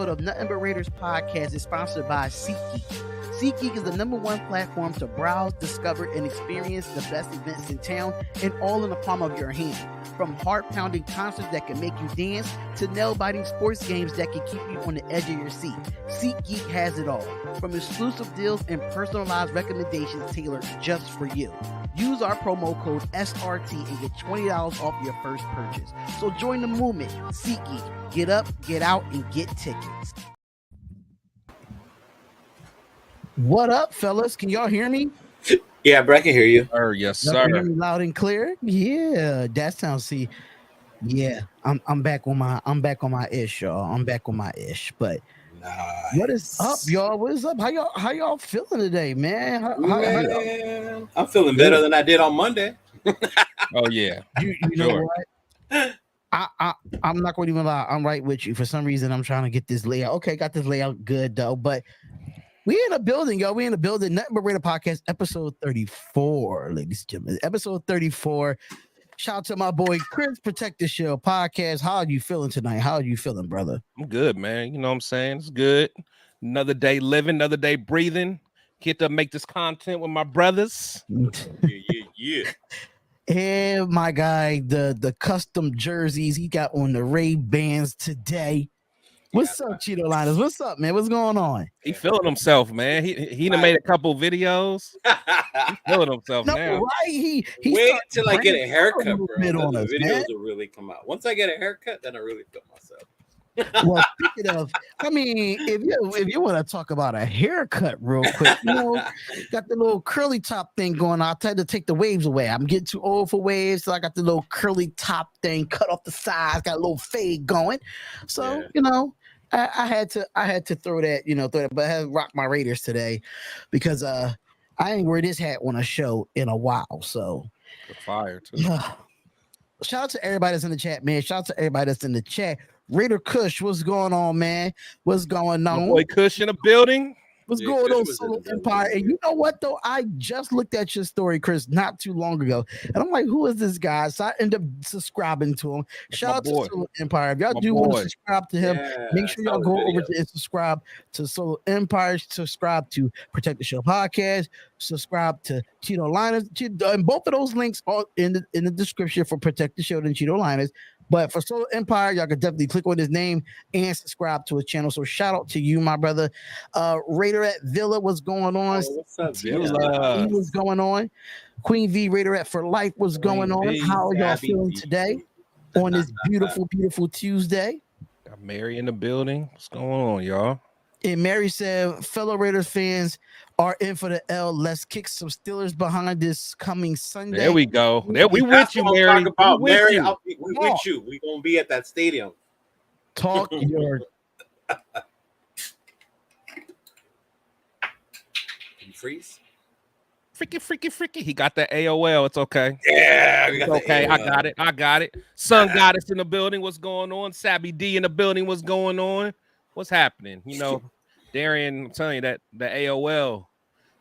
episode of Nothing But Raiders podcast is sponsored by SeatGeek. SeatGeek is the #1 platform to browse, discover, and experience the best events in town, and all in the palm of your hand. From heart-pounding concerts that can make you dance to nail-biting sports games that can keep you on the edge of your seat, SeatGeek has it all. From exclusive deals and personalized recommendations tailored just for you. Use our promo code SRT and get $20 off your first purchase. So join the movement. SeatGeek. Get up, get out, and get tickets. What up, fellas? Can y'all hear me? Yeah, bro, I can hear you. Yes, Y'all sir. can hear me loud and clear? Yeah, that sounds. See, yeah, I'm back on my ish, y'all. I'm back on my ish. But Nice. what is up, y'all? What is up? How y'all feeling today, man? Man, I'm feeling better than I did on Monday. Oh yeah. You know what? I'm not going to even lie. I'm right with you. For some reason, I'm trying to get this layout. Okay, got this layout good though. But we in a building, yo. We in a building. Nothing But Raider podcast, episode 34, ladies and gentlemen. Episode 34. Shout out to my boy Chris, Protect the Show podcast. How are you feeling tonight? How are you feeling, brother? I'm good, man. You know what I'm saying? It's good. Another day living, another day breathing. Get to make this content with my brothers. Yeah. And my guy, the custom jerseys he got on the Ray-Bans today. What's up, Cheeto Liners? What's up, man? What's going on? He feeling himself, man. He done made a couple videos. He feeling himself No, now. right? He Wait till I get a haircut, bro. Then Then on the us, videos man. will really come out. Once I get a haircut, then I really feel myself. Well, speaking of, I mean, if you want to talk about a haircut real quick, you know, got the little curly top thing going on. I tried to take the waves away. I'm getting too old for waves, so I got the little curly top thing cut off the sides, got a little fade going. So, Yeah. you know, I had to throw that, but I had to rock my Raiders today because I ain't wear this hat on a show in a while. So Good fire too. shout out to everybody that's in the chat, man. Shout out to everybody that's in the chat. Raider Kush, what's going on, man? What's going My on? boy Kush in the building. What's Yeah, going Chris on, was Solo in the Empire? building. And you know what, though? I just looked at your story, Chris, not too long ago. And I'm like, who is this guy? So I end up subscribing to him. That's Shout my out to boy. Solo Empire. If y'all My do want to boy. subscribe to him, Yeah, make sure y'all solid go over videos. to and subscribe to Solo Empire, subscribe to Protect the Show podcast, subscribe to Cheeto Liners. And both of those links are in the description for Protect the Show and Cheeto Liners. But for Solo Empire, y'all can definitely click on his name and subscribe to his channel. So shout out to you, my brother. Raider at Villa, what's going on? Oh, what's up, Villa? What's going on? Queen V Raider at For Life, what's going Queen on? V, How are y'all Gabby feeling V. today on this beautiful, beautiful Tuesday? Got Mary in the building. What's going on, y'all? And Mary said, fellow Raiders fans are in for the L. Let's kick some Steelers behind this coming Sunday. There we go. There we That's with you, what I'm Mary. talking about. We with Mary, you. we with you. We gonna be at that stadium. Talk your You freeze? Freaky. He got the AOL. It's okay. Yeah, we It's got the okay. I AOL. got it. Sun Goddess in the building. What's going on? Sabby D in the building. What's going on? What's happening? You know, Darian, I'm telling you that the AOL,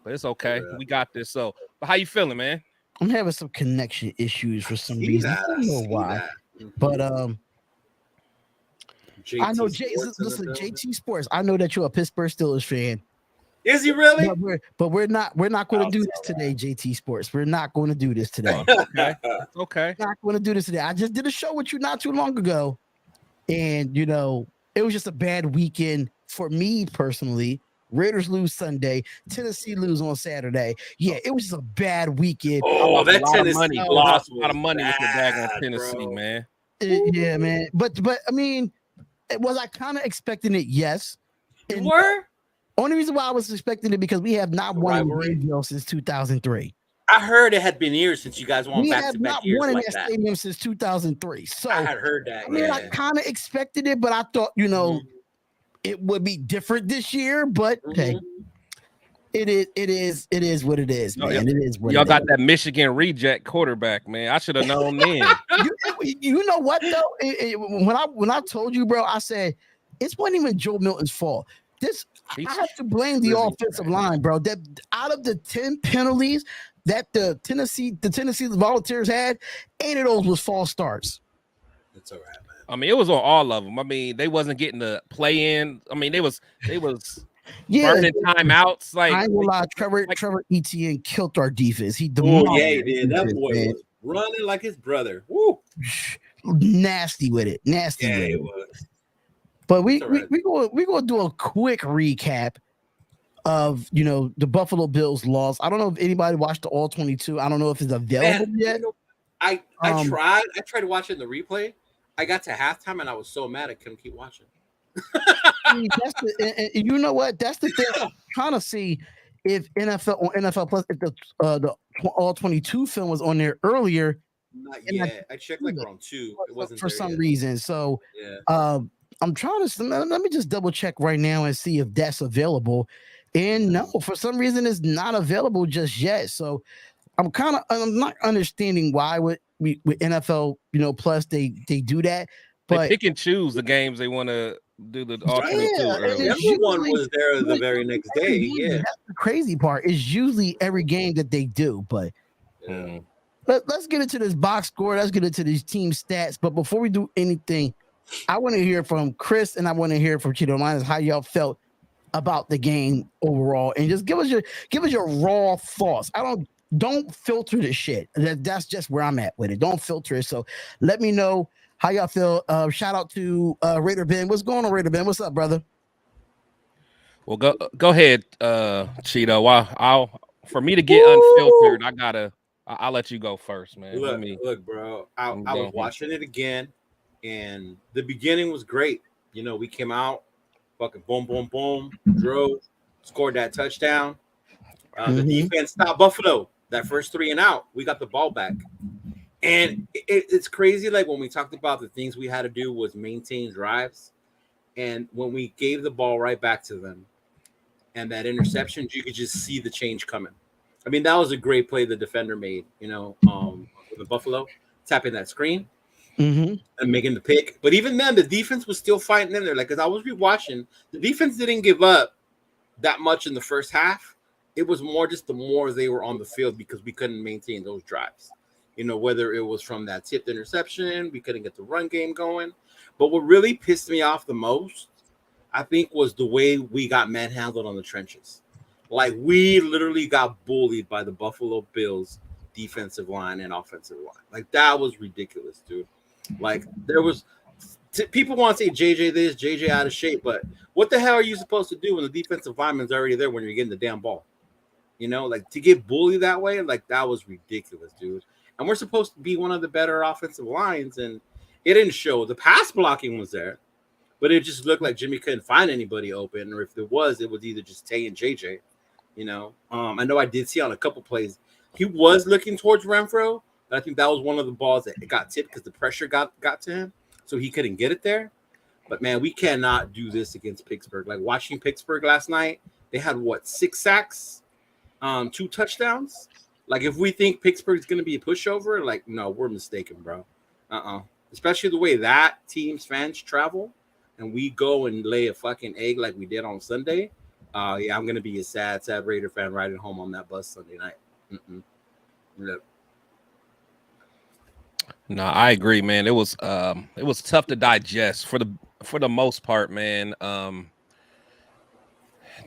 but it's okay. Yeah. We got this. So, but how you feeling, man? I'm having some connection issues for some See reason. that, I don't know see why. that. Mhm. But JT I know Sports in the listen, building. JT Sports. I know that you're a Pittsburgh Steelers fan. Is he really? But we're not going to I'll do tell this today, JT Sports. We're not going to do this today. Okay. Okay. Not going to do this today. I just did a show with you not too long ago, and you know it was just a bad weekend for me personally. Raiders lose Sunday, Tennessee lose on Saturday. Yeah, it was just a bad weekend. Oh, that A lot of Tennessee money. loss A lot of money with your bag on bad, Tennessee, bro. man. Yeah, man. But I mean, was I kind of expecting it? Yes. You And were? only reason why I was expecting it because we have not won in Rivalry. Greenville since 2003. I heard it had been years since you guys won We back have to back not years won in like that that. stadium since 2003. So I had heard that. I mean, I yeah. kind of expected it, but I thought, you know, Mhm. it would be different this year. But hey, Mhm. it is what it is, No, man. It is what Y'all it got is. that Michigan reject quarterback, man. I should have known then. You know what though? When I told you, bro, I said it wasn't even Joe Milton's fault. I have to blame the really offensive bad. line, bro. That out of the 10 penalties that the Tennessee Volunteers had, 8 of those was false starts. It's all right, man. I mean, it was on all of them. I mean, they wasn't getting the play in. I mean, they was Yeah, burning timeouts. Like, I ain't gonna lie, like Trevor Etienne killed our defense. He Oh demolished yeah, he our did. That defense, boy man. was running like his brother. Woo. Nasty with it. Nasty Yeah, with he it. was. But It's all right. we gonna do a quick recap of the Buffalo Bills loss. I don't know if anybody watched the All 22. I don't know if it's available Man, yet. I tried to watch it in the replay. I got to halftime and I was so mad I couldn't keep watching. That's and you know what? That's the thing. I'm trying to see if NFL on NFL Plus, if the All 22 film was on there earlier. Not And yet. I checked like around 2. It wasn't for there some yet. reason. So Yeah. I'm trying to let me just double check right now and see if that's available. And no, for some reason it's not available just yet. So I'm not understanding why with NFL Plus they do that. they But pick and choose the games they want to do the all 22 yeah, and early. The it's other one usually was there the very next every day. game. Yeah. That's the crazy part. It's usually every game that they do. But Mm. let's get into this box score. Let's get into these team stats. But before we do anything, I want to hear from Chris and I want to hear from Cheeto Linus how y'all felt about the game overall, and just give us your raw thoughts. Don't filter the shit. That's just where I'm at with it. Don't filter it. So let me know how y'all feel. Shout out to Raider Ben. What's going on, Raider Ben? What's up, brother? Well, go ahead, Cheeto. I'll for me to get unfiltered, I'll let you go first, man. Look, bro. I was watching it again, and the beginning was great. We came out, fucking boom, boom, boom, drove, scored that touchdown. The defense stopped Buffalo. That first 3 and out, we got the ball back. And it's crazy. Like when we talked about the things we had to do was maintain drives. And when we gave the ball right back to them and that interception, you could just see the change coming. I mean, that was a great play the defender made, with the Buffalo, tapping that screen and making the pick. But even then, the defense was still fighting in there. Like, as I was rewatching, the defense didn't give up that much in the first half. It was more just the more they were on the field because we couldn't maintain those drives. Whether it was from that tipped interception, we couldn't get the run game going. But what really pissed me off the most, I think, was the way we got manhandled on the trenches. Like, we literally got bullied by the Buffalo Bills defensive line and offensive line. Like, that was ridiculous, dude. Like, there was people want to say JJ this, JJ out of shape, but what the hell are you supposed to do when the defensive lineman's already there when you're getting the damn ball? Like, to get bullied that way, like, that was ridiculous, dude. And we're supposed to be one of the better offensive lines, and it didn't show. The pass blocking was there, but it just looked like Jimmy couldn't find anybody open, or if there was, it was either just Tay and JJ. I know I did see on a couple plays he was looking towards Renfro, but I think that was one of the balls that got tipped because the pressure got to him, so he couldn't get it there. But man, we cannot do this against Pittsburgh. Like watching Pittsburgh last night, they had 6 sacks, 2 touchdowns. Like if we think Pittsburgh's going to be a pushover, like no, we're mistaken, bro. Especially the way that team's fans travel, and we go and lay a fucking egg like we did on Sunday. Yeah, I'm gonna be a sad Raider fan riding home on that bus Sunday night. Yep. No, I agree, man. It was tough to digest for the most part, man.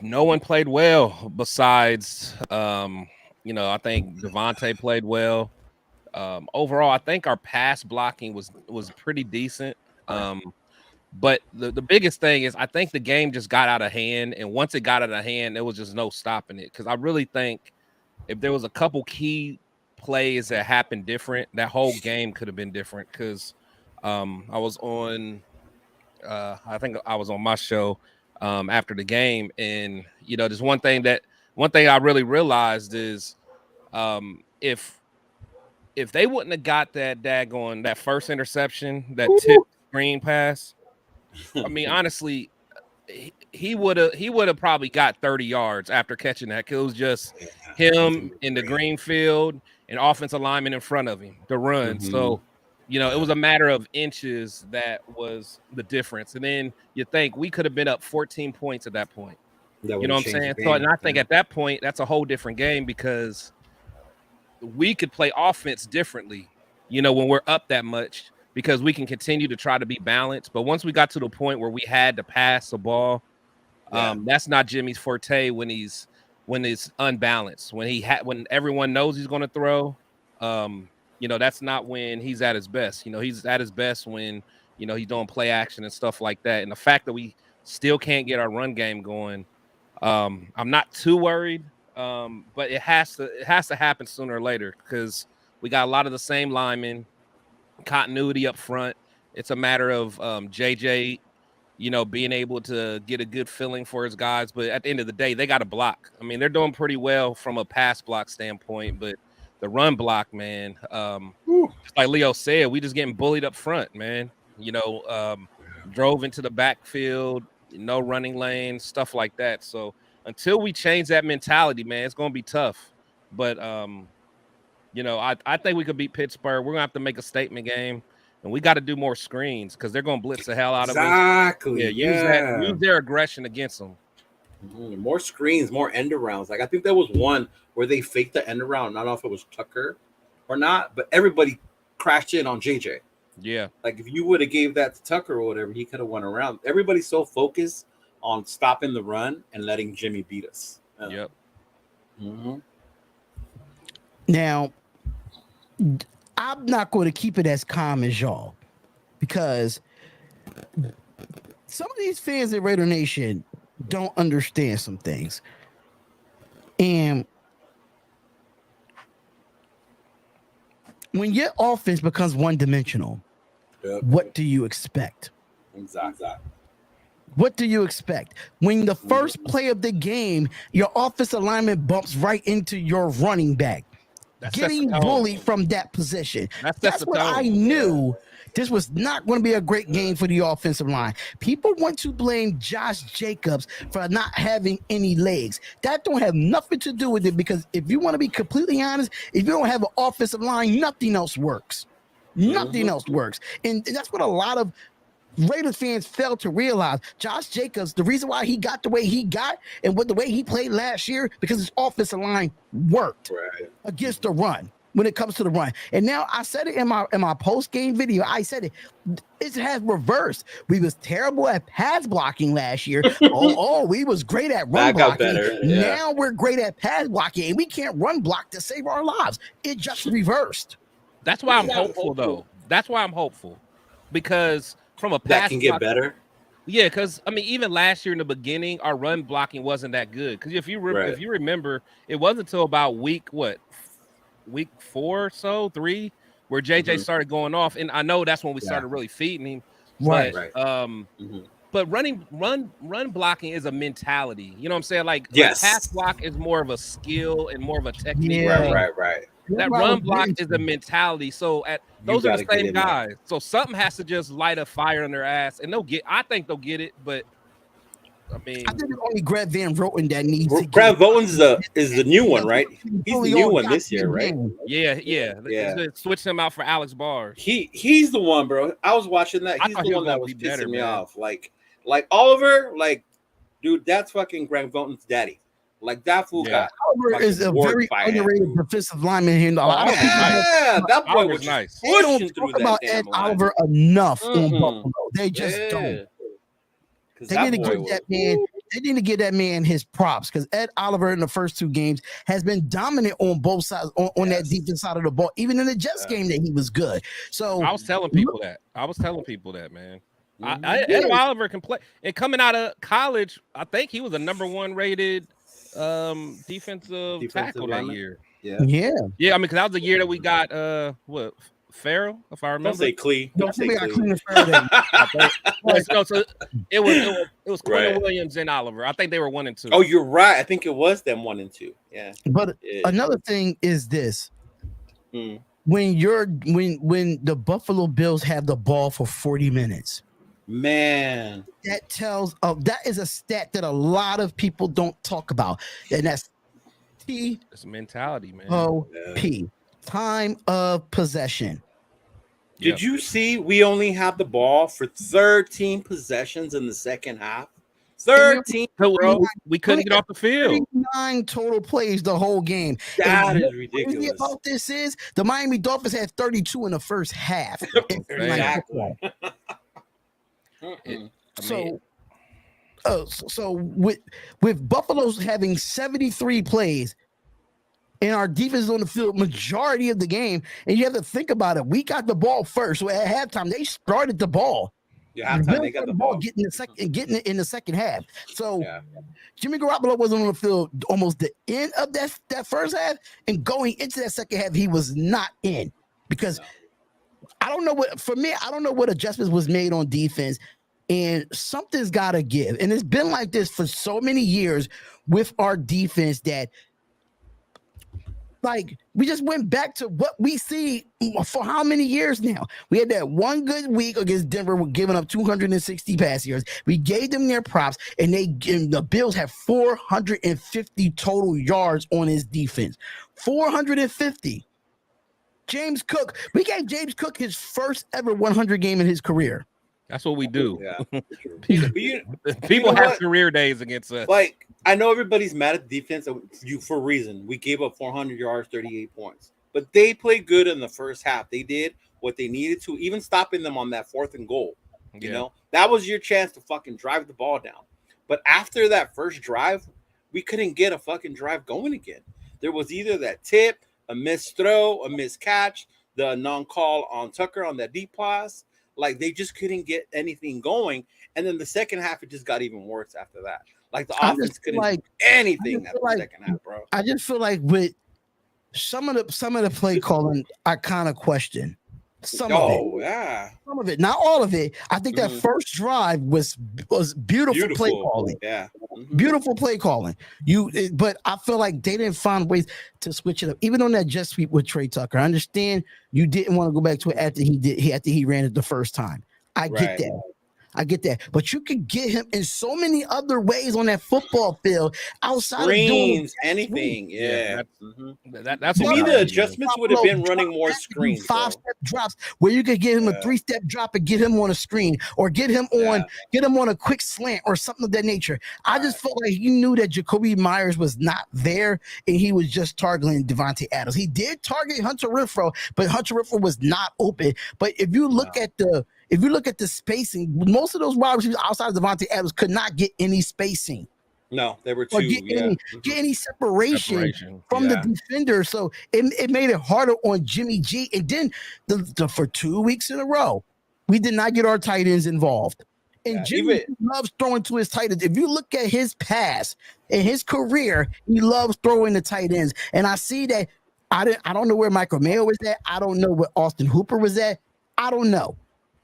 No one played well besides I think Devontae played well. Overall, I think our pass blocking was pretty decent. But the biggest thing is I think the game just got out of hand, and once it got out of hand, there was just no stopping it. Because I really think if there was a couple key plays that happened different, that whole game could have been different. Because I was on, I think I was on my show after the game, and there's one thing I really realized is if they wouldn't have got that first interception, that tip screen pass. I mean, honestly, he would have probably got 30 yards after catching that. Cause it was just him in the green field and offensive lineman in front of him to run. So, it was a matter of inches that was the difference. And then you think we could have been up 14 points at that point. You know what I'm saying? So, and I think at that point, that's a whole different game because we could play offense differently, when we're up that much. because we can continue to try to be balanced. But once we got to the point where we had to pass the ball, that's not Jimmy's forte when it's unbalanced. When everyone knows he's going to throw, that's not when he's at his best. He's at his best when he's doing play action and stuff like that. And the fact that we still can't get our run game going, I'm not too worried. But it has to happen sooner or later because we got a lot of the same linemen, continuity up front. It's a matter of JJ, being able to get a good feeling for his guys. But at the end of the day, they got to block. I mean, they're doing pretty well from a pass block standpoint, but the run block, man, just like Leo said, we just getting bullied up front, man. Drove into the backfield, no running lanes, stuff like that. So until we change that mentality, man, it's going to be tough. But, I think we could beat Pittsburgh. We're going to have to make a statement game, and we got to do more screens because they're going to blitz the hell out of us. Exactly. Use their aggression against them. More screens, more end arounds. Like, I think there was one where they faked the end around. I don't know if it was Tucker or not, but everybody crashed in on JJ. Yeah. Like, if you would have gave that to Tucker or whatever, he could have went around. Everybody's so focused on stopping the run and letting Jimmy beat us. Yep. Mm-hmm. Now, I'm not going to keep it as calm as y'all because some of these fans at Raider Nation don't understand some things. And when your offense becomes one-dimensional, what do you expect? Exactly. What do you expect? When the first play of the game, your offensive lineman bumps right into your running back, getting bullied from that position. That's what I knew. This was not going to be a great game for the offensive line. People want to blame Josh Jacobs for not having any legs. That don't have nothing to do with it because if you want to be completely honest, if you don't have an offensive line, nothing else works. Nothing else works. And that's what a lot of Raiders fans fail to realize. Josh Jacobs, the reason why he got the way he got and the way he played last year, because his offensive line worked against the run when it comes to the run. And now I said it in my post-game video. I said it has reversed. We was terrible at pass blocking last year. We was great at run blocking. Now we're great at pass blocking, and we can't run block to save our lives. It just reversed. That's why I'm hopeful, though. That's why I'm hopeful. Because from a pass that can get better. Yeah, because I mean, even last year in the beginning, our run blocking wasn't that good. Because if you remember, it wasn't until about week 4 or so, 3, where JJ started going off, and I know that's when we started really feeding him. But run blocking is a mentality. You know what I'm saying? Like pass block is more of a skill and more of a technique. Right. That run block is a mentality. So those are the same guys. So something has to just light a fire in their ass, and I think they'll get it. But I think it's only Grant Van Roten that needs to. Grant Voten is the new one, right? He's the new one this year, right? Yeah. Switch him out for Alex Bars. He's the one, bro. I was watching that. He's the one that was pissing me off. Like Oliver, dude, that's fucking Grant Voten's daddy. Like that fool got. Oliver is a very underrated defensive lineman here. That boy was nice. They don't talk about Ed Oliver enough on Buffalo. They just don't. They need to give that man. They need to give that man his props because Ed Oliver in the first 2 games has been dominant on both sides on that defense side of the ball. Even in the Jets game, that he was good. So I was telling people that, man. Ed Oliver can play. And coming out of college, I think he was a number 1 rated defensive tackle that year. Yeah. I mean, because that was the year that we got Farrell, if I remember. Don't say Clee. So it was Quentin Williams and Oliver. I think they were 1 and 2. Oh, you're right. I think it was them 1 and 2. Yeah. But another thing is this: when the Buffalo Bills have the ball for 40 minutes. Man, that is a stat that a lot of people don't talk about, and that's it's mentality, man. Time of possession. Did you see we only had the ball for 13 possessions in the second half? 13, bro. We couldn't get off the field. 39 total plays the whole game. That and is ridiculous. Crazy about this is the Miami Dolphins had 32 in the first half. Exactly. So with Buffalo's having 73 plays and our defense on the field majority of the game, and you have to think about it, we got the ball first. So at halftime, they started the ball. Yeah, halftime they got the ball. Getting it in the second half. So Jimmy Garoppolo wasn't on the field almost the end of that first half, and going into that second half, he was not in because I don't know what adjustments was made on defense. And something's got to give. And it's been like this for so many years with our defense that, like, we just went back to what we see for how many years now? We had that one good week against Denver, we're giving up 260 pass yards. We gave them their props, and the Bills have 450 total yards on his defense. 450. James Cook, we gave James Cook his first ever 100 game in his career. That's what we do. Yeah, people have career days against us. Like, I know everybody's mad at the defense for a reason. We gave up 400 yards, 38 points. But they played good in the first half. They did what they needed to, even stopping them on that 4th and goal. You know, that was your chance to fucking drive the ball down. But after that first drive, we couldn't get a fucking drive going again. There was either that tip, a missed throw, a missed catch, the non-call on Tucker on that deep pass. Like, they just couldn't get anything going. And then the second half, it just got even worse after that. Like, the offense couldn't do anything after the second half, bro. I just feel like with some of the play calling, I kind of question some of it, not all of it. I think that first drive was beautiful play calling. Yeah, beautiful play calling. But I feel like they didn't find ways to switch it up. Even on that jet sweep with Trey Tucker, I understand you didn't want to go back to it after he ran it the first time. I get that, but you could get him in so many other ways on that football field outside screens, of doing anything. That's to me, the adjustments would have been running more screens, 5-step drops where you could get him a 3-step drop and get him on a screen or get him on a quick slant or something of that nature. I just felt like you knew that Jacoby Myers was not there and he was just targeting Devontae Adams. He did target Hunter Renfrow, but Hunter Renfrow was not open. But if you look at the spacing, most of those wide receivers outside of Devontae Adams could not get any spacing. No, they were too. Get any separation from the defender. So it made it harder on Jimmy G. And then for 2 weeks in a row, we did not get our tight ends involved. And Jimmy loves throwing to his tight ends. If you look at his pass in his career, he loves throwing the tight ends. And I see that. I don't know where Michael Mayo was at. I don't know where Austin Hooper was at. I don't know.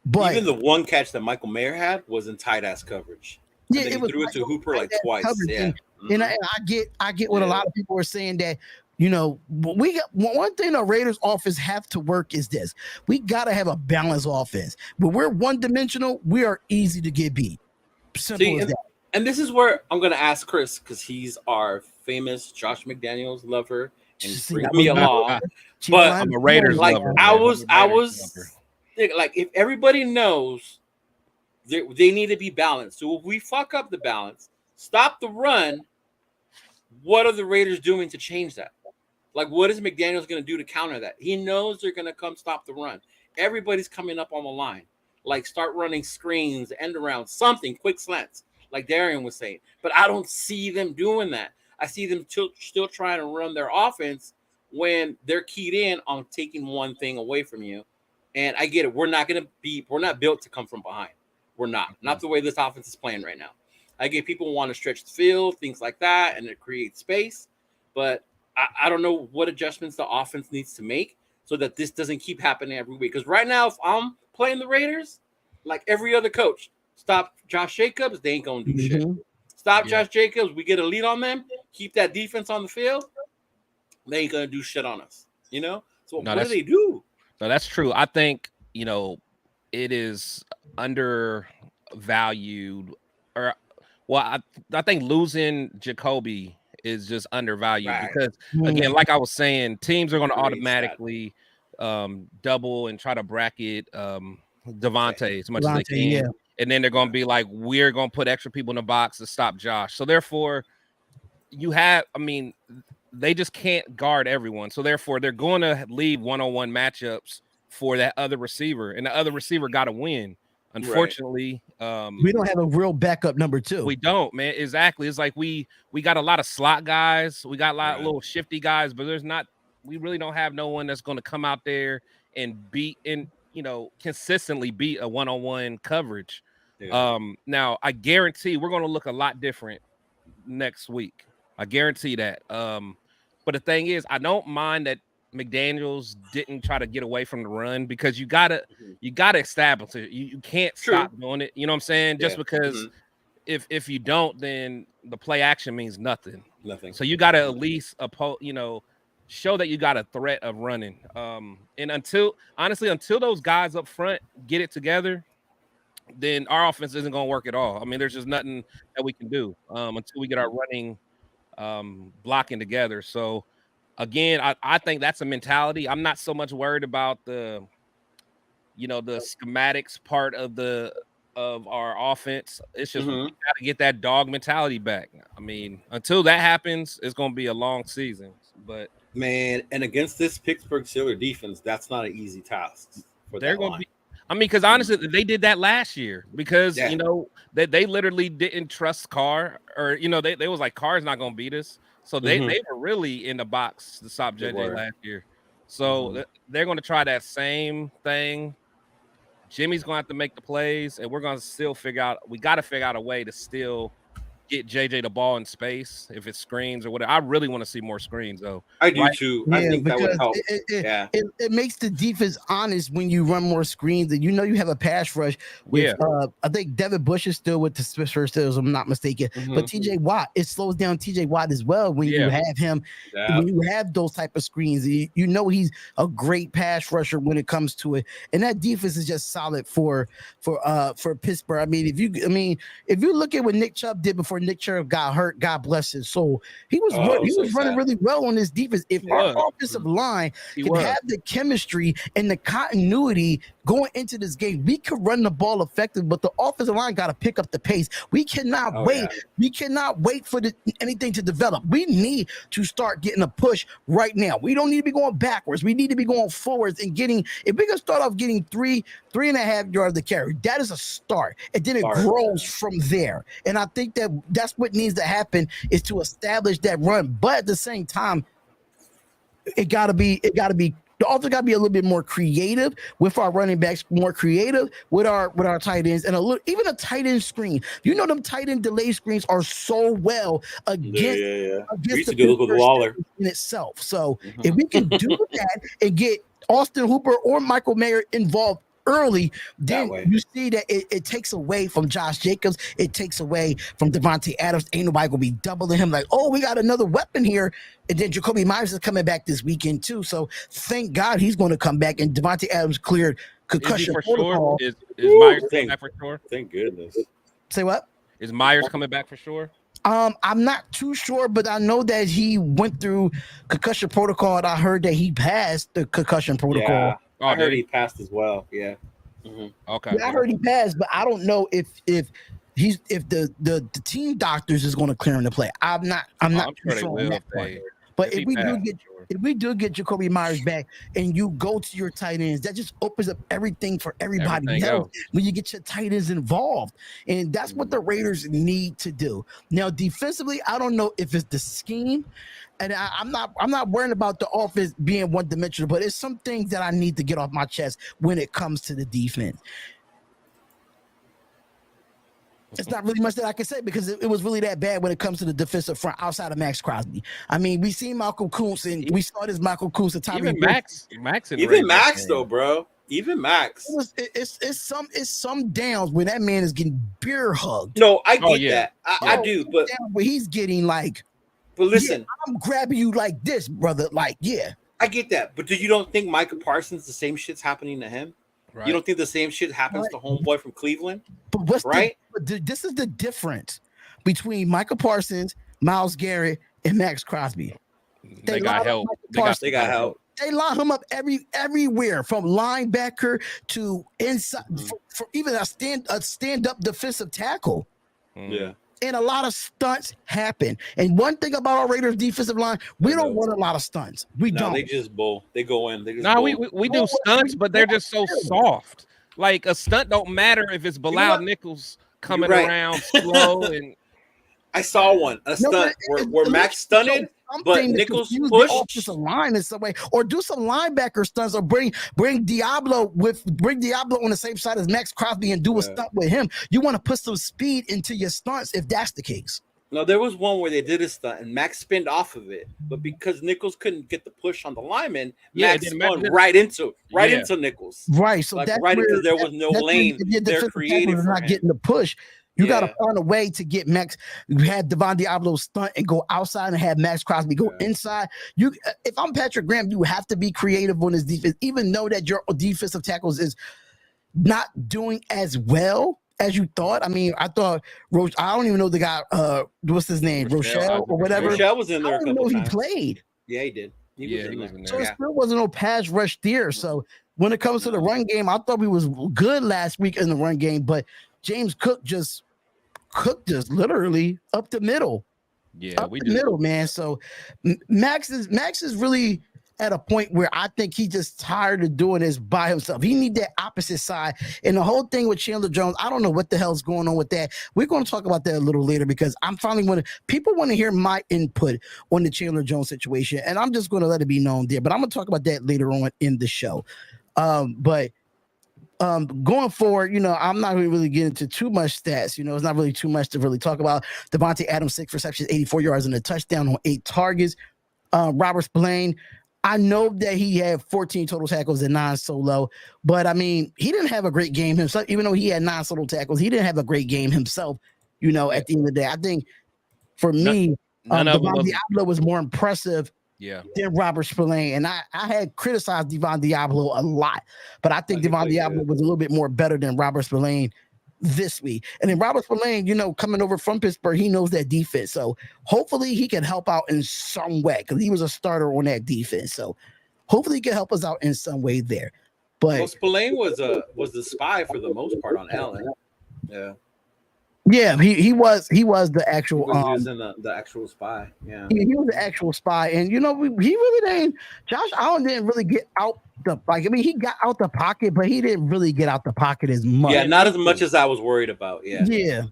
But even the one catch that Michael Mayer had was in tight ass coverage. Yeah, he threw it to Hooper like twice. And I get what a lot of people are saying that, we got one thing the Raiders offense have to work is this. We gotta have a balanced offense. But we're one-dimensional, we are easy to get beat. Simple as that. And this is where I'm gonna ask Chris, because he's our famous Josh McDaniels lover and bring me along. But I'm a Raiders lover. I was like, if everybody knows they need to be balanced. So if we fuck up the balance, stop the run, what are the Raiders doing to change that? Like, what is McDaniels going to do to counter that? He knows they're going to come stop the run. Everybody's coming up on the line. Like, start running screens, end around, something, quick slants, like Darian was saying. But I don't see them doing that. I see them still trying to run their offense when they're keyed in on taking one thing away from you. And I get it. We're not built to come from behind. We're not the way this offense is playing right now. I get people want to stretch the field, things like that, and it creates space. But I don't know what adjustments the offense needs to make so that this doesn't keep happening every week. Because right now, if I'm playing the Raiders, like every other coach, stop Josh Jacobs, they ain't going to do shit. Stop Josh Jacobs, we get a lead on them, keep that defense on the field, they ain't going to do shit on us. So what do they do? No, that's true. I think, it is undervalued. I think losing Jacoby is just undervalued because, again, like I was saying, teams are going to automatically double and try to bracket Devontae as much as they can. and then they're going to be like, we're going to put extra people in the box to stop Josh. So therefore, they just can't guard everyone. So therefore, they're going to leave one-on-one matchups for that other receiver, and the other receiver got to win. Unfortunately, we don't have a real backup number 2. We don't, man. Exactly. It's like we got a lot of slot guys. We got a lot of little shifty guys, but we really don't have no one that's going to come out there and beat and consistently beat a one-on-one coverage. Yeah. Now I guarantee we're going to look a lot different next week. I guarantee that. But the thing is, I don't mind that McDaniels didn't try to get away from the run, because you gotta establish it. You can't stop doing it. You know what I'm saying? Just because if you don't, then the play action means nothing. So you gotta at least show that you got a threat of running. And until those guys up front get it together, then our offense isn't gonna work at all. I mean, there's just nothing that we can do until we get our running blocking together. So again, I think that's a mentality. I'm not so much worried about the schematics part of our offense. It's just we got to get that dog mentality back. I mean, until that happens, it's going to be a long season. But man, and against this Pittsburgh Steelers defense, that's not an easy task for they're going to be. I mean, because honestly, they did that last year because they literally didn't trust Carr, or they was like, Carr's not going to beat us. So they were really in the box to stop JJ last year. So they're going to try that same thing. Jimmy's going to have to make the plays, and we're going to still we got to figure out a way to still get JJ the ball in space, if it's screens or whatever. I really want to see more screens, though. I do too. I think that would help. It makes the defense honest when you run more screens, and you have a pass rush with I think Devin Bush is still with the Spurs, if I'm not mistaken. But TJ Watt, it slows down TJ Watt as well when you have him, when you have those type of screens. He's a great pass rusher when it comes to it. And that defense is just solid for Pittsburgh. I mean, if you look at what Nick Chubb did before Nick Chubb got hurt, God bless his soul, he was running really well on this defense. If our offensive line can have the chemistry and the continuity going into this game, we could run the ball effectively, but the offensive line got to pick up the pace. We cannot wait. Yeah. We cannot wait for anything to develop. We need to start getting a push right now. We don't need to be going backwards. We need to be going forwards and getting, if we can start off getting 3.5 yards to carry, that is a start. And then it grows from there. And I think that's what needs to happen, is to establish that run. But at the same time, the offense got to be a little bit more creative with our running backs, more creative with our tight ends, and even a tight end screen. Them tight end delay screens are so well against we used to do it with Waller in itself. So if we can do that and get Austin Hooper or Michael Mayer involved early, then you see that it takes away from Josh Jacobs. It takes away from Devontae Adams. Ain't nobody going to be doubling him like, oh, we got another weapon here. And then Jacoby Myers is coming back this weekend too. So thank God he's going to come back. And Devontae Adams cleared concussion protocol. Is Myers coming back for sure? Thank goodness. Say what? Is Myers coming back for sure? I'm not too sure, but I know that he went through concussion protocol, and I heard that he passed the concussion protocol. Yeah. I heard he passed as well. Yeah. Okay. Yeah, I heard he passed, but I don't know if the team doctors is going to clear him to play. I'm not too sure on that part. But if we do get Jacoby Myers back and you go to your tight ends, that just opens up everything for everybody else when you get your tight ends involved. And that's what the Raiders need to do. Now, defensively, I don't know if it's the scheme. And I'm not worrying about the offense being one-dimensional, but it's some things that I need to get off my chest when it comes to the defense. It's not really much that I can say because it was really that bad when it comes to the defensive front outside of Max Crosby. I mean, we seen Malcolm Kuntz, and we saw this Malcolm Kuntz at time. Even Max, though, bro. Even Max. It's some downs when that man is getting beer hugged. No, I get that. I do, but where he's getting like. But listen, I'm grabbing you like this, brother. Like, I get that. But you don't think Micah Parsons, the same shit's happening to him? Right. You don't think the same shit happens to homeboy from Cleveland? But this is the difference between Micah Parsons, Myles Garrett, and Max Crosby. They got help. They got help. They line him up everywhere from linebacker to inside for even a stand up defensive tackle. Yeah. And a lot of stunts happen. And one thing about our Raiders defensive line, we don't run a lot of stunts. We don't. They just bull. They go in. They just we do stunts, but they're just so soft. Like a stunt don't matter if it's Bilal Nichols coming around slow. And I saw a stunt where Max stunted, but Nichols pushed offensive line in some way, or do some linebacker stunts, or bring Diablo on the same side as Max Crosby and do a stunt with him. You want to put some speed into your stunts if that's the case. No, there was one where they did a stunt and Max spinned off of it, but because Nichols couldn't get the push on the lineman, Max spun right into Nichols. Right, so that's right, because there was no lane. They're creative for not getting the push. You got to find a way to get Max. You had Devon Diablo stunt and go outside, and have Max Crosby go inside. If I'm Patrick Graham, you have to be creative on his defense, even though that your defensive tackles is not doing as well as you thought. I mean, I thought I don't even know the guy. What's his name? Rochelle or whatever. Rochelle was in there. I don't know he played. Yeah, he did. He was in there. So it still wasn't no pass rush there. So when it comes to the run game, I thought we was good last week in the run game, but James Cook just literally up the middle. Yeah, up the middle, man. So Max is really at a point where I think he just tired of doing this by himself. He need that opposite side. And the whole thing with Chandler Jones, I don't know what the hell's going on with that. We're going to talk about that a little later, because I'm finally people want to hear my input on the Chandler Jones situation, and I'm just going to let it be known there. But I'm going to talk about that later on in the show. Going forward, I'm not going to really get into too much stats. It's not really too much to really talk about. Devontae Adams, 6 receptions, 84 yards, and a touchdown on 8 targets. Robert Spillane, I know that he had 14 total tackles and 9 solo, but I mean, he didn't have a great game himself. Even though he had 9 solo tackles, he didn't have a great game himself. At the end of the day, I think for me, Devon Diablo was more impressive than Robert Spillane. And I had criticized Devon Diablo a lot, but I think Devon Diablo was a little bit more better than Robert Spillane this week. And then Robert Spillane, coming over from Pittsburgh, he knows that defense. So hopefully he can help out in some way, because he was a starter on that defense. So hopefully he can help us out in some way there. But Spillane was the spy for the most part on Allen. Yeah. Yeah, he was the actual. He was in the actual spy. Yeah, he was the actual spy, and he really didn't. Josh Allen didn't really get out he got out the pocket, but he didn't really get out the pocket as much. Yeah, not as much as I was worried about. Yeah.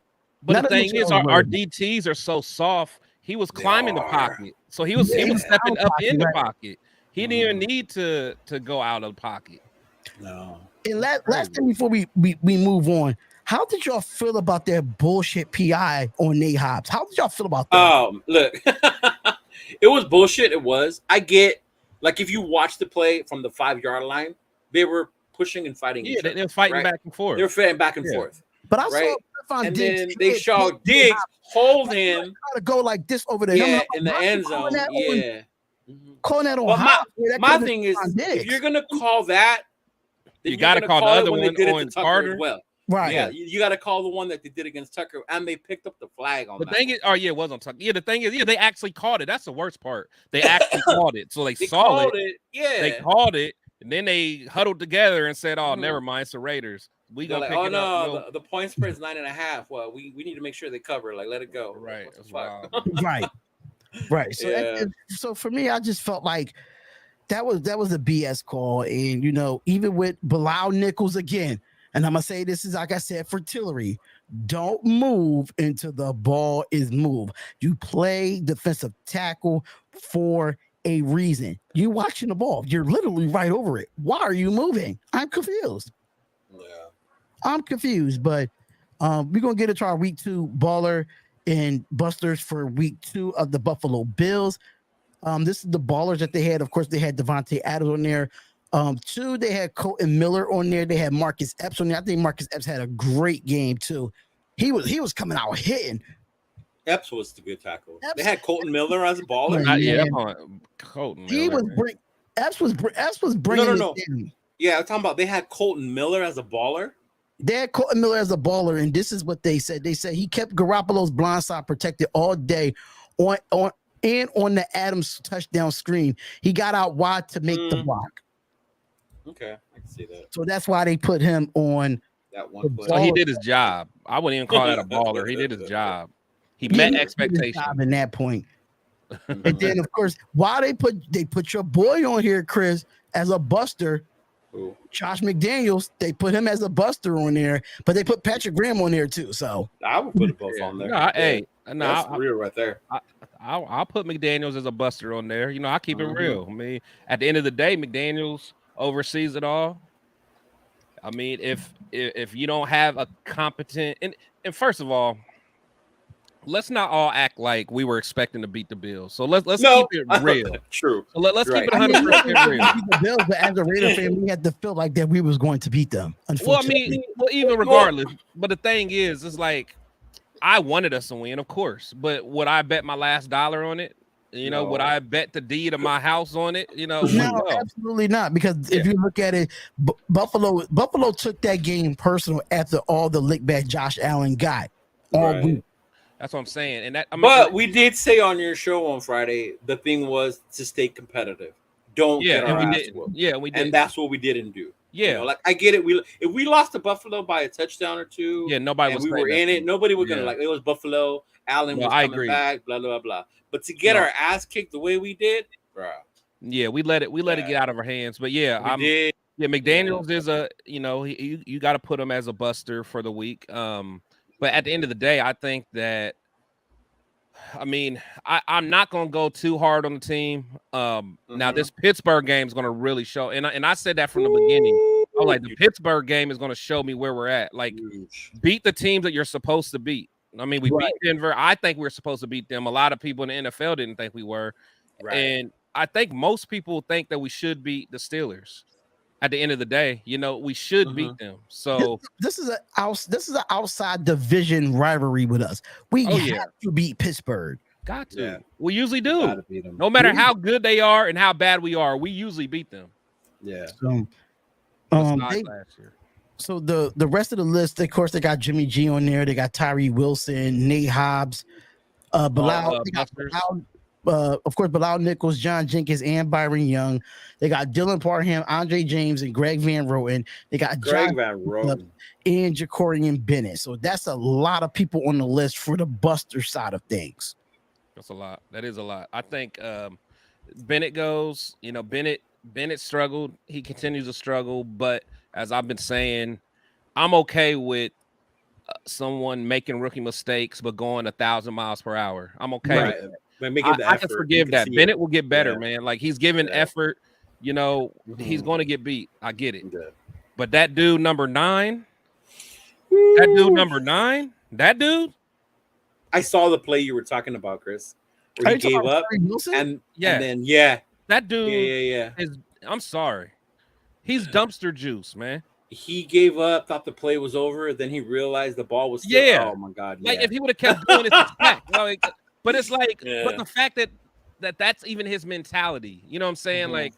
But not the thing is, our DTs are so soft. He was climbing the pocket, so he was stepping up in the pocket. He didn't even need to go out of the pocket. No. And last thing before we move on. How did y'all feel about that bullshit PI on Nate Hobbs? How did y'all feel about that? Look, it was bullshit. It was. I get, if you watch the play from the 5-yard line, they were pushing and fighting. Yeah, they were fighting back and forth. They were fighting back and forth. But I saw and then they saw Diggs hold him. Try to go like this over there. Yeah, in the end zone. Yeah. Calling that on Hobbs. My thing is, if you're going to call that, you got to call the other one on Carter. Well. Right. Yeah, you got to call the one that they did against Tucker, and they picked up the flag on that. The thing is, it was on Tucker. Yeah, the thing is, they actually caught it. That's the worst part. They actually caught it. So they saw it. Yeah. They caught it, and then they huddled together and said, never mind, it's the Raiders. We gonna pick it up. The point spread is 9.5. Well, we need to make sure they cover. Let it go. Right. Right. So so for me, I just felt like that was a BS call. And even with Bilal Nichols again. And I'm going to say this is, like I said, for Tillery, don't move until the ball is moved. You play defensive tackle for a reason. You're watching the ball. You're literally right over it. Why are you moving? I'm confused. Yeah. I'm confused, but we're going to get into our week 2 baller and busters for week 2 of the Buffalo Bills. This is the ballers that they had. Of course, they had Devontae Adams on there. 2, they had Colton Miller on there. They had Marcus Epps on there. I think Marcus Epps had a great game too. He was coming out hitting. Epps was the good tackle. They had Colton Miller as a baller. Colton Miller. He was Epps was bringing. No. Yeah, I'm talking about they had Colton Miller as a baller. They had Colton Miller as a baller, and this is what they said. They said he kept Garoppolo's blind side protected all day in and on the Adams touchdown screen. He got out wide to make the block. Okay, I can see that. So that's why they put him on that one play. So he did his job. I wouldn't even call that a baller. He did his job. He met expectations in that point. And then, of course, why they put your boy on here, Chris, as a buster. Ooh. Josh McDaniels, they put him as a buster on there, but they put Patrick Graham on there too. So I would put both on there. That's real right there. I'll put McDaniels as a buster on there. You know, I keep it real. I mean, at the end of the day, McDaniels oversees it all. I mean, if you don't have a competent and first of all, let's not all act like we were expecting to beat the Bills. So let's keep it real. True. So let's keep it 100% real. The Bills, but as a Raider fan, we had to feel like that we was going to beat them. Well, I mean, even regardless. But the thing is, it's like I wanted us to win, of course. But would I bet my last dollar on it? You know, would I bet the deed of my house on it? You know, no, absolutely not. Because if you look at it, Buffalo took that game personal after all the lickback Josh Allen got all week. That's what I'm saying. And that, but we did say on your show on Friday, the thing was to stay competitive. Don't get our ass whooped. Yeah, we did. And that's what we didn't do. Yeah. You know, like I get it. If we lost to Buffalo by a touchdown or two, nobody was. We were in it. Nobody was gonna like. It was Buffalo. Allen was coming back. Blah blah blah. But to get our ass kicked the way we did, bro. Yeah, we let it get out of our hands. But yeah, did. Yeah, McDaniels is a. You know, you got to put him as a buster for the week. But at the end of the day, I think that. I mean, I'm not going to go too hard on the team. Now, this Pittsburgh game is going to really show. And I said that from the beginning. I was like, the Pittsburgh game is going to show me where we're at. Like, beat the teams that you're supposed to beat. I mean, we beat Denver. I think we were supposed to beat them. A lot of people in the NFL didn't think we were. And I think most people think that we should beat the Steelers. At the end of the day, you know, we should beat them. So this is an outside division rivalry with us. We have to beat Pittsburgh. Got to. Yeah. We usually do. No matter how good they are and how bad we are, we usually beat them. Yeah. So the rest of the list, of course, they got Jimmy G on there. They got Tyree Wilson, Nate Hobbs, Bilal. Of course, Bilal Nichols, John Jenkins, and Byron Young. They got Dylan Parham, Andre James, and Greg Van Roten. They got Greg Van Roten and Jacorian Bennett. So that's a lot of people on the list for the buster side of things. That's a lot. That is a lot. I think Bennett goes. You know, Bennett struggled. He continues to struggle. But as I've been saying, I'm okay with someone making rookie mistakes but going 1,000 miles per hour. I'm okay with that. I can forgive that. Bennett will get better, man. Like he's giving effort. You know, he's going to get beat. I get it. Yeah. But that dude number 9, that dude. I saw the play you were talking about, Chris. Where he gave up, and then that dude. I'm sorry, he's dumpster juice, man. He gave up, thought the play was over, then he realized the ball was still. Oh my god! Like if he would have kept doing it, like. But it's like, but the fact that's even his mentality, you know what I'm saying? Like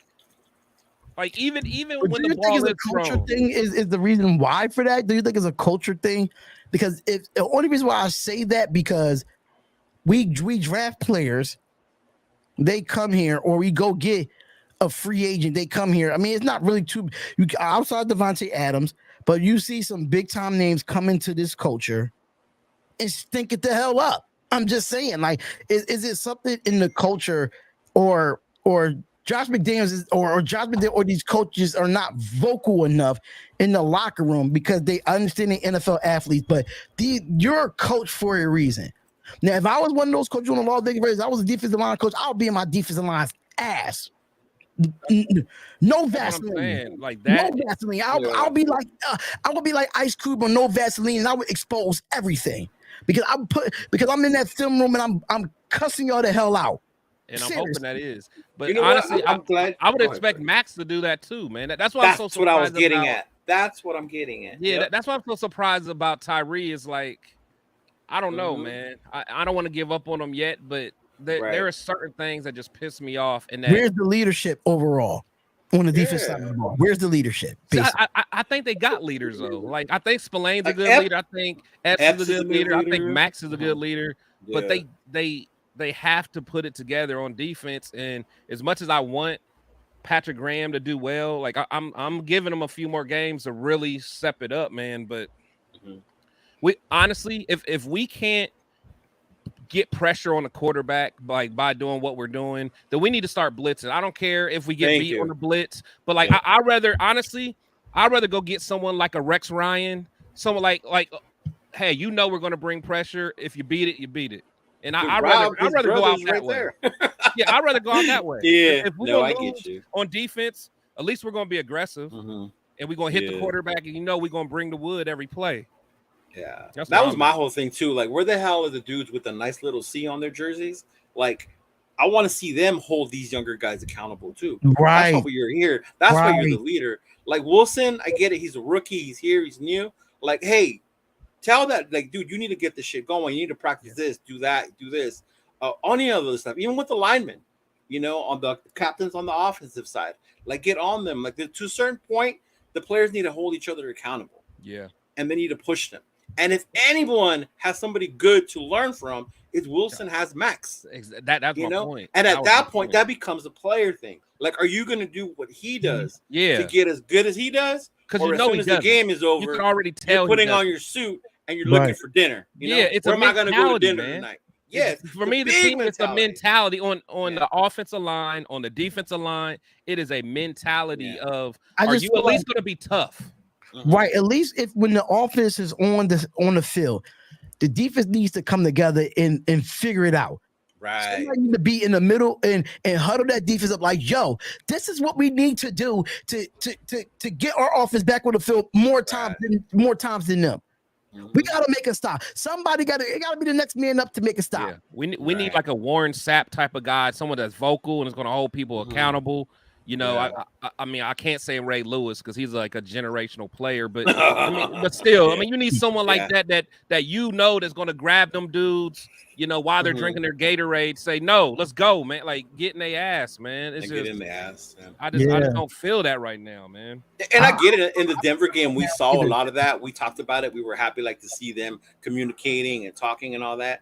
even when the ball is culture thrown, thing is the reason why for that. Do you think it's a culture thing? Because the only reason why I say that because we draft players, they come here, or we go get a free agent, they come here. I mean, it's not really outside Devontae Adams, but you see some big time names come into this culture and stink it the hell up. I'm just saying, like, is it something in the culture, or Josh McDaniels or Josh McDaniels or these coaches are not vocal enough in the locker room because they understand the NFL athletes, but you're a coach for a reason. Now, if I was one of those coaches on the Las Vegas Raiders, I was a defensive line coach, I would be in my defensive line's ass. No Vaseline, like that. No Vaseline. I'll be like, I would be like Ice Cube on no Vaseline, and I would expose everything. Because I'm in that film room and I'm cussing y'all the hell out. And I'm hoping that is. But honestly, I'm glad. I would expect Max to do that too, man. That's why I'm so surprised. That's what I was getting at. That's what I'm getting at. Yeah, that's why I'm so surprised about Tyree. Is like, I don't know, man. I don't want to give up on him yet, but there are certain things that just piss me off. And where's the leadership overall? On the defense side of the ball, where's the leadership? See, I think they got leaders though. Like I think Spillane's a good leader. I think Epps is a good leader. I think Max is a good leader. But they they have to put it together on defense. And as much as I want Patrick Graham to do well, like I'm giving him a few more games to really step it up, man. But we honestly, if we can't get pressure on the quarterback by doing what we're doing, then we need to start blitzing. I don't care if we get beat on the blitz, but like I rather go get someone like a Rex Ryan, someone like hey, you know we're going to bring pressure. If you beat it, you beat it. And I'd rather go out that way. Yeah, I'd rather go out that way. Yeah, if we're going to lose on defense, at least we're going to be aggressive, and we're going to hit the quarterback, and we're going to bring the wood every play. Yeah, that was my whole thing too. Like, where the hell are the dudes with the nice little C on their jerseys? Like, I want to see them hold these younger guys accountable too. Right. That's why you're here. That's why you're the leader. Like Wilson, I get it. He's a rookie. He's here. He's new. Like, hey, tell that, like, dude, you need to get this shit going. You need to practice this, do that, do this. Any other stuff, even with the linemen, on the captains on the offensive side, like, get on them. Like, to a certain point, the players need to hold each other accountable. Yeah. And they need to push them. And if anyone has somebody good to learn from, it's Wilson has Max. That's my point. And at that point, that becomes a player thing. Like, are you going to do what he does to get as good as he does? Because as soon as the game is over, you can already tell you're putting on your suit and you're looking for dinner. It's where am I going to go to dinner man. tonight? Yes, for me, the team is a mentality on the offensive line, on the defensive line. It is a mentality of, are you at least going to be tough? Right. At least if when the offense is on the field, the defense needs to come together and figure it out. Right. Somebody need to be in the middle and huddle that defense up like, yo, this is what we need to do to get our offense back on the field more times than them. We gotta make a stop. Somebody gotta be the next man up to make a stop. Yeah. We need like a Warren Sapp type of guy, someone that's vocal and is gonna hold people accountable. I mean, I can't say Ray Lewis because he's like a generational player, but but still, you need someone like that that's going to grab them dudes, while they're drinking their Gatorade, say, no, let's go, man. Like, get in their ass, man. It's get in the ass. Yeah. I just don't feel that right now, man. And I get it. In the Denver game, we saw a lot of that. We talked about it. We were happy to see them communicating and talking and all that.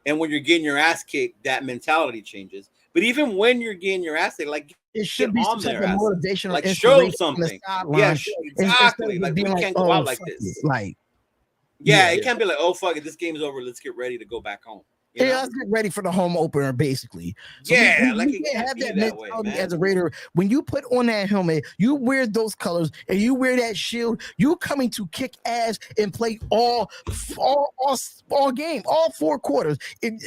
And when you're getting your ass kicked, that mentality changes. But even when you're getting your ass kicked, like, it should be some type of motivation, like, show something. Yeah, exactly. Like, we can't go out like this. Like, it can't be like, oh, fuck it, this game is over. Let's get ready to go back home. Let's get ready for the home opener, basically. So we can't have that mentality as a Raider. When you put on that helmet, you wear those colors, and you wear that shield. You coming to kick ass and play all game, all 4 quarters. And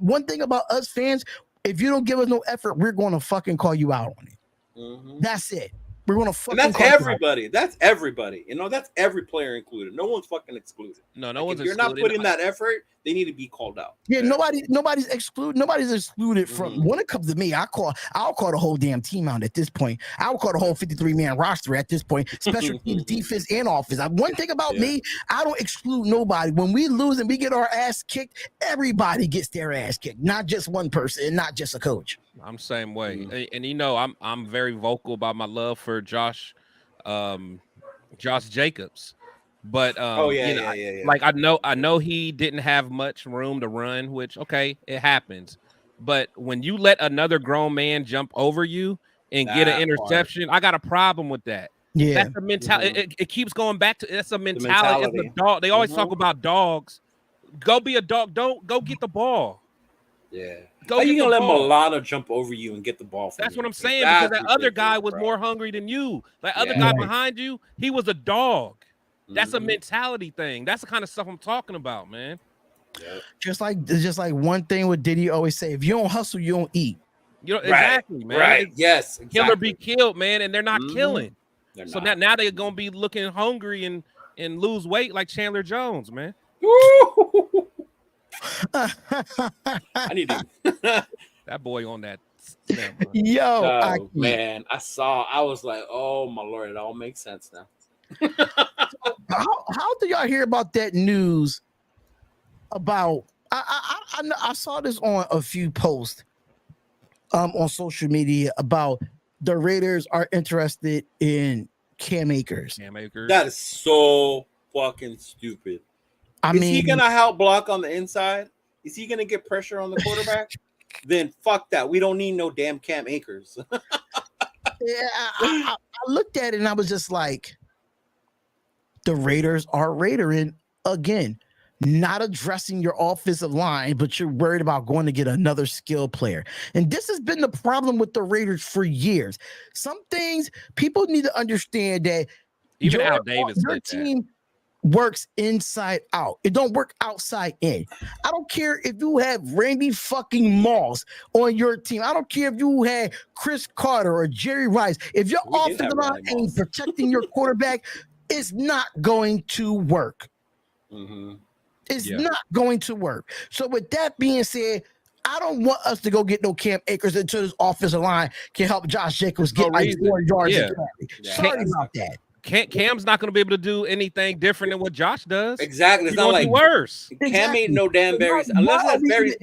one thing about us fans, if you don't give us no effort, we're going to fucking call you out on it. That's it. We're going to fucking. And that's everybody. That's everybody. That's every player included. No one's fucking excluded. No one's. If you're not putting that effort, they need to be called out. Yeah, nobody's excluded. Nobody's excluded from. When it comes to me, I'll call the whole damn team out at this point. I will call the whole 53-man roster at this point. Special teams, defense, and offense. One thing about me, I don't exclude nobody. When we lose and we get our ass kicked, everybody gets their ass kicked. Not just one person, and not just a coach. I'm the same way, and I'm very vocal about my love for Josh Jacobs, but like I know he didn't have much room to run, which it happens, but when you let another grown man jump over you and get an interception, I got a problem with that. Yeah, that's a mentality. It keeps going back to that's a mentality. It's a dog. They always talk about dogs. Go be a dog. Don't go get the ball. Yeah. How you gonna let Milano jump over you and get the ball from That's you? what I'm saying, because that other guy was more hungry than you. That other guy behind you, he was a dog. That's a mentality thing. That's the kind of stuff I'm talking about, man. Yep. Just like one thing with Diddy always say, if you don't hustle, you don't eat. Exactly, man. Right. Yes. Exactly. Kill or be killed, man, and they're not killing. So now they're gonna be looking hungry and lose weight like Chandler Jones, man. I need to. That boy on that. Yo, man, I was like, oh my Lord, it all makes sense now. How do y'all hear about that news about I saw this on a few posts on social media about the Raiders are interested in Cam Akers. That is so fucking stupid. Is he gonna help block on the inside? Is he going to get pressure on the quarterback? Then fuck that. We don't need no damn Cam Akers. Yeah, I looked at it and I was just like, the Raiders are Raidering again, not addressing your offensive line, but you're worried about going to get another skill player. And this has been the problem with the Raiders for years. Some things people need to understand that even Al Davis your team works inside out. It don't work outside in. I don't care if you have Randy fucking Moss on your team. I don't care if you had Chris Carter or Jerry Rice. If your offensive line ain't protecting your quarterback, it's not going to work. Mm-hmm. It's not going to work. So with that being said, I don't want us to go get no Cam Akers until this offensive line can help Josh Jacobs get like 4 yards. Sorry about that. Cam's not going to be able to do anything different than what Josh does. Exactly. It's not like worse. Cam ain't no damn berries. Unless that's berries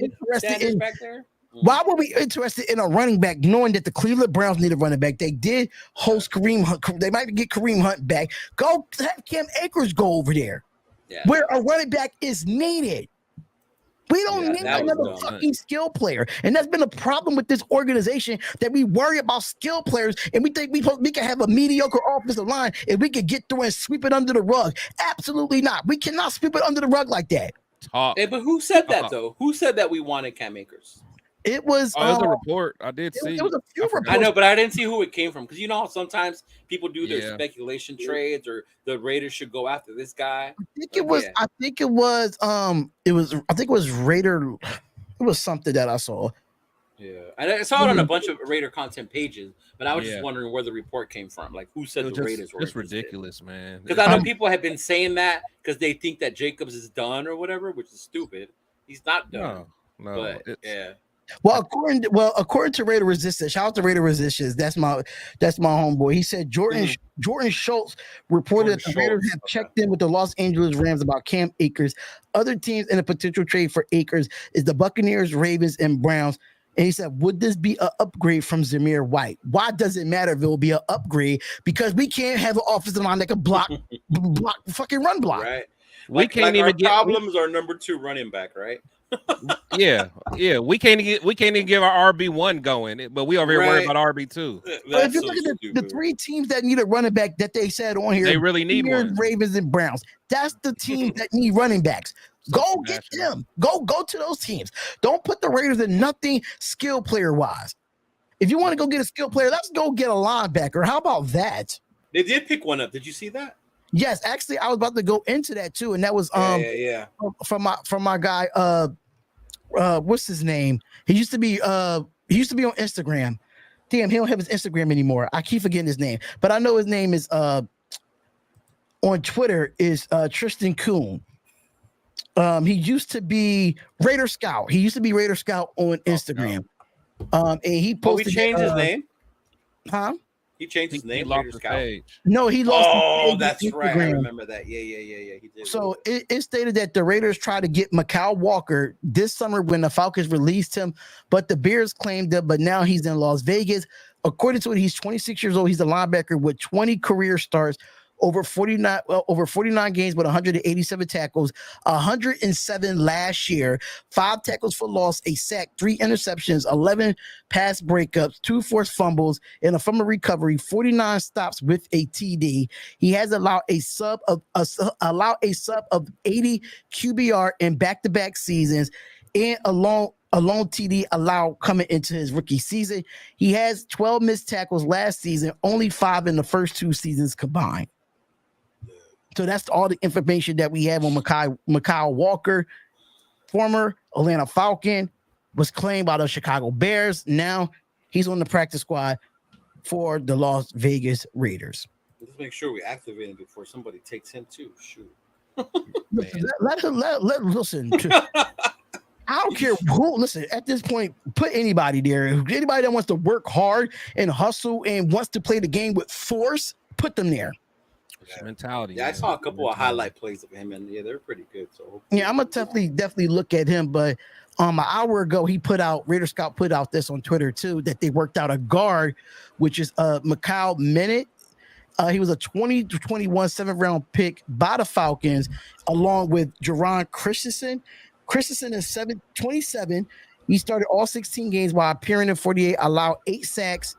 back there. Why were we interested in a running back, knowing that the Cleveland Browns need a running back? They did host Kareem Hunt. They might get Kareem Hunt back. Go have Cam Akers go over there, where a running back is needed. We don't need another fucking skill player. And that's been a problem with this organization, that we worry about skill players and we think we can have a mediocre offensive line and we can get through and sweep it under the rug. Absolutely not. We cannot sweep it under the rug like that. Hey, but who said that, though? Who said that we wanted Cam Akers? It was a report. I did see. It was a few reports. I know, but I didn't see who it came from, because you know how sometimes people do their speculation trades, or the Raiders should go after this guy. I think it was Raider. It was something that I saw. Yeah, I saw it on a bunch of Raider content pages, but I was just wondering where the report came from. Like, who said the Raiders were? It's ridiculous, man. Because I know people have been saying that because they think that Jacobs is done or whatever, which is stupid. He's not done. No, but yeah. Well, according to Raider Resistance, shout out to Raider Resistance. That's my homeboy. He said Jordan Schultz reported that the Raiders have checked in with the Los Angeles Rams about Cam Akers. Other teams in a potential trade for Akers is the Buccaneers, Ravens, and Browns. And he said, would this be an upgrade from Zamir White? Why does it matter if it will be an upgrade? Because we can't have an offensive line that can block fucking run block. Right. We can't even get problems. Our number 2 running back, right? yeah. We can't even give our RB1 going, but we over here worried about RB2. But if you look at the 3 teams that need a running back that they said on here, they really need one. Ravens and Browns. That's the teams that need running backs. Go get them. Go to those teams. Don't put the Raiders in nothing skill player wise. If you want to go get a skill player, let's go get a linebacker. How about that? They did pick one up. Did you see that? Yes, actually, I was about to go into that too, and that was from my guy. What's his name? He used to be on Instagram. Damn, he don't have his Instagram anymore. I keep forgetting his name, but I know his name is on Twitter is Tristan Kuhn. He used to be Raider Scout. He used to be Raider Scout on Instagram. And he posted. We changed his name. Huh? He changed his name. Lost his page. No, he lost. Oh, that's right. I remember that. Yeah. He did. So it stated that the Raiders tried to get Mikal Walker this summer when the Falcons released him, but the Bears claimed him. But now he's in Las Vegas. According to it, he's 26 years old. He's a linebacker with 20 career starts. Over 49 games with 187 tackles, 107 last year, 5 tackles for loss, a sack, 3 interceptions, 11 pass breakups, 2 forced fumbles, and a fumble recovery, 49 stops with a TD. He has allowed a sub of 80 QBR in back-to-back seasons, and a lone TD allowed coming into his rookie season. He has 12 missed tackles last season, only 5 in the first 2 seasons combined. So that's all the information that we have on Mikal Walker, former Atlanta Falcon, was claimed by the Chicago Bears. Now he's on the practice squad for the Las Vegas Raiders. Let's make sure we activate him before somebody takes him too. Shoot. Listen. I don't care who. Listen, at this point, put anybody there. Anybody that wants to work hard and hustle and wants to play the game with force, put them there. Mentality. Yeah, I saw a couple of highlight plays of him, and they're pretty good. So yeah, I'm gonna definitely look at him. But an hour ago, Raider Scout put out this on Twitter too, that they worked out a guard, which is Mikal Minute. He was a 2021 7th round pick by the Falcons, along with Jerron Christensen Christensen is 27. He started all 16 games while appearing in 48, allowed 8 sacks.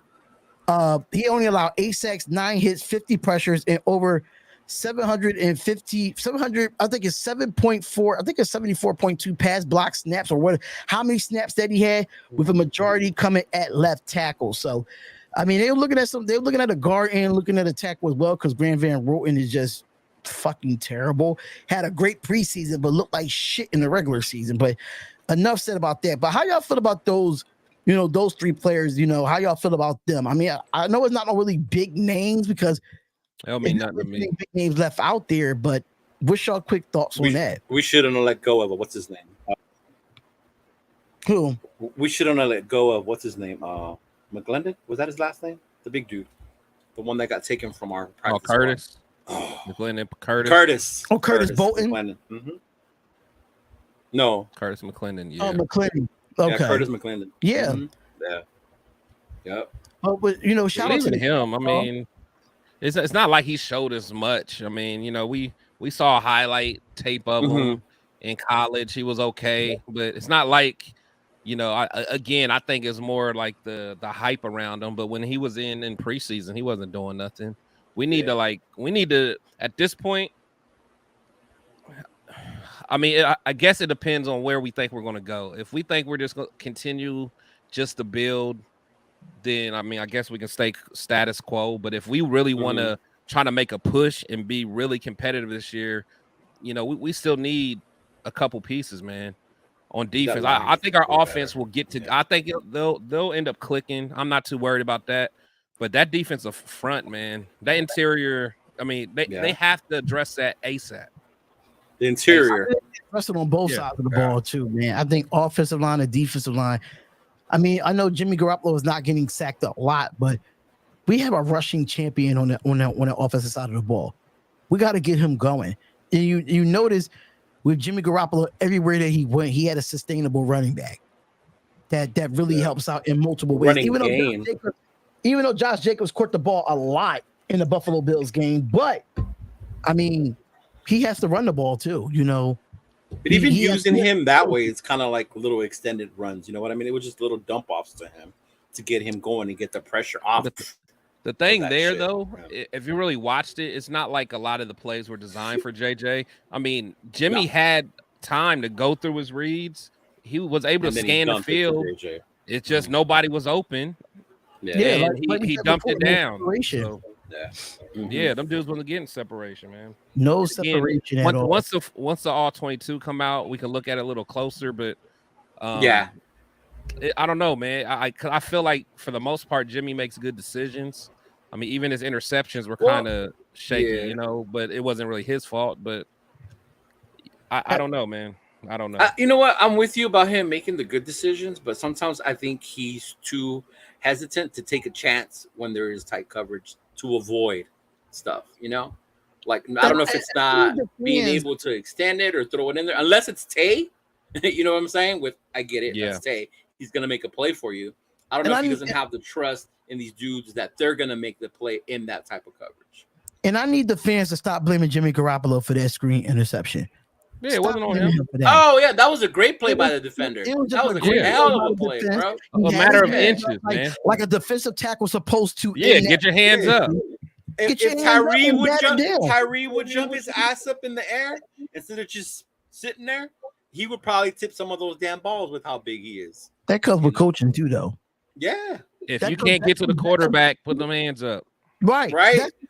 He only allowed 8 sacks, 9 hits, 50 pressures, and over 700. I think it's 7.4. I think it's 74.2 pass block snaps or what? How many snaps that he had, with a majority coming at left tackle. So, I mean, they were looking at a guard and looking at a tackle as well, because Grant Van Roten is just fucking terrible. Had a great preseason, but looked like shit in the regular season. But enough said about that. But how y'all feel about those? Those 3 players, how y'all feel about them? I mean, I know it's not really big names, because I don't mean nothing to me. Big names left out there, but what's your quick thoughts on that? We shouldn't have let go of what's his name? Who? We shouldn't have let go of what's his name? McGlendon? Was that his last name? The big dude, the one that got taken from our practice. Curtis. McGlendon. Curtis. Oh, Curtis Bolton. Mm-hmm. No, Curtis McClendon. Yeah. Oh, McClendon. Okay. Yeah, Curtis McClendon. Yeah. Mm-hmm. Yeah. Yep. Oh, but shout out to him. I mean, it's not like he showed us much. I mean, we saw a highlight tape of him in college. He was okay, but it's not like, I think it's more like the hype around him. But when he was in preseason, he wasn't doing nothing. We need to at this point. I mean, I guess it depends on where we think we're going to go. If we think we're just going to continue just to build, then, I mean, I guess we can stay status quo. But if we really want to try to make a push and be really competitive this year, we still need a couple pieces, man, on defense. I think our offense will get to. I think they'll end up clicking. I'm not too worried about that. But that defensive front, man, that interior, I mean, they have to address that ASAP. The interior. Wrestling on both sides of the ball too, man. I think offensive line and defensive line. I mean, I know Jimmy Garoppolo is not getting sacked a lot, but we have a rushing champion on the offensive side of the ball. We got to get him going. And you notice with Jimmy Garoppolo, everywhere that he went, he had a sustainable running back that really helps out in multiple ways. Even though Josh Jacobs caught the ball a lot in the Buffalo Bills game, but I mean, he has to run the ball too, But even using him that way, it's kind of like little extended runs. You know what I mean? It was just little dump offs to him to get him going and get the pressure off. The thing there, though, if you really watched it, it's not like a lot of the plays were designed for JJ. I mean, Jimmy had time to go through his reads. He was able to scan the field. It's just nobody was open. Yeah, and he dumped it down. So, them dudes wasn't getting separation, man. No separation at all. Once the all 22 come out, we can look at it a little closer. But I don't know, man. I feel like for the most part, Jimmy makes good decisions. I mean, even his interceptions were kind of shaky, but it wasn't really his fault. But I don't know, man. I don't know. You know what? I'm with you about him making the good decisions, but sometimes I think he's too hesitant to take a chance when there is tight coverage to avoid stuff, Like, I don't know if it's not being able to extend it or throw it in there, unless it's Tay. You know what I'm saying? I get it. Yeah. That's Tay. He's going to make a play for you. I don't know if he doesn't have the trust in these dudes that they're going to make the play in that type of coverage. And I need the fans to stop blaming Jimmy Garoppolo for that screen interception. Yeah, it wasn't on him. Oh, yeah, that was a great play by the defender. That was a great hell of a play, bro. A matter of inches, man. Like a defensive tackle supposed to. Yeah, get your hands up. If Tyree would jump his ass up in the air instead of just sitting there, he would probably tip some of those damn balls with how big he is. That comes with coaching too, though. Yeah. If you can't get to the quarterback, put them hands up. Right.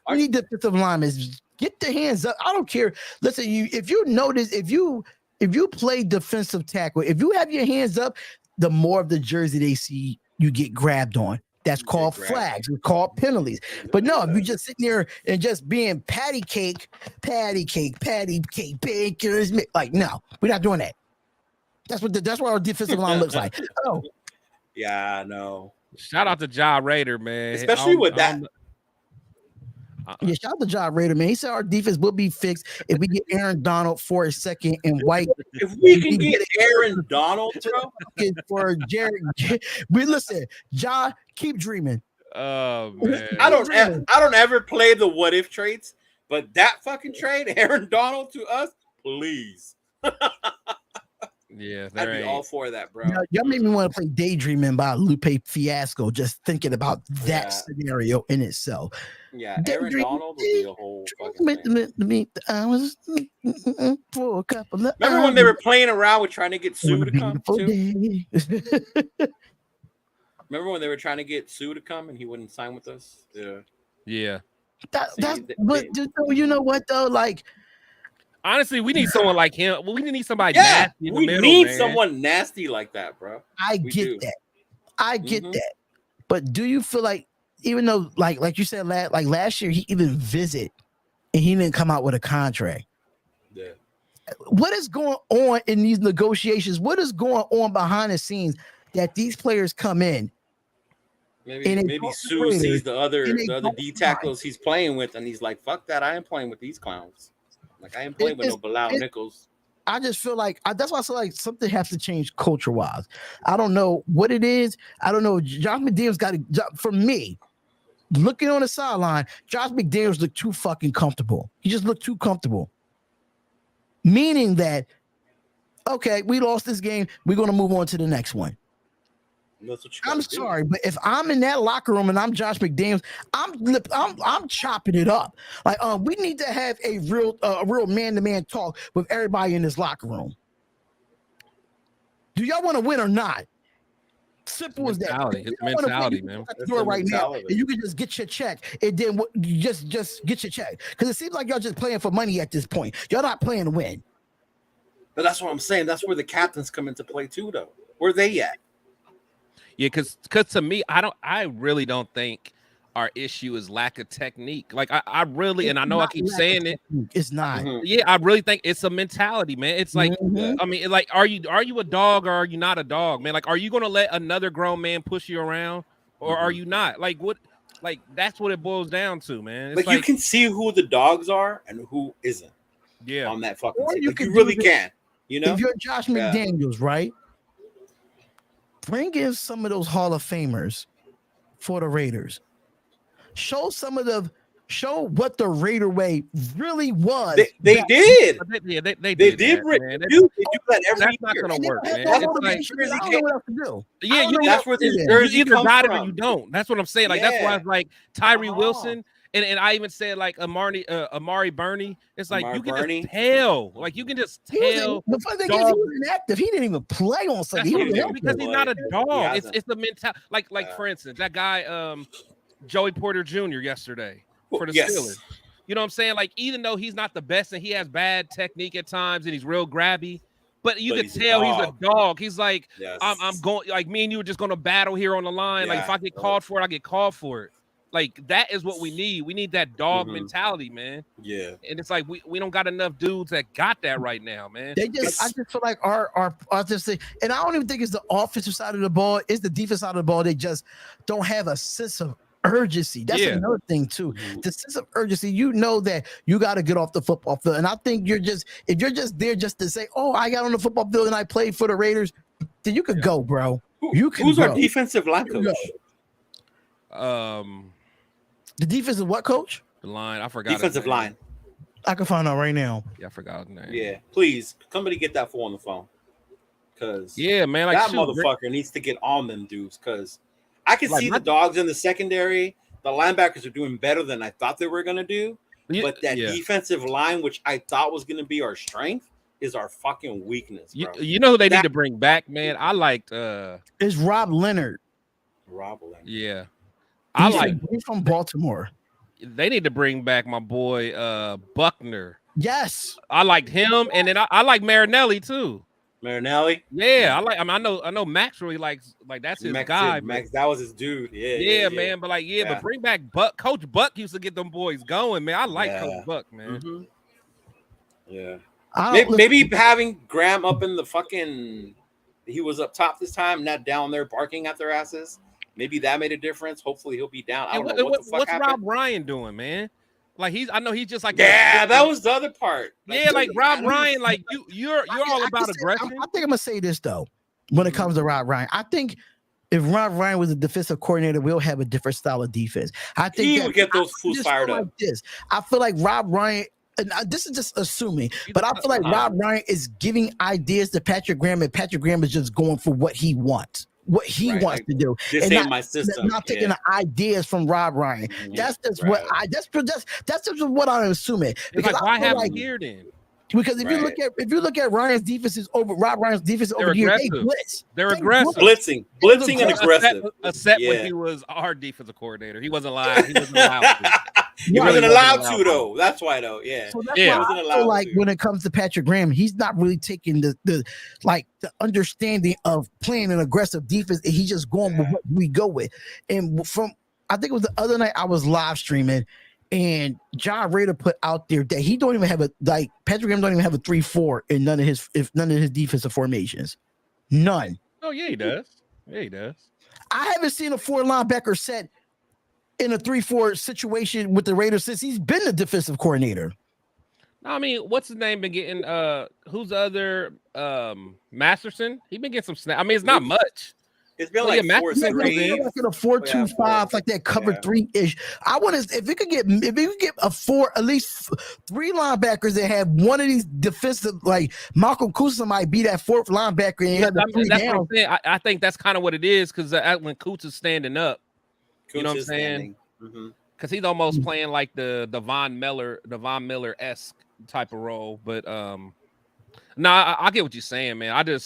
I need defensive linemen. Get the hands up. I don't care. Listen, if you notice, if you play defensive tackle, if you have your hands up, the more of the jersey they see, you get grabbed on. That's called flags. It's called penalties. But no, if you just sitting there and just being patty cake, bakers, like, no, we're not doing that. That's what our defensive line looks like. Oh, yeah, no. Shout out to Ja Raider, man. Especially with that. Yeah, shout out to Ja Raider, man. He said our defense will be fixed if we get Aaron Donald for a second and White. If we can get Aaron Donald, bro, for Jared, listen, Ja, keep dreaming. Oh man, I don't ever play the what if trades, but that fucking trade, Aaron Donald to us, please. Yeah, I'd be all for that, bro. Y'all made me want to play Daydreaming by Lupe Fiasco just thinking about that scenario in itself. Yeah, Aaron Donald would be a whole fucking thing. I was for a couple of Remember when they were playing around with trying to get Sue to come too? Remember when they were trying to get Sue to come and he wouldn't sign with us? Yeah. You know what though? Like, honestly, we need someone like him. Well, we need somebody nasty in the middle, need man. someone nasty like that, bro. I get that. I get that. But do you feel like, even though, like you said, last year he even visited and he didn't come out with a contract? Yeah. What is going on in these negotiations? What is going on behind the scenes that these players come in? Maybe Sue sees the other D tackles he's playing with, and he's like, "Fuck that! I ain't playing with these clowns. Like I ain't playing with no Bilal Nichols." I just feel like that's why I feel like something has to change culture wise. I don't know what it is. I don't know. Josh McDaniels got to, for me, looking on the sideline, Josh McDaniels looked too fucking comfortable. He just looked too comfortable. Meaning that, okay, we lost this game. We're going to move on to the next one. I'm sorry, but if I'm in that locker room and I'm Josh McDaniels, I'm chopping it up. Like, we need to have a real man-to-man talk with everybody in this locker room. Do y'all want to win or not? Simple as that. It's mentality, man. Do it right now, and you can just get your check, and then you just get your check. Because it seems like y'all just playing for money at this point. Y'all not playing to win. But that's what I'm saying. That's where the captains come into play too, though. Where they at? Yeah, because to me, I really don't think our issue is lack of technique. Like I really, and I know I keep saying it. It's not. Yeah, I really think it's a mentality, man. It's like, I mean, like, are you a dog or are you not a dog, man? Like, are you gonna let another grown man push you around, or are you not? Like, what? Like, that's what it boils down to, man. It's like you can see who the dogs are and who isn't. Yeah, on that fucking. You really can. You know, if you're Josh McDaniels, right? Bring in some of those Hall of Famers for the Raiders. Show what the Raider way really was. They did. Yeah, they did. That, man. They do that every That's not year. Gonna work, man. I don't know what else to do. Yeah, that's where this jersey either got it or you don't. That's what I'm saying. Like that's why it's like Tyree Wilson. And I even said like Amari Burney. It's like you can just tell. Like you can just tell. The funny thing is, he was inactive. He didn't even play on Sunday. Because he's not a dog. It's the mentality. Like for instance, that guy Joey Porter Jr. yesterday for the Steelers. You know what I'm saying? Like even though he's not the best and he has bad technique at times and he's real grabby, but you can tell he's a dog. He's like, I'm going. Like me and you are just going to battle here on the line. Like if I get called for it, I get called for it. Like that is what we need. We need that dog mentality, man. Yeah. And it's like we don't got enough dudes that got that right now, man. I just feel like our just and I don't even think it's the offensive side of the ball, it's the defensive side of the ball. They just don't have a sense of urgency. That's another thing too. The sense of urgency, you know that you got to get off the football field. And I think if you're just there just to say, oh, I got on the football field and I played for the Raiders, then you could go, bro. Who's our defensive line coach? The defensive what coach? The line. I forgot. Defensive line. I can find out right now. Yeah, I forgot his name. Yeah, please, somebody get that fool on the phone. Cause man, like that motherfucker needs to get on them dudes. Cause I can see the dogs in the secondary. The linebackers are doing better than I thought they were gonna do. But that defensive line, which I thought was gonna be our strength, is our fucking weakness, bro. You know who they need to bring back, man? I liked it's Rob Leonard. Yeah. He's from Baltimore. They need to bring back my boy Buckner. Yes, I liked him, and then I like Marinelli too. Marinelli, yeah, I know Max really likes that's his guy. Max, that was his dude. Yeah, man. But but bring back Buck. Coach Buck used to get them boys going, man. I like Coach Buck, man. Yeah, maybe having Graham up in the fucking, he was up top this time, not down there barking at their asses. Maybe that made a difference. Hopefully he'll be down. I don't know what the fuck happened. What's Rob Ryan doing, man? Like I know he's just like that was the other part. Like Rob Ryan, like you're all about aggression. I think I'm gonna say this though, when it comes to Rob Ryan, I think if Rob Ryan was a defensive coordinator, we'll have a different style of defense. I think he would get those fools fired up. I feel like Rob Ryan and this is just assuming, but I feel like Rob Ryan is giving ideas to Patrick Graham, and Patrick Graham is just going for what he wants. What he wants to do, this and ain't my system. Not taking the ideas from Rob Ryan. That's just what that's just what I'm assuming. Because like, why have him here then? Because if you look at Ryan's defenses over Rob Ryan's defense over the year, they blitz. They're aggressive. Blitzing and aggressive. Except when he was our defensive coordinator. He wasn't allowed. He wasn't allowed to. He wasn't allowed to, though. That's why, though. Yeah. So that's why I feel like when it comes to Patrick Graham, he's not really taking the understanding of playing an aggressive defense. And he's just going with what we go with. And I think it was the other night I was live streaming, and John Rader put out there that he don't even have Patrick Graham don't even have a 3-4 in none of his defensive formations. None. Oh yeah, he does. Yeah, he does. I haven't seen a 4 linebacker set in a 3-4 situation with the Raiders since he's been the defensive coordinator. I mean, what's his name been getting? Who's the other Masterson? He been getting some snaps. I mean, it's not much. It's been like 4-3, like in a 4-2-5, like that cover 3-ish. I want to if we could get a 4, at least 3 linebackers that have one of these defensive, like Malcolm Kusa might be that 4th linebacker. And that's what I'm saying. I think that's kind of what it is because when Kusa is standing up, you know what I'm saying? Because he's almost playing like the Von Miller-esque type of role. But I get what you're saying, man.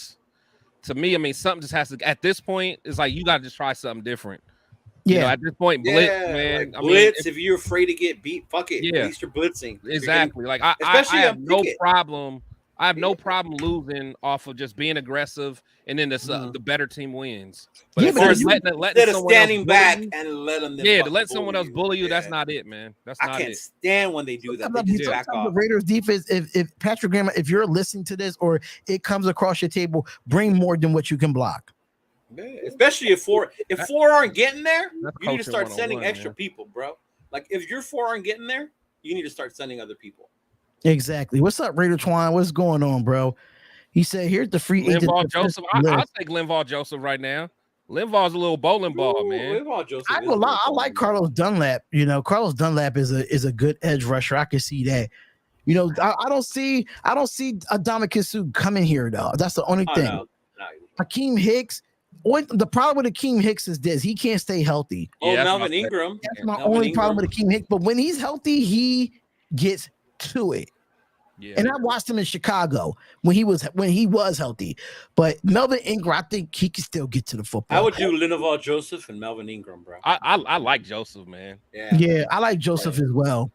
To me, I mean, something just has to. At this point, it's like you got to just try something different. Yeah. You know, at this point, blitz, man. Like blitz. If you're afraid to get beat, fuck it. Yeah. At least you're blitzing. Exactly. Like I have no problem. I have no problem losing off of just being aggressive, and then the better team wins. But as far as letting standing back and let them, to let someone else bully you, that's not it, man. That's not it. I can't stand when they do that. They just back off. The Raiders defense, if Patrick Graham, if you're listening to this or it comes across your table, bring more than what you can block. Especially if four aren't getting there, you need to start sending extra people, bro. Like if your 4 aren't getting there, you need to start sending other people. Exactly. What's up, Raider Twine? What's going on, bro? He said, "Here's the free agent." Linval Joseph. I'll take Linval Joseph right now. Linval's a little bowling ball, man. I like Carlos Dunlap. You know, Carlos Dunlap is a good edge rusher. I can see that. You know, I don't see Adama Sue coming here though. That's the only thing. No. Hakeem Hicks. The problem with Hakeem Hicks is this: he can't stay healthy. Melvin Ingram. That's my only problem with Hakeem Hicks. But when he's healthy, he gets to it. Yeah. And I watched him in Chicago when he was healthy. But Melvin Ingram, I think he can still get to the football. I would do Linval Joseph and Melvin Ingram, bro. I like Joseph, man. Yeah, I like Joseph as well.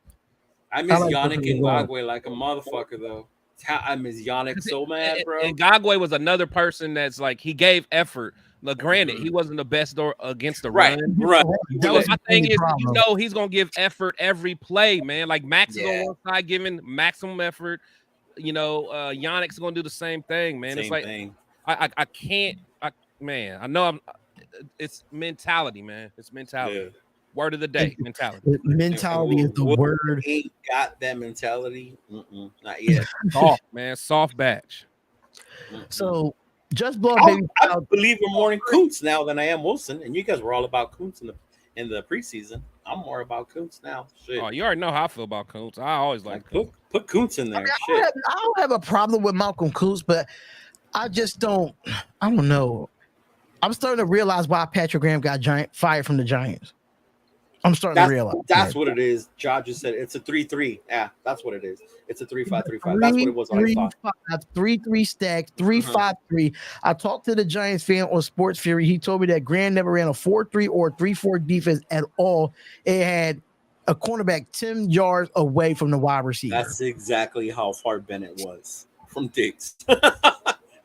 I miss Yannick Ngakoue like a motherfucker, though. I miss Yannick so mad, bro. And Ngakoue was another person that's like he gave effort. Look, granted, he wasn't the best against the run. Right. My thing is, he's gonna give effort every play, man. Like Max is on one side giving maximum effort. You know, Yannick's gonna do the same thing, man. It's like I can't, man. I know it's mentality, man. It's mentality. Yeah. Word of the day, mentality. Mentality is the word. Ain't got that mentality. Not yet. Soft, man. Soft batch. So. Just blow baby. I believe we're more in Kuntz now than I am Wilson, and you guys were all about Kuntz in the preseason. I'm more about Kuntz now. Shit. Oh, you already know how I feel about Kuntz. I always like put Kuntz in there. I don't have a problem with Malcolm Kuntz, but I just don't. I don't know. I'm starting to realize why Patrick Graham got fired from the Giants. I'm starting to realize that's what it is. Josh just said it's a 3-3. Yeah, that's what it is. It's a 3-5-3-5. That's what it was. 3-3 stack, 3-5-3. I talked to the Giants fan on Sports Fury. He told me that Graham never ran a 4-3 or 3-4 defense at all. It had a cornerback 10 yards away from the wide receiver. That's exactly how far Bennett was from Diggs.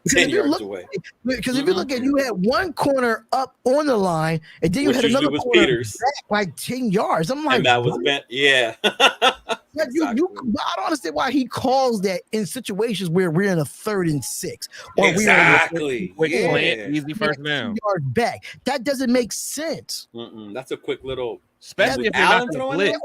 10 yards away. Because if you look at, you had one corner up on the line, and then you had another corner back like 10 yards. I'm like, and that was bent. Yeah. I don't understand why he calls that in situations where we're in a 3rd and 6, or exactly. Easy first down. Yard back. That doesn't make sense. That's a quick little, especially if you're not throwing blitz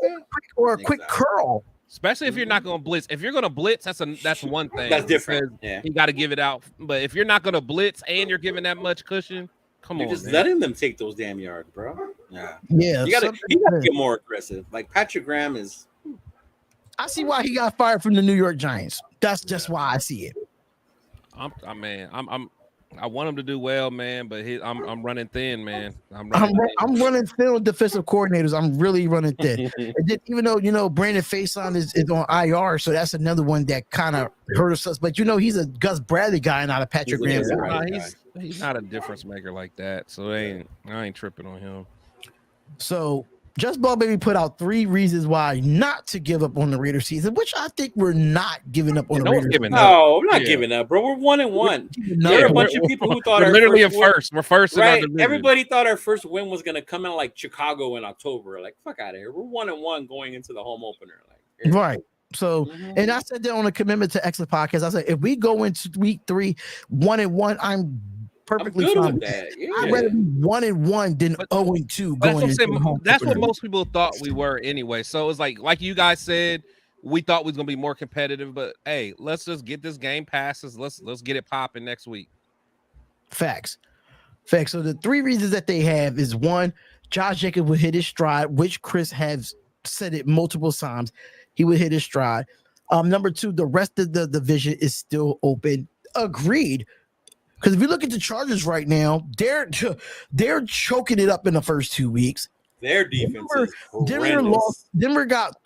or a quick curl. Especially if you're not going to blitz. If you're going to blitz, that's one thing. That's different. You got to give it out. But if you're not going to blitz and you're giving that much cushion, you're just letting them take those damn yards, bro. Yeah. You got to get more aggressive. Like Patrick Graham is. I see why he got fired from the New York Giants. That's just why I see it. I want him to do well, man, but I'm running thin, man. I'm running thin with defensive coordinators. I'm really running thin. Even though Brandon Faison is on IR, so that's another one that kind of hurt us. But he's a Gus Bradley guy, not a Patrick Graham. He's not a difference maker like that. So I ain't tripping on him. So Just Ball Baby put out 3 reasons why not to give up on the Raiders season, which I think we're not giving up on the Raiders. No, we're not giving up, bro. We're 1-1. There are a bunch of people who thought we're literally a first. We're first, right? Everybody thought our first win was gonna come in like Chicago in October. Like, fuck out of here. We're 1-1 going into the home opener. Like, right. So, and I said that on a commitment to Exit Podcast. I said if we go into week 3 1-1, I'm perfectly fine with that. Yeah. I'd rather be 1-1 than 0-2 going into the home. That's what most people thought we were anyway. So it's like you guys said, we thought we was gonna be more competitive, but hey, let's just get this game passes. Let's get it popping next week. Facts. So the 3 reasons that they have is 1, Josh Jacobs would hit his stride, which Chris has said it multiple times. He would hit his stride. Number 2, the rest of the division is still open. Agreed. Because if you look at the Chargers right now, they're choking it up in the first 2 weeks. Their defense is horrendous. Denver got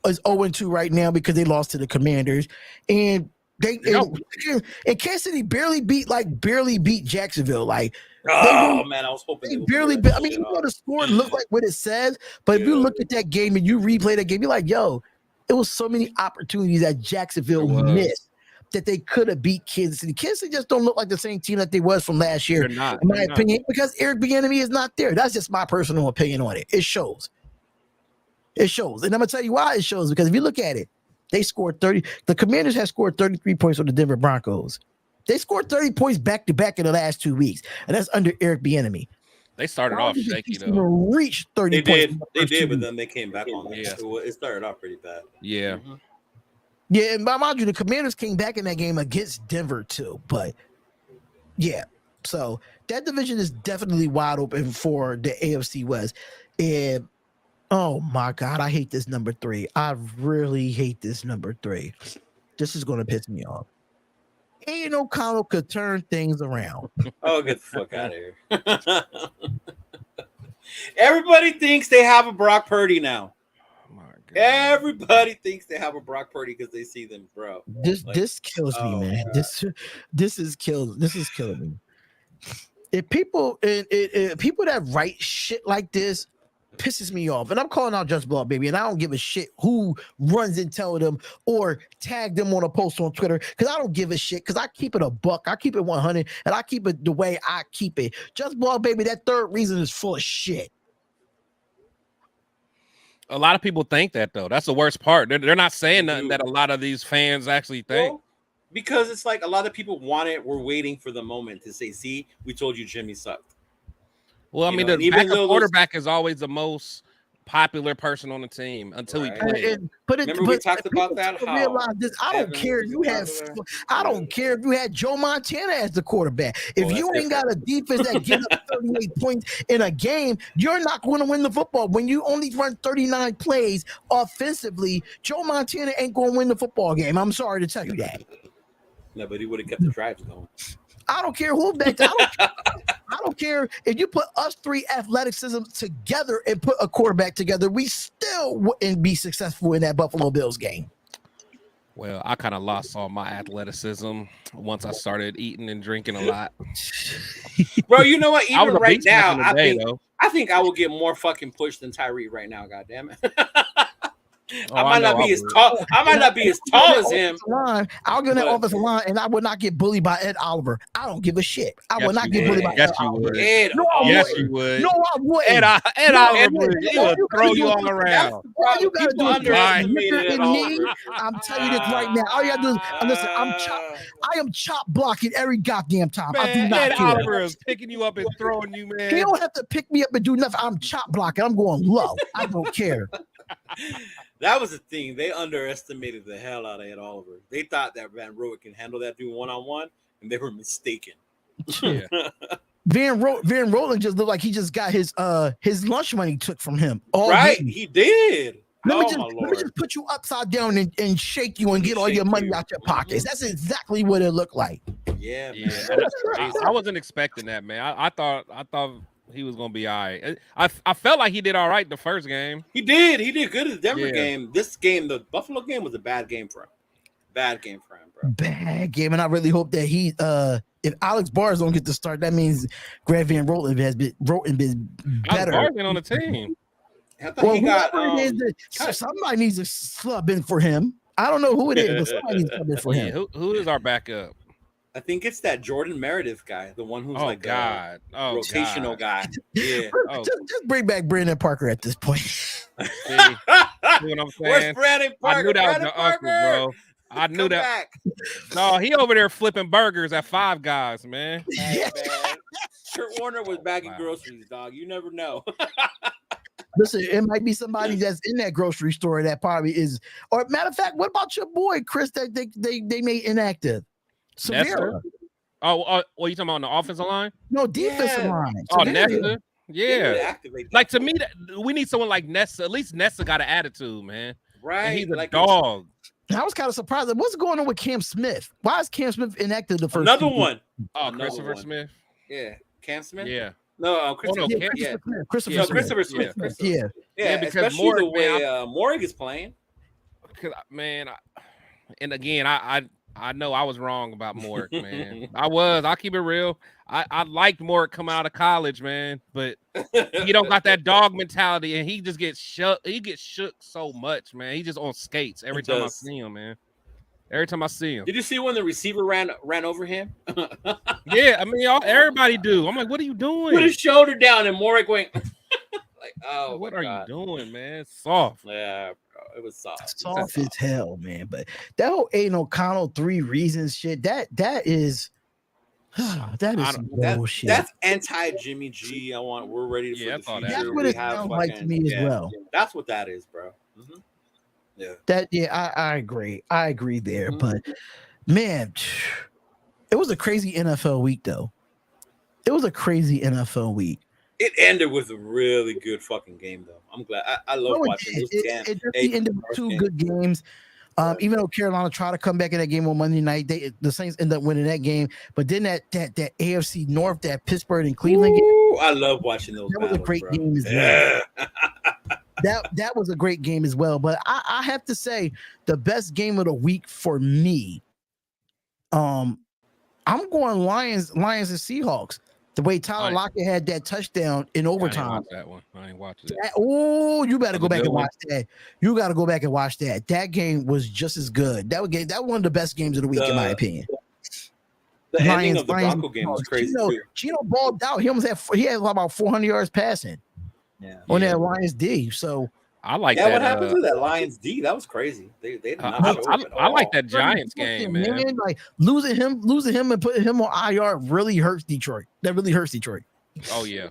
is 0-2 right now because they lost to the Commanders, and and Kansas City barely beat Jacksonville. Like, man, I was hoping they barely beat. I mean, the score looked like what it says, but if you look at that game and you replay that game, you're like, yo, it was so many opportunities that Jacksonville missed that they could have beat Kansas City. Kansas City just don't look like the same team that they was from last year, in my opinion, because Eric Bieniemy is not there. That's just my personal opinion on it. It shows. And I'm going to tell you why it shows, because if you look at it, they scored 30. The Commanders have scored 33 points on the Denver Broncos. They scored 30 points back-to-back in the last 2 weeks, and that's under Eric Bieniemy. They started off shaky, though. Reached 30 points. They did, but then they came back on it. Yeah. It started off pretty bad. Yeah. Mm-hmm. Yeah, and mind you, the Commanders came back in that game against Denver too. But yeah, so that division is definitely wide open for the AFC West. And oh my God, I hate this number 3. I really hate this number 3. This is going to piss me off. Aiden O'Connell could turn things around. Oh, get the fuck out of here. Everybody thinks they have a Brock Purdy now. Everybody thinks they have a Brock Purdy because they see them, bro. This kills me, man. This is killing me. If people that write shit like this pisses me off, and I'm calling out Just Ball Baby, and I don't give a shit who runs and tell them or tag them on a post on Twitter, because I don't give a shit, because I keep it a buck, I keep it 100, and I keep it the way I keep it. Just Ball Baby, that 3rd reason is full of shit. A lot of people think that, though. That's the worst part. They're not saying nothing that a lot of these fans actually think. Well, because it's like a lot of people want it. We're waiting for the moment to say, see, we told you Jimmy sucked. Well, I mean, the backup quarterback is always the most popular person on the team until he plays. Remember we talked about that? Realize this. I don't care if you had Joe Montana as the quarterback. If you ain't got a defense that gives up 38 points in a game, you're not going to win the football. When you only run 39 plays offensively, Joe Montana ain't going to win the football game. I'm sorry to tell you that. No, but he would have kept the drives going. I don't care who back. I don't care if you put us 3 athleticism together and put a quarterback together. We still wouldn't be successful in that Buffalo Bills game. Well, I kind of lost all my athleticism once I started eating and drinking a lot. Bro, you know what? Even right now, I think I will get more fucking push than Tyree right now. God damn it. I might not be as tall as him. I'll get in that offensive line, and I would not get bullied by Ed Oliver. I don't give a shit. I would not get bullied by Ed Oliver. Yes, you would. No, I wouldn't. Ed Oliver would. He would throw you all around. All you gotta do is I'm telling you this right now. All you gotta do is listen. I am chop blocking every goddamn time. Man, I do not Ed care. Oliver is picking you up and throwing you, man. He don't have to pick me up and do nothing. I'm chop blocking. I'm going low. I don't care. That was the thing. They underestimated the hell out of Ed Oliver. They thought that Van Rote can handle that dude one-on-one, and they were mistaken. Yeah. Van Roten just looked like he just got his lunch money took from him. Right, he did. Let me just put you upside down and shake you and get all your money out your pockets. That's exactly what it looked like. Yeah, Yeah. man. I wasn't expecting that, man. I thought he was gonna be all right. I felt like he did all right the first game. He did good in the Denver game. This game, the Buffalo game, was a bad game for him. Bad game for him, bro. Bad game, and I really hope that he if Alex Barrs don't get to start, that means Grant Van Roten has been better. Alex Barrs on the team. I thought he got somebody needs to sub in for him. I don't know who it is, but somebody needs to sub in for him. Who is our backup? I think it's that Jordan Meredith guy, the one who's rotational guy. Yeah. Just bring back Brandon Parker at this point. See what I'm saying? Where's Brandon Parker? I knew that was the uncle, bro. I knew that. Back. No, he over there flipping burgers at Five Guys, man. Hey, man. Kurt Warner was bagging groceries, dog. You never know. Listen, it might be somebody that's in that grocery store that probably is. Or matter of fact, what about your boy Chris that they made inactive? Severa. Oh, what you talking about on the offensive line? No, defensive line. Oh, Nessa. Yeah. Like to me, we need someone like Nessa. At least Nessa got an attitude, man. Right. And he's a dog. I was kind of surprised. What's going on with Cam Smith? Why is Cam Smith inactive the first? Another one. Oh, Christopher Smith. Yeah, Cam Smith. Yeah. No, Christopher Smith. Yeah, because especially the way Morgan is playing. Man, and again, I know I was wrong about Mork, man. I'll keep it real. I liked Mork coming out of college, man, but he don't got that dog mentality, and he just gets shook. He gets shook so much, man. He just on skates every time I see him, man. Every time I see him. Did you see when the receiver ran over him? Yeah, I mean, everybody do. I'm like, what are you doing? Put his shoulder down, and Mork went like, oh, what are you doing, man? Soft. Yeah. It was soft. Soft as hell, man. But that whole Aiden O'Connell 3 reasons shit, that is bullshit. That's anti Jimmy G. We're ready for the future. That's what it sounds like to me as well. That's what that is, bro. Yeah. I agree. I agree there. But man, it was a crazy NFL week, though. It was a crazy NFL week. It ended with a really good fucking game, though. I'm glad. I love watching those games. It ended with 2 good games. Even though Carolina tried to come back in that game on Monday night, the Saints end up winning that game. But then that AFC North, that Pittsburgh and Cleveland game, I love watching those. That was a great game as well. that was a great game as well. But I have to say, the best game of the week for me, I'm going Lions and Seahawks. The way Tyler Lockett had that touchdown in overtime. I ain't watched it. Oh, you better go back and watch that. You got to go back and watch that. That game was just as good. That was one of the best games of the week, in my opinion. The ending of the Bronco game was crazy. Gino balled out. He had about 400 yards passing. On that Lions D. So I like that. What happened to that Lions D? That was crazy. They did not I like that Giants game, man. Like losing him and putting him on IR really hurts Detroit. That really hurts Detroit. Oh yeah.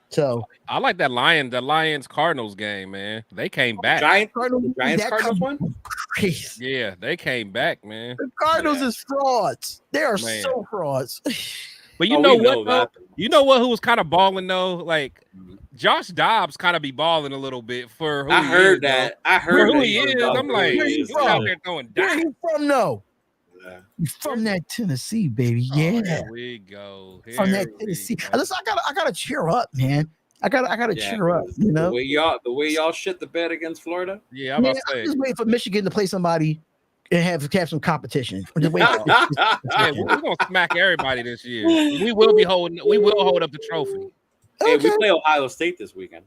So I like that Lions Cardinals game, man. They came back. Giants Cardinals one? Crazy. Yeah, they came back, man. The Cardinals is frauds. They are so frauds. But you know what? You know what? Who was kind of balling though? Like Josh Dobbs kind of be balling a little bit for who I heard that. I heard who he is. I'm like, he's out there throwing dice. Where he from? No, he's from that Tennessee, baby. Yeah, here we go. From that Tennessee. Listen, I gotta cheer up, man. I gotta cheer up. You know, the way y'all shit the bed against Florida. Yeah, I'm just waiting for Michigan to play somebody and have some competition. We're gonna smack everybody this year. We will hold up the trophy. Hey, we play Ohio State this weekend.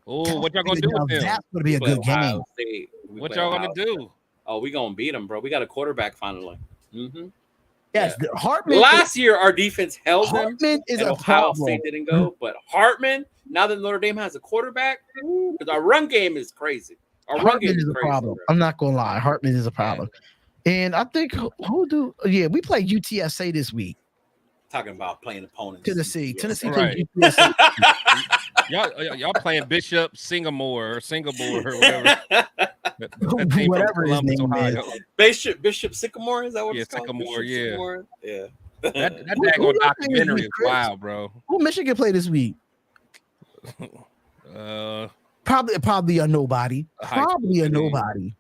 Oh, what y'all gonna do with them? That's gonna be a good game. What y'all gonna do? Oh, we gonna beat them, bro. We got a quarterback finally. Mm-hmm. Yes, Hartman. Last year, our defense held them. Hartman is a Ohio State didn't go, but Hartman. Now that Notre Dame has a quarterback, because our run game is crazy. Hartman is a problem. Bro. I'm not gonna lie. Hartman is a problem. And I think we play UTSA this week. Talking about playing opponents. Tennessee right. plays UTSA. y'all playing Bishop Singapore or whatever. Whatever his name is. Bishop Sycamore, is that what it's called? Sycamore, Sycamore? Yeah. That daggone documentary is wild, bro. Who Michigan play this week? Probably Probably a nobody. Probably a nobody.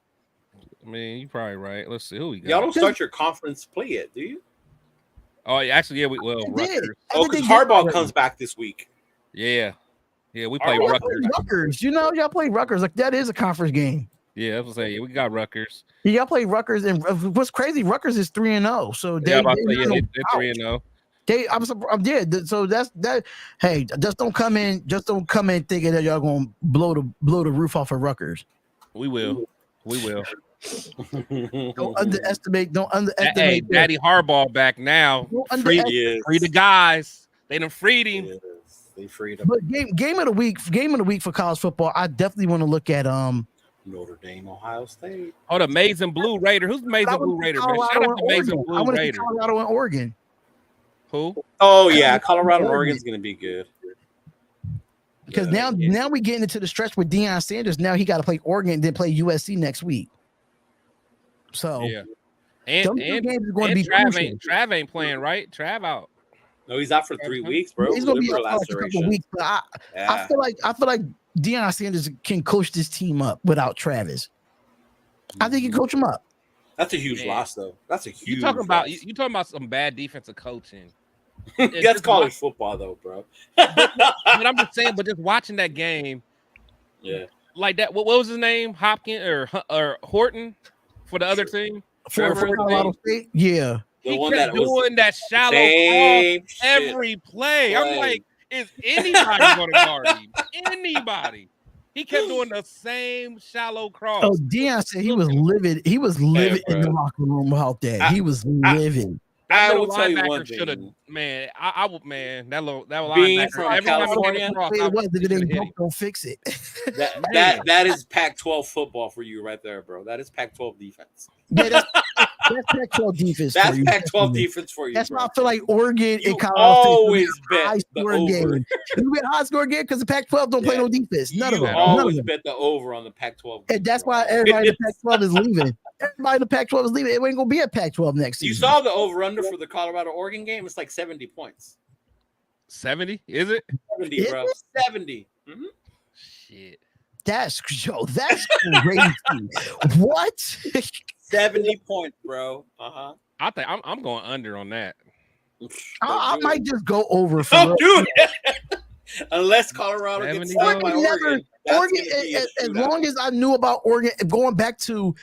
I mean, you're probably right. Let's see who we got. Y'all don't start your conference play yet, do you? Oh, actually, yeah, Rutgers. Oh, because Harbaugh comes back this week. Yeah, we play Rutgers. You know, y'all play Rutgers. Like that is a conference game. Yeah, I was saying we got Rutgers. Yeah, y'all play Rutgers, and what's crazy, Rutgers is 3-0. So they're 3-0. So that's that. Hey, just don't come in thinking that y'all gonna blow the roof off of Rutgers. We will. Don't underestimate. Hey, Daddy Harbaugh back now. Free the guys. They done freed him. Yes, they freed him. But game of the week for college football. I definitely want to look at Notre Dame, Ohio State. Oh, the Maize and Blue Raider. Who's the Maize and Blue Raider, man? Shout out to Maize and Blue Raider. Colorado and Oregon. Who? Oh yeah, Colorado and Oregon's gonna be good. Because now we're getting into the stretch with Deion Sanders. Now he got to play Oregon and then play USC next week. So yeah, and games are going to be Trav ain't playing, right? Trav out. No, he's out for 3 weeks, bro. He's going to be out for like a couple weeks. But I feel like Deion Sanders can coach this team up without Travis. I think he can coach him up. That's a huge loss, though. That's a huge. You talking about some bad defensive coaching? That's college football, though, bro. but I'm just saying. But just watching that game, yeah, like that. What was his name? Hopkins or Horton for the other team? For Colorado State, yeah. He kept doing that shallow cross every play. I'm like, is anybody going to guard him? Anybody? He kept doing the same shallow cross. Oh, Deion said he was livid. He was livid in the locker room about that. He was livid. I will tell you one thing, man. I would, man. That being linebacker from California, don't fix it. that is Pac-12 football for you right there, bro. That is Pac-12 defense. Yeah, that's Pac-12 defense. That's Pac-12 defense for you. That's why I feel like Oregon and Colorado always bet high score game. You bet high score game because the Pac-12 don't play no defense. None of them. Always bet the over on the Pac-12. And that's why everybody in the Pac-12 is leaving. Everybody in the Pac-12 is leaving. It ain't gonna be a Pac-12 next season. You saw the over/under for the Colorado-Oregon game? It's like 70 points. 70? Is it? 70, bro. 70. Mm-hmm. Shit. That's crazy. What? 70 points, bro. I think I'm going under on that. I might just go over for don't do it. Unless Colorado gets stuck by Oregon. Oregon, as long as I knew about Oregon, going back to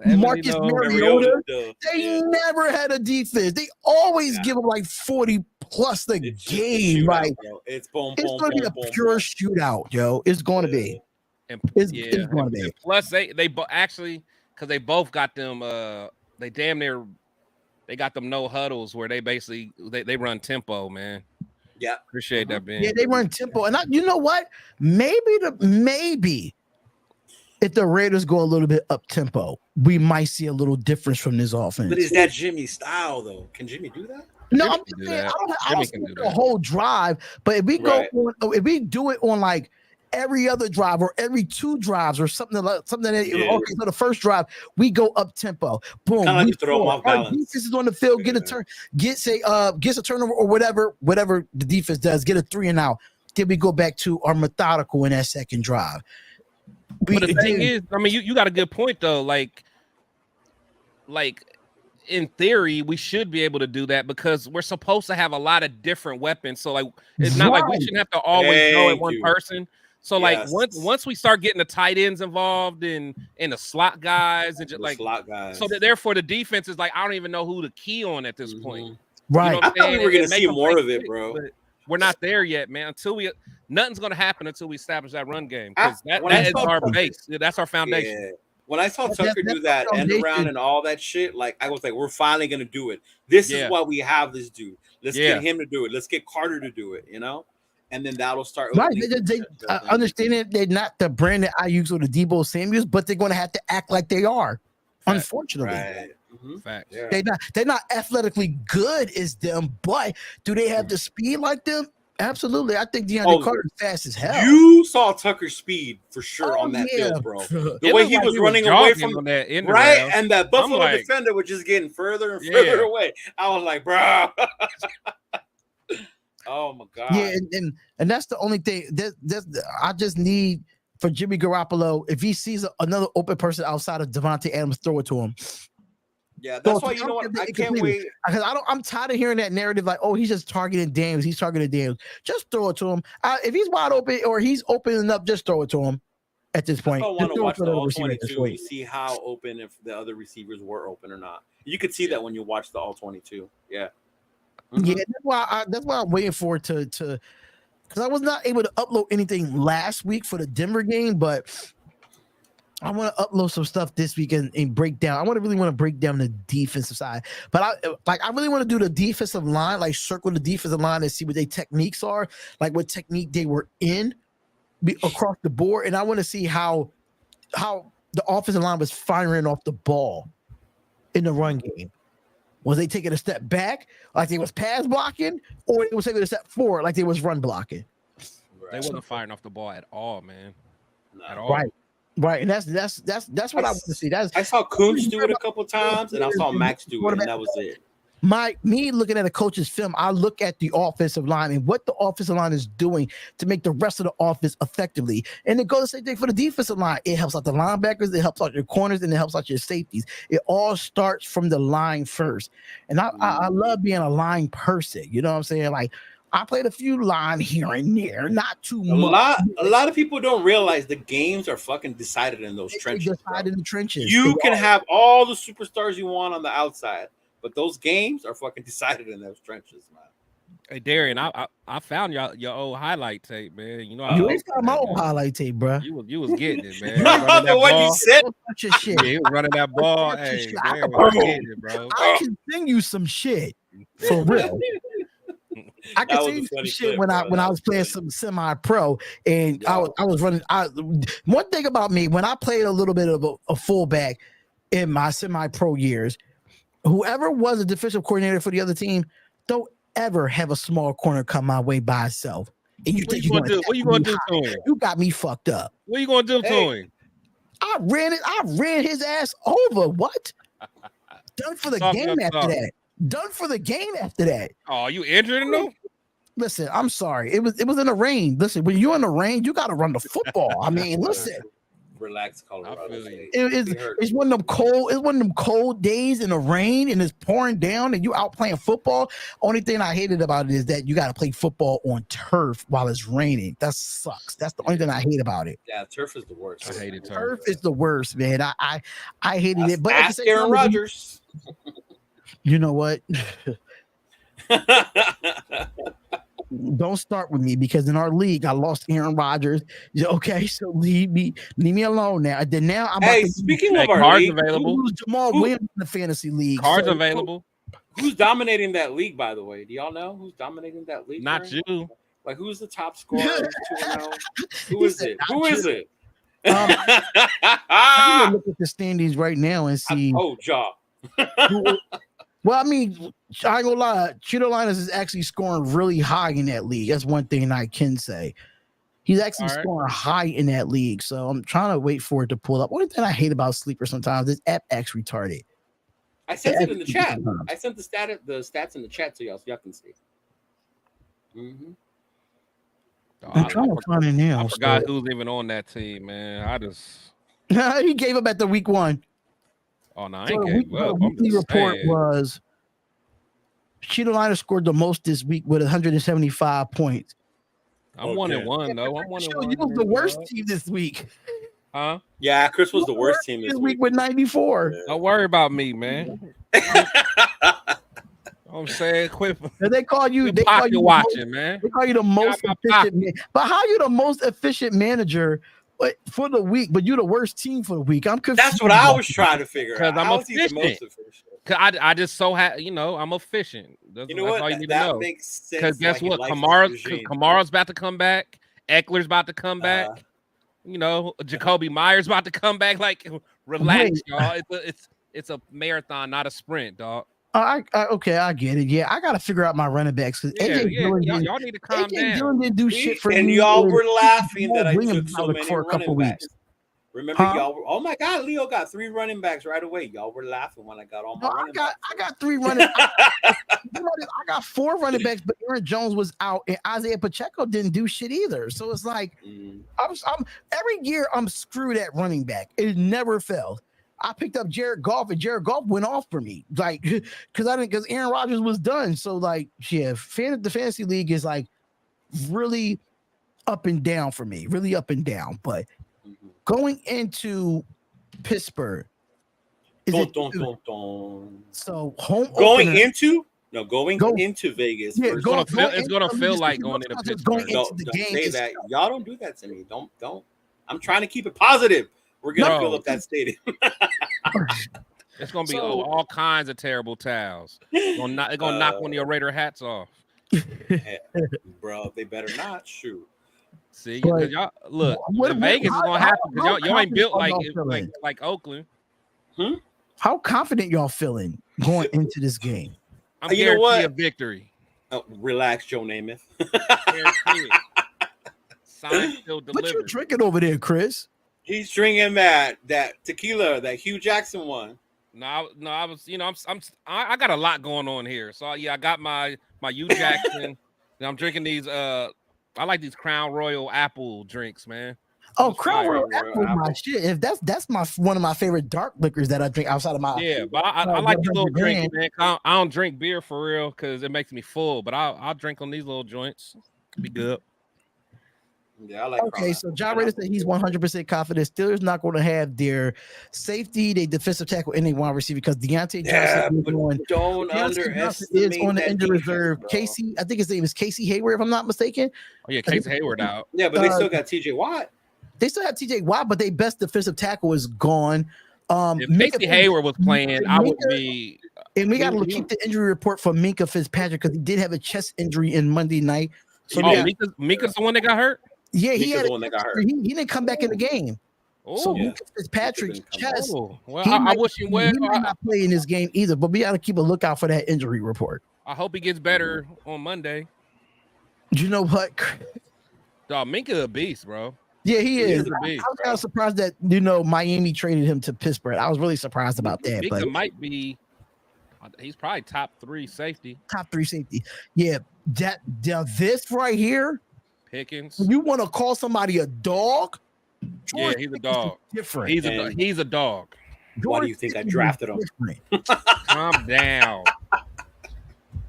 Marcus Mariota, they never had a defense. They always give them like 40 plus the game. Right? It's going to be a pure shootout, yo. It's going to be. It's going to be. Plus, they actually, because they both got them. They damn near. They got them no huddles where they basically they run tempo, man. Yeah, appreciate that, Ben. Yeah, they run tempo, and you know what? Maybe if the Raiders go a little bit up tempo, we might see a little difference from this offense. But is that Jimmy's style, though? Can Jimmy do that? No, I'm just saying, I don't see the whole drive. But if we if we do it on like every other drive or every 2 drives or something okay, so the first drive we go up tempo, boom, we throw them off balance. Our defense is on the field, get a turn, gets a turnover or whatever the defense does, get a 3 and out. Then we go back to our methodical in that second drive. But the thing is, I mean, you got a good point though. Like in theory, we should be able to do that because we're supposed to have a lot of different weapons. So like, it's not like we shouldn't have to always go at one person. So like once we start getting the tight ends involved in the slot guys and just like slot guys, so that therefore the defense is like I don't even know who to key on at this point. Right? You know I thought we were gonna see more of it, bro. But we're not there yet, man. Nothing's gonna happen until we establish that run game because that is our base. That's our foundation. Yeah. When I saw Tucker do that end around and all that shit, like I was like, we're finally gonna do it. This is why we have this dude. Let's get him to do it. Let's get Carter to do it. And then that'll start. Right. They understand it. They're not the Brandon Ayuk's or the Debo Samuels, but they're going to have to act like they are. Fact. Unfortunately. Right. Mm-hmm. Fact. Yeah. They're not athletically good as them, but do they have the speed like them? Absolutely. I think DeAndre Carter is fast as hell. You saw Tucker's speed for sure on that field, bro. The way he was running away from that end right, around. and that Buffalo defender was just getting further and further away. I was like, bro. Oh my god! Yeah, and that's the only thing. I just need for Jimmy Garoppolo, if he sees another open person outside of Devontae Adams, throw it to him. Yeah, that's why, you know what? I can't wait. Because I'm tired of hearing that narrative like, oh, he's just targeting Daniels. He's targeting Daniels. Just throw it to him. If he's wide open or he's opening up, just throw it to him at this point. I want to watch the All-22. You see how open, if the other receivers were open or not. You could see that when you watch the All-22. Yeah. Mm-hmm. Yeah, that's why I'm waiting for it to because I was not able to upload anything last week for the Denver game, but I want to upload some stuff this week and break down. I really want to break down the defensive side, but I really want to do the defensive line, like circle the defensive line and see what their techniques are, like what technique they were in across the board, and I want to see how the offensive line was firing off the ball in the run game. Was they taking a step back like they was pass blocking, or they was taking a step forward like they was run blocking? They wasn't firing off the ball at all, man. At all. Right, and that's what I want to see. I saw Kuntz do it a couple times, and I saw Max do it, and that was it. Me looking at a coach's film, I look at the offensive line and what the offensive line is doing to make the rest of the offense effectively. And it goes the same thing for the defensive line. It helps out the linebackers, it helps out your corners, and it helps out your safeties. It all starts from the line first. And I love being a line person. You know what I'm saying? Like, I played a few line here and there, not too much. A lot of people don't realize the games are fucking decided in those trenches. Decided in the trenches. You can have all the superstars you want on the outside, but those games are fucking decided in those trenches, man. Hey Darian, I found your old highlight tape, man. You know, you always got my old highlight tape, bro. You was getting it, man. The one you said, yeah, he was running that ball. Hey, man, was getting it, bro. I can sing you some shit for real. I can sing you some shit when I was playing some semi-pro, and I was running. One thing about me, when I played a little bit of a fullback in my semi-pro years, whoever was a defensive coordinator for the other team, don't ever have a small corner come my way by itself. And you think you're gonna do? What you gonna do to him? You got me fucked up. What you gonna do to him? I ran his ass over. What? Done for the game after that. Done for the game after that. Oh, you injured him though? Listen, I'm sorry. It was in the rain. Listen, when you're in the rain, you got to run the football. I mean, listen. Relax, Colorado. It's one of them cold. It's one of them cold days in the rain, and it's pouring down, and you out playing football. Only thing I hated about it is that you got to play football on turf while it's raining. That sucks. That's the only thing I hate about it. Yeah, turf is the worst. I hated turf. Turf is the worst, man. I hated it. But ask Aaron Rodgers. You know what? Don't start with me, because in our league I lost Aaron Rodgers. Okay, so leave me alone now. Then now I'm speaking of our league, available. Jamal Williams in the fantasy league. Cards available. Who's dominating that league, by the way? Do y'all know who's dominating that league? Not you. Like, who's the top scorer? Who is it? Who is it? I need to look at the standings right now and see. Well, I mean, I ain't gonna lie. Cheeto Linus is actually scoring really high in that league. That's one thing I can say. He's actually scoring high in that league. So I'm trying to wait for it to pull up. One thing I hate about Sleeper sometimes is app acts retarded. I sent it in the chat. I sent the stats in the chat to y'all so y'all can see. Mm-hmm. I'm trying to find it now. I forgot who's even on that team, man. I just he gave up at the week one. Oh no, I ain't gave up. The weekly report was Cheeto Linus scored the most this week with 175 points. I'm 1-1 though. I'm 1-1. You was the worst team this week. Huh? Yeah, Chris was the worst team this week with 94. Don't worry about me, man. I'm saying, quit. They call you. They call you watching, man. They call you the most efficient man. But how you the most efficient manager for the week, but you're the worst team for the week? I'm confused. That's what I was trying to figure out. Because I'm efficient. Cause I just I'm efficient. That's what? All you need that to know. Makes sense. Because guess what? Kamara's about to come back. Eckler's about to come back. Jacoby Myers about to come back. Like, relax, y'all. It's a marathon, not a sprint, dog. Okay, I get it. Yeah, I gotta figure out my running backs because y'all need to calm down. Dillon didn't do shit for me. And y'all were laughing that I took so many for a couple weeks. Remember, y'all? Oh my God, Leo got 3 running backs right away. Y'all were laughing when I got all my running backs. I got 3 running. I got 4 running backs, but Aaron Jones was out, and Isaiah Pacheco didn't do shit either. So it's like, I'm every year I'm screwed at running back. It never failed. I picked up Jared Goff, and Jared Goff went off for me, like because Aaron Rodgers was done. So like, yeah, the fantasy league is like really up and down for me, really up and down. But going into Pittsburgh, so home going opener, into Vegas. Yeah, it's gonna feel like going into Pittsburgh. Don't say that. Y'all don't do that to me. Don't. I'm trying to keep it positive. We're gonna fill up that stadium. It's gonna be all kinds of terrible towels. It's gonna knock one of your Raider hats off. Bro, they better not. Shoot. See, because y'all look, Vegas is gonna happen because y'all ain't built like Oakland. How confident y'all feeling going into this game? I'm guaranteed a victory. Relax, Joe Namath. Sign still delivered. What you drinking over there, Chris? He's drinking that tequila, that Hugh Jackson one. No, I was, I got a lot going on here. So yeah, I got my Hugh Jackson. And I'm drinking these. I like these Crown Royal apple drinks, man. Oh, Crown Royal apple is my shit. If that's one of my favorite dark liquors that I drink outside of my. Yeah, but I like these little drinks, man. I don't drink beer for real because it makes me full. But I'll drink on these little joints. Be good. Yeah, I like. Okay, so John Rader said he's 100% confident. Steelers not going to have their safety, their defensive tackle, and their wide receiver because Deontay Johnson don't underestimate is on the injured reserve. Casey, I think his name is Casey Hayward, if I'm not mistaken. Oh yeah, Casey Hayward out. Yeah, but they still got T.J. Watt. They still have T.J. Watt, but their best defensive tackle is gone. If Casey Hayward was playing, I would be. And we got to keep the injury report for Minkah Fitzpatrick because he did have a chest injury in Monday night. So Minka's the one that got hurt. Yeah, he didn't come back in the game. Oh, so Fitzpatrick's chest. Well, I wish him well. He might not play in this game either, but we got to keep a lookout for that injury report. I hope he gets better on Monday. You know what? Dog, Minka a beast, bro. Yeah, he is. A beast, I was kind of surprised that Miami traded him to Pittsburgh. I was really surprised about that. Minka but might be. He's probably top 3 safety. Top 3 safety. Yeah, this right here. Pickens. You want to call somebody a dog? Yeah, he's a dog. Different. He's a dog. Why do you think I drafted him? Calm down.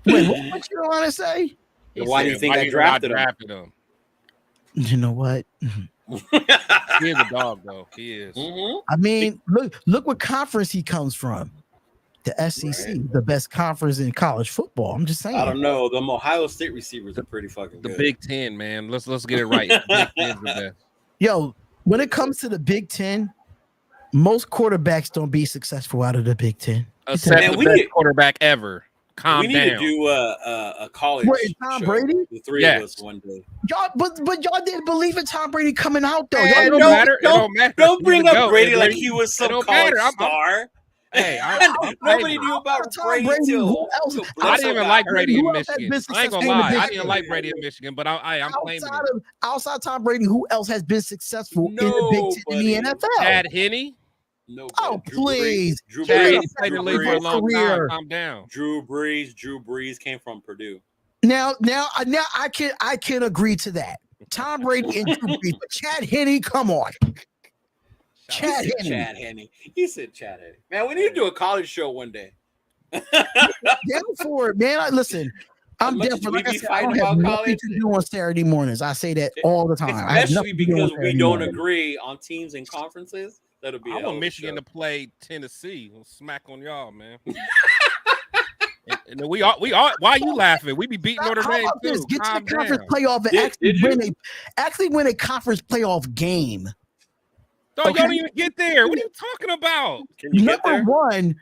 Wait, what you want to say? Why do you think I drafted him? You know what? He is a dog, though. He is. Mm-hmm. I mean, look what conference he comes from. The SEC, right. The best conference in college football. I'm just saying. I don't know. The Ohio State receivers are pretty fucking good. The Big Ten, man. Let's get it right. Big Ten's the best. Yo, when it comes to the Big Ten, most quarterbacks don't be successful out of the Big Ten. Except the best quarterback ever. Calm down. We need to do a college Tom show. Brady? The 3 of us one day. Y'all, but y'all didn't believe in Tom Brady coming out though. It don't matter. Don't bring up Brady like he was some college star. Hey, nobody knew about Brady till I didn't even like Brady in Michigan. I ain't gonna lie. I didn't like Brady in Michigan, but I'm claiming it. Outside Tom Brady, who else has been successful in the Big Ten in the NFL? Chad Henne. No. Oh, please. Drew Brees played in the league for a long time. Calm down. Drew Brees came from Purdue. Now I can agree to that. Tom Brady and Drew Brees, but Chad Henne, come on. Chad Henne. You said Chad Henne. Man, we need to do a college show one day. Down for it, man. Listen, I'm down for it. I don't have nothing to do on Saturday mornings. I say that all the time. Especially because we don't agree on teams and conferences. That'll be. I want Michigan to play Tennessee. We'll smack on y'all, man. And we are. Why are you laughing? We be beating Notre Dame too. Get to the conference playoff and actually win a conference playoff game. Y'all don't even get there. What are you talking about? Number one,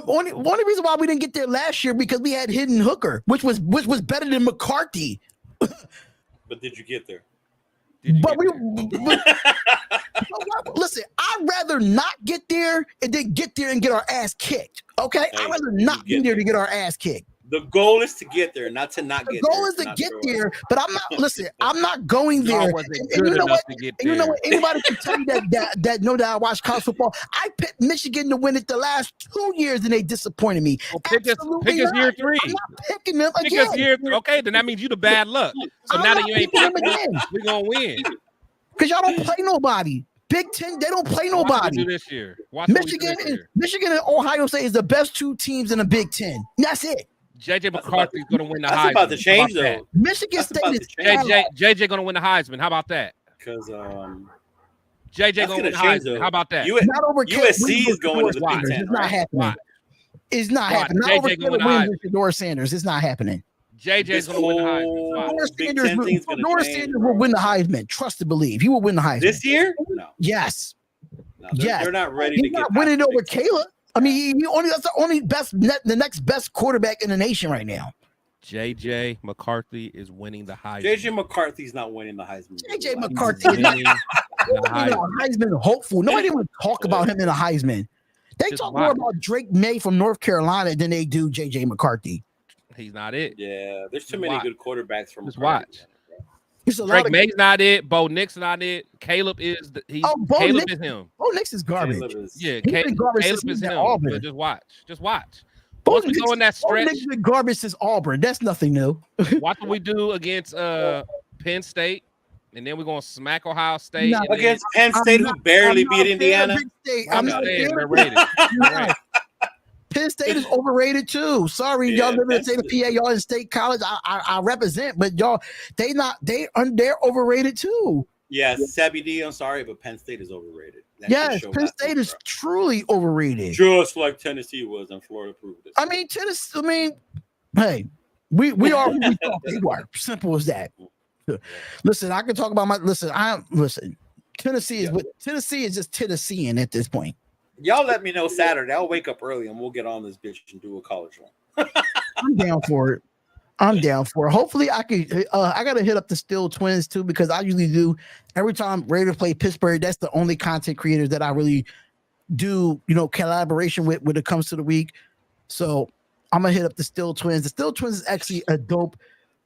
only reason why we didn't get there last year because we had Hidden Hooker, which was better than McCarthy. But did you get there? Listen, I'd rather not get there and then get there and get our ass kicked. Okay, I'd rather not be there to get our ass kicked. The goal is to get there, not to not get there. The goal is to get there, but I'm not. Listen, I'm not going there. Y'all wasn't good enough to get there. You know what? Anybody can tell you that know that I watch college football. I picked Michigan to win it the last 2 years, and they disappointed me. Well, pick us year 3. I'm not picking them pick again. Us year 3. Okay, then that means you the bad luck. So now that you ain't picking them, we're gonna win. Because y'all don't play nobody. Big Ten, they don't play nobody. Do this year. Michigan and Ohio State is the best 2 teams in the Big Ten. That's it. JJ McCarthy's going to win the Heisman. That's about to change, though. Michigan State is JJ going to win the Heisman. How about that? Because JJ going to win the Heisman. How about that? Not over USC is going to the Big Ten. It's not happening. It's not happening. Not over Caleb Williams and Shedeur Sanders. It's not happening. JJ's going to win the Heisman. Shedeur Sanders will win the Heisman. Trust and believe. He will win the Heisman. This year? No. Yes. No, they're not ready to get not winning over Caleb. I mean, that's the next best quarterback in the nation right now. JJ McCarthy is winning the Heisman. JJ McCarthy's not winning the Heisman. JJ McCarthy is winning the Heisman hopeful. Nobody want to talk about him in a Heisman. They talk more about Drake May from North Carolina than they do JJ McCarthy. He's not it. Yeah, there's too many good quarterbacks from Just watch. Drake May's not it. Bo Nix not it. Caleb is Caleb is him. Bo Nix is garbage. Caleb is him. But just watch. Once we go in that stretch, Bo Nix is garbage since Auburn. That's nothing new. Watch what we do against Penn State, and then we're gonna smack Ohio State against Penn State, who barely beat Indiana. I'm not overrated. Penn State is overrated too. Sorry, y'all live in the state of PA. Y'all in State College. I represent, but y'all, they're overrated too. Yeah, Sabby D, I'm sorry, but Penn State is overrated. Yes, Penn State is truly overrated. Just like Tennessee was, and Florida proved it. I mean, Tennessee. I mean, hey, we are who we thought they were. Simple as that. Listen, I can talk about listen. Tennessee is just Tennessean at this point. Y'all let me know Saturday. I'll wake up early and we'll get on this bitch and do a college one. I'm down for it. Hopefully I could. I gotta hit up the Still Twins too, because I usually do every time Raiders play Pittsburgh. That's the only content creators that I really do, collaboration with when it comes to the week. So I'm gonna hit up the Still Twins. The Still Twins is actually a dope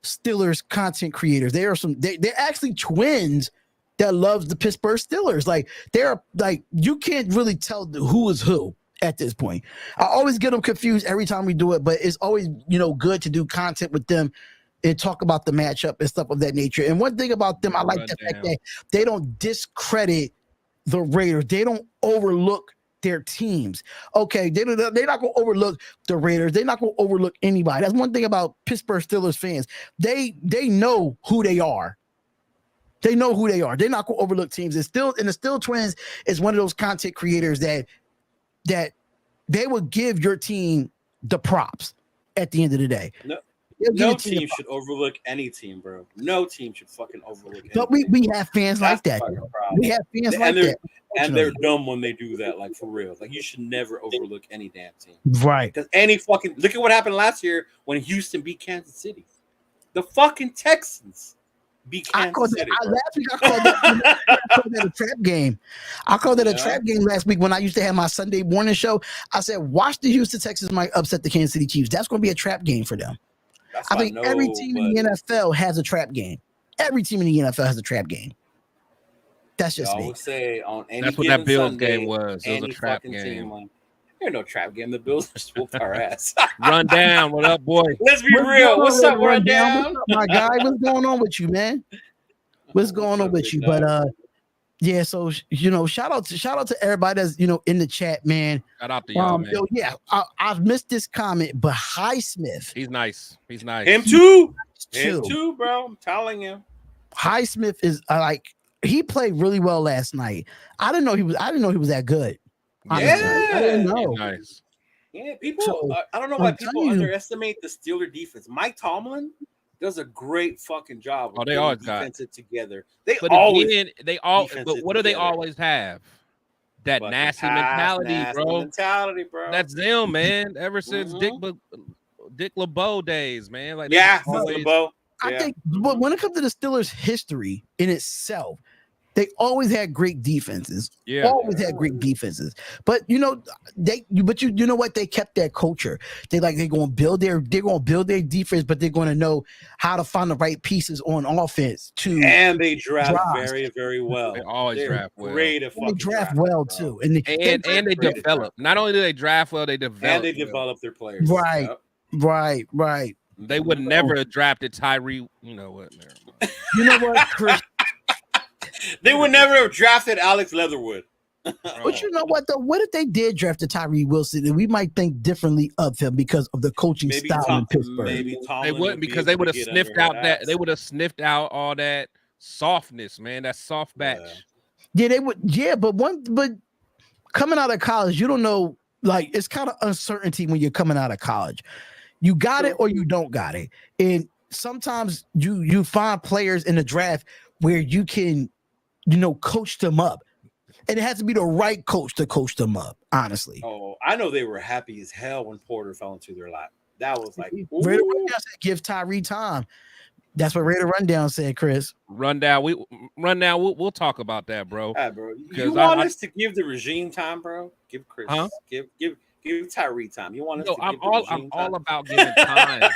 Steelers content creators. They're actually twins that loves the Pittsburgh Steelers. Like you can't really tell who is who at this point. I always get them confused every time we do it, but it's always, good to do content with them and talk about the matchup and stuff of that nature. And one thing about them, I like the fact that they don't discredit the Raiders. They don't overlook their teams. Okay, they're not going to overlook the Raiders. They're not going to overlook anybody. That's one thing about Pittsburgh Steelers fans. They know who they are. They know who they are. They're not going to overlook teams. And the Still Twins is one of those content creators that they will give your team the props at the end of the day. No team should overlook any team, bro. No team should fucking overlook. But we have fans like that. We have fans like that. And they're dumb when they do that, like for real. Like you should never overlook any damn team. Right. Because look at what happened last year when Houston beat Kansas City. The fucking Texans beat Kansas City. Last week I called that a trap game. I called that a trap game last week when I used to have my Sunday morning show. I said, watch the Houston Texans might upset the Kansas City Chiefs. That's going to be a trap game for them. I think every team in the NFL has a trap game. Every team in the NFL has a trap game. That's just me. I would say on any That's what that Bills Sunday, game was. It was a trap game. There's no trap game. The Bills just whooped our ass. Run down. What up, boy? Let's be real. What's up, Run down? What's up, my guy? What's going on with you, man? What's going on with you? But yeah, so shout out to everybody that's in the chat, man. Shout out to y'all, man. I've missed this comment, but Highsmith. He's nice. Him too. Him too, bro. I'm telling you. Highsmith is he played really well last night. I didn't know he was that good. Yeah, I didn't know. Nice. Yeah, people. I don't know why people underestimate the Steeler defense. Mike Tomlin does a great fucking job. Oh, they always got it together. But what do they always have? That nasty mentality, bro. That's them, man. Ever since Dick LeBeau days, man. LeBeau. I think, but when it comes to the Steelers' history in itself, They always had great defenses. Yeah. Always had great defenses. But you know, you know what? They kept that culture. They're gonna build their defense, but they're gonna know how to find the right pieces on offense to and they draft drive. very, very well. They always They're draft well. great at They fucking draft well bro. too. And they develop. Not only do they draft well, they develop. And they develop their players. Right. Yep. Right. They would never have drafted Tyree. You know what? You know what, Chris? They would never have drafted Alex Leatherwood. But you know what though? What if they did draft a Tyree Wilson and we might think differently of him because of the coaching style in Pittsburgh? They wouldn't, because they would have sniffed out all that softness, man. That soft batch. Yeah, they would. Yeah, but coming out of college, you don't know. Like, it's kind of uncertainty when you're coming out of college. You got it or you don't got it, and sometimes you find players in the draft where you can, coach them up. And it has to be the right coach to coach them up, honestly. Oh, I know they were happy as hell when Porter fell into their lap. That was like, Raider Rundown said, give Tyree time. That's what Raider Rundown said, Chris. Rundown, we'll talk about that, bro. Yeah, bro. You want us to give the regime time, bro? Give Chris. Huh? Give Tyree time. You want us to I'm give the regime I'm all about giving time.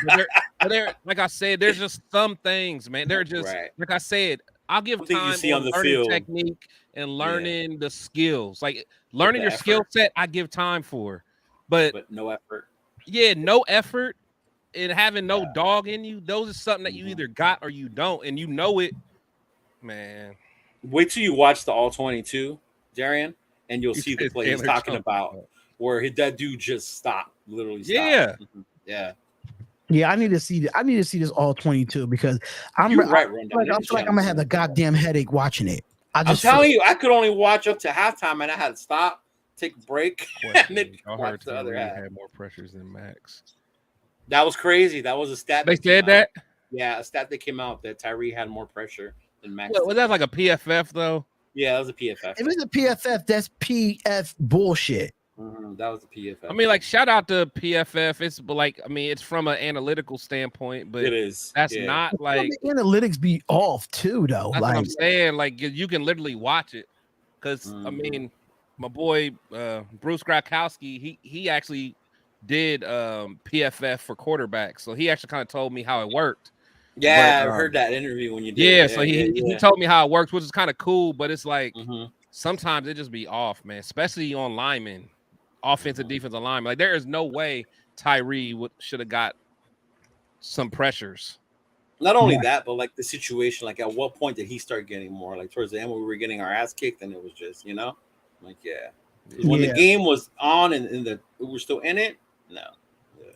But like I said, there's just some things, man. They're just like I said, I'll give time on the learning technique and learning the skills. Like learning your skill set, I give time for. But no effort. Yeah, no effort and having no dog in you, those are something that you either got or you don't, and you know it, man. Wait till you watch the All 22, Darian, and you'll see the play he's talking about where that dude just stopped, literally stopped. Yeah, I need to see this All 22 because I feel like I'm gonna have a goddamn headache watching it. I'm telling you, I could only watch up to halftime, and I had to stop, take a break, and then watch the other half. Had more pressures than Max. That was crazy. That was a stat. They said that? Yeah, a stat that came out that Tyree had more pressure than Max. Was that like a PFF though? Yeah, that was a PFF. If it's a PFF, that's PF bullshit. That was a PFF. I mean, like, shout out to PFF. It's from an analytical standpoint, but it is. That's not like the analytics be off too, though. That's what I'm saying. Like, you can literally watch it because I mean, my boy Bruce Grakowski, he actually did PFF for quarterbacks, so he actually kind of told me how it worked. Yeah, I heard that interview when you did. Yeah, so he told me how it works, which is kind of cool, but it's like sometimes it just be off, man, especially on linemen, offensive, defensive linemen. Like, there is no way Tyree should have got some pressures. Not only that, but like the situation, like at what point did he start getting more? Like towards the end when we were getting our ass kicked, and it was just, like when the game was on and we're still in it. No. Yeah.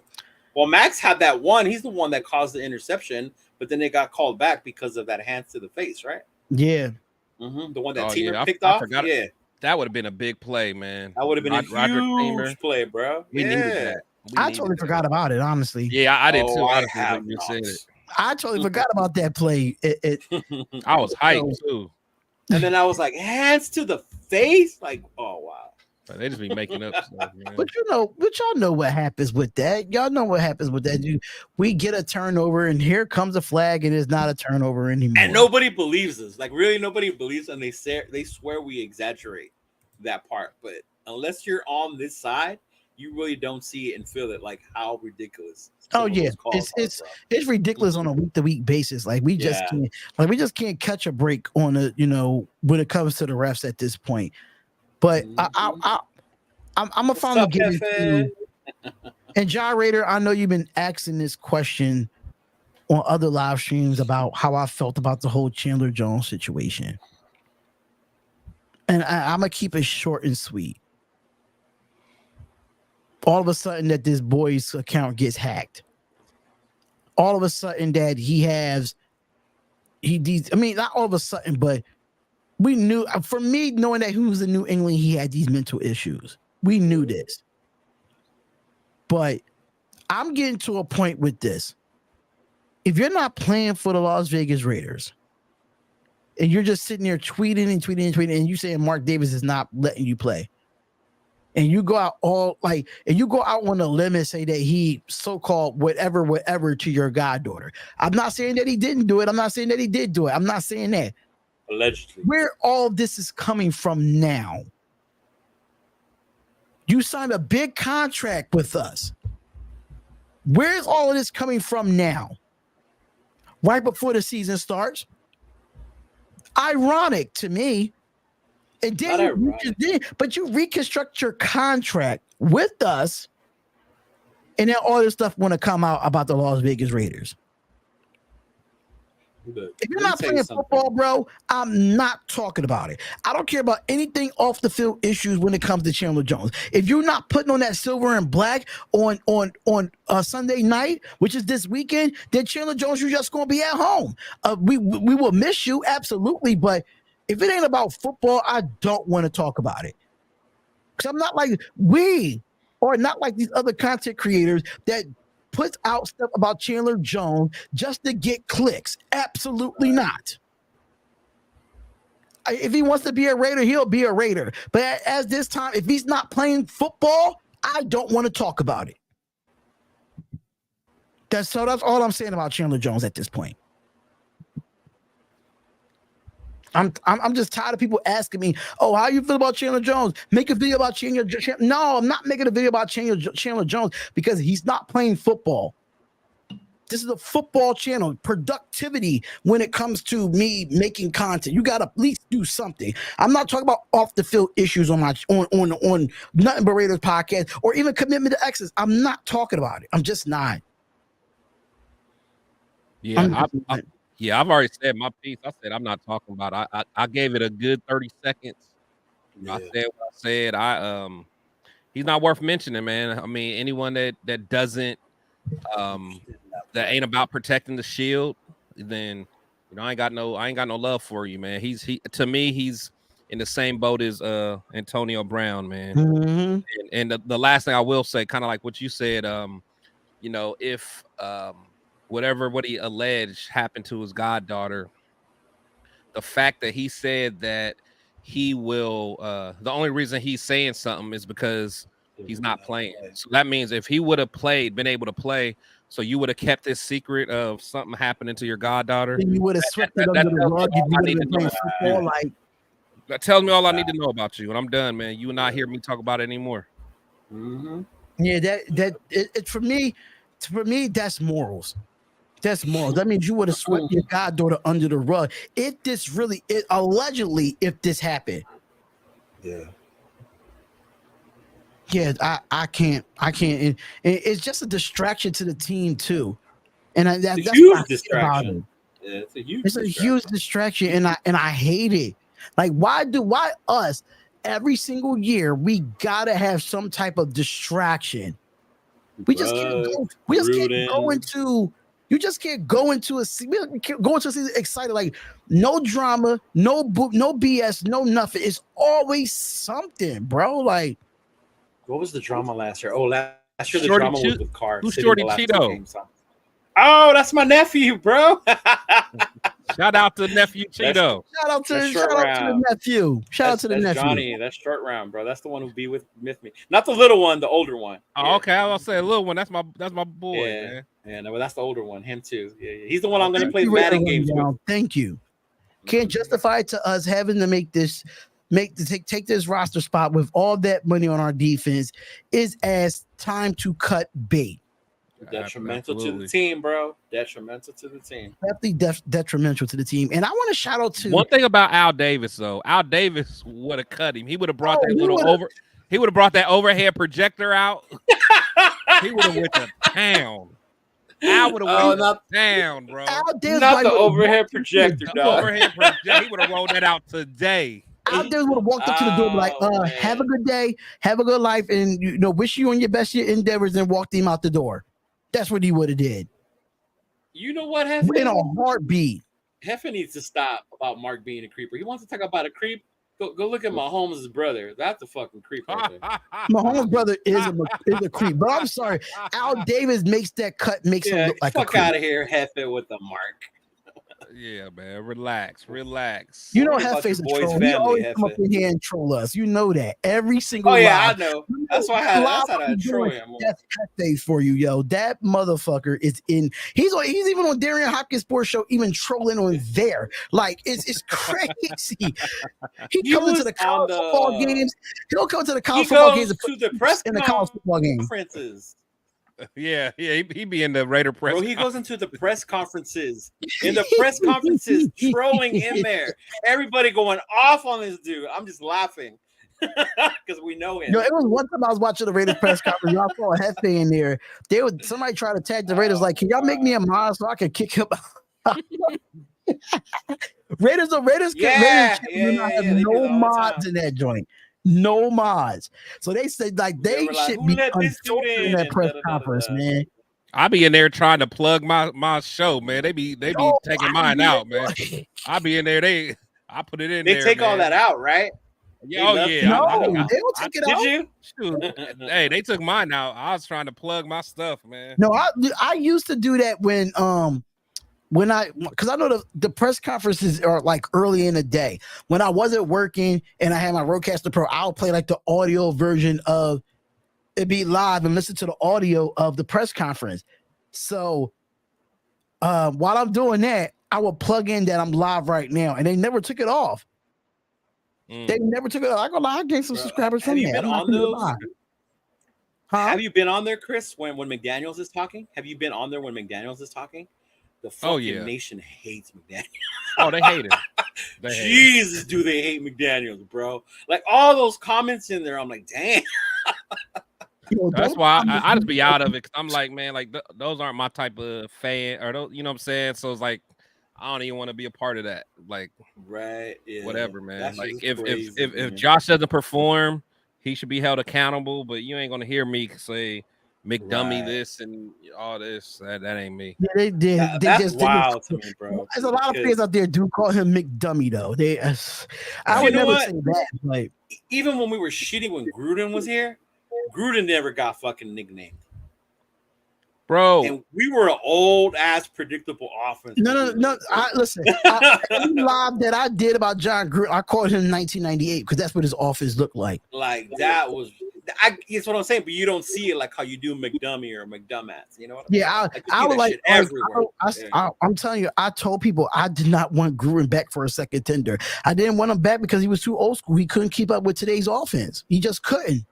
Well, Max had that one. He's the one that caused the interception, but then it got called back because of that hands to the face, right? Yeah. The one that Teamer picked off. Yeah. That would have been a big play, man. That would have been a huge play, bro. We needed that. I totally forgot about it, honestly. Yeah, I did too. Honestly, when you said it. I totally forgot about that play. I was hyped too. And then I was like, hands to the face? Like, oh wow. They just be making up stuff, man. But y'all know what happens with that. Y'all know what happens with that. We get a turnover, and here comes a flag, and it's not a turnover anymore. And nobody believes us. Like, really, nobody believes, and they swear we exaggerate that part. But unless you're on this side, you really don't see it and feel it. Like how ridiculous. Oh yeah, it's ridiculous on a week-to-week basis. Like we just can't catch a break on when it comes to the refs at this point. But I'm gonna finally give it to and John Raider. I know you've been asking this question on other live streams about how I felt about the whole Chandler Jones situation, and I'm gonna keep it short and sweet. All of a sudden, that this boy's account gets hacked. All of a sudden, that not all of a sudden, but. We knew, for me, knowing that he was in New England, he had these mental issues. We knew this. But I'm getting to a point with this. If you're not playing for the Las Vegas Raiders, and you're just sitting there tweeting, and you saying Mark Davis is not letting you play, and you go out on a limb and say that he so-called whatever to your goddaughter. I'm not saying that he didn't do it. I'm not saying that he did do it. I'm not saying that. Allegedly. Where all this is coming from now. You signed a big contract with us. Where's all of this coming from now? Right before the season starts? Ironic to me. And then you reconstruct your contract with us, and then all this stuff want to come out about the Las Vegas Raiders. If you're not playing football, bro, I'm not talking about it. I don't care about anything off the field issues when it comes to Chandler Jones. If you're not putting on that silver and black on Sunday night, which is this weekend, then Chandler Jones, you're just going to be at home. We will miss you, absolutely. But if it ain't about football, I don't want to talk about it. Because I'm not like not like these other content creators that puts out stuff about Chandler Jones just to get clicks. Absolutely not. If he wants to be a Raider, he'll be a Raider. But as this time, if he's not playing football, I don't want to talk about it. That's all I'm saying about Chandler Jones at this point. I'm just tired of people asking me, oh, how you feel about Chandler Jones? Make a video about Chandler Jones. No, I'm not making a video about Chandler Jones because he's not playing football. This is a football channel. Productivity when it comes to me making content. You got to at least do something. I'm not talking about off the field issues on Nothing But Raiders podcast or even commitment to excellence. I'm not talking about it. I'm just not. Yeah, I've already said my piece. I said I'm not talking about it. I gave it a good 30 seconds. Yeah. I said what I said. He's not worth mentioning, man. I mean, anyone that doesn't that ain't about protecting the shield, then I ain't got no love for you, man. To me, he's in the same boat as Antonio Brown, man. Mm-hmm. And the last thing I will say, kind of like what you said, if what he alleged happened to his goddaughter, the fact that he said that he will the only reason he's saying something is because he's not playing. So that means if he would have been able to play, so you would have kept this secret of something happening to your goddaughter. Then you would have swept it under the rug if you would have been playing football. That tells me all I need to know about you, and I'm done, man. You will not hear me talk about it anymore. Mm-hmm. Yeah, for me, that's morals. That's morals. That means you would have swept your goddaughter under the rug. Allegedly, if this happened. Yeah. Yeah, I can't. It's just a distraction to the team too, and that's a huge distraction. Yeah, it's a huge distraction, and I hate it. Like, why us every single year we gotta have some type of distraction? We just can't go. We just can't go into. You just can't go into a season excited, like no drama, no BS, no nothing. It's always something, bro. Like, what was the drama last year? Oh, last year the drama was with Carr. Who's Shorty Cheeto? Oh, that's my nephew, bro. Shout out to nephew Cheeto. Shout out to the nephew. Shout out to the nephew. Johnny, that's short round, bro. That's the one who be with me. Not the little one, the older one. Oh, yeah. Okay. I was say a little one. That's my boy. Yeah, man. Yeah, well, that's the older one. Him too. Yeah. He's the one I'm going to play Madden games with. Thank you. Can't justify it to us having to take this roster spot with all that money on our defense is as time to cut bait. Detrimental to the team, bro. Detrimental to the team. Definitely detrimental to the team. And I want to shout out to one thing about Al Davis, though. Al Davis would have cut him. He would have brought He would have brought that overhead projector out. He would have went to town. Al would have went to town, bro. Not the overhead projector, dog. Overhead projector. He would have rolled that out today. Al Davis would have walked up to the door and be like, have a good day, have a good life, and wish you on your best endeavors, and walked him out the door. That's what he would have did. You know what, Heffa? In a heartbeat. Heffa needs to stop about Mark being a creeper. He wants to talk about a creep. Go look at Mahomes' brother. That's a fucking creep right there. Mahomes' brother is a creep. But I'm sorry. Al Davis makes that cut, makes him look like a creep. Fuck out of here, Heffa, with the Mark. Yeah, man. Relax. You know, Worry about Hefe's your a boy's troll. He family, always come up Hefe. in here and troll us. You know that every single Oh yeah, live. I know. You That's know, why that's how I troll him. That's Hefe for you, yo. That motherfucker is in. He's even on Darian Hopkins Sports Show, even trolling on there. Like it's crazy. He comes into the college football games. He'll come to the college football games and to the press in the college football game. conferences. Yeah, he be in the Raider press. Bro, he goes into the press conferences. In the press conferences, trolling in there. Everybody going off on this dude. I'm just laughing because we know him. Yo, it was one time I was watching the Raiders press conference. I saw a Hefe in there. Somebody try to tag the Raiders. Like, can y'all make me a mod so I can kick him out? Raiders do not have no mods in that joint. No mods. So they said like they should be unfiltered in that press conference, man. I be in there trying to plug my show, man. They be taking mine out, man. I be in there. I put it in there. They take all that out, right? Yeah, oh yeah. No, they will take it out. Did you? Hey, they took mine out. I was trying to plug my stuff, man. No, I used to do that because I know the press conferences are like early in the day. When I wasn't working and I had my Rodecaster Pro, I'll play like the audio version of it, be live and listen to the audio of the press conference. So while I'm doing that, I will plug in that I'm live right now, and they never took it off. They never took it off. I go lie, I gained some subscribers from that. Have you been on those? Have you been on there, Chris, when McDaniels is talking? Have you been on there when McDaniels is talking? The fucking nation hates McDaniels. Oh, they hate him. Jesus, do they hate McDaniels, bro? Like all those comments in there, I'm like, damn. That's why I just be out of it because I'm like, man, like those aren't my type of fan, or those, you know what I'm saying? So it's like I don't even want to be a part of that. Like, right? Yeah. Whatever, man. That's like crazy, if Josh doesn't perform, he should be held accountable. But you ain't gonna hear me say McDummy this and all this. That ain't me. Yeah, they did. That's wild to me, bro. There's a lot of fans out there do call him McDummy though. I would never say that. Like even when we were shitting when Gruden was here, Gruden never got fucking nicknamed. Bro, and we were an old ass predictable offense. No. Listen, every live that I did about John Gruden, I called him 1998 because that's what his office looked like. Like that was, it's what I'm saying. But you don't see it like how you do McDummy or McDumbass. You know what I mean? Yeah, I would like everywhere. I'm telling you, I told people I did not want Gruden back for a second tender. I didn't want him back because he was too old school. He couldn't keep up with today's offense. He just couldn't.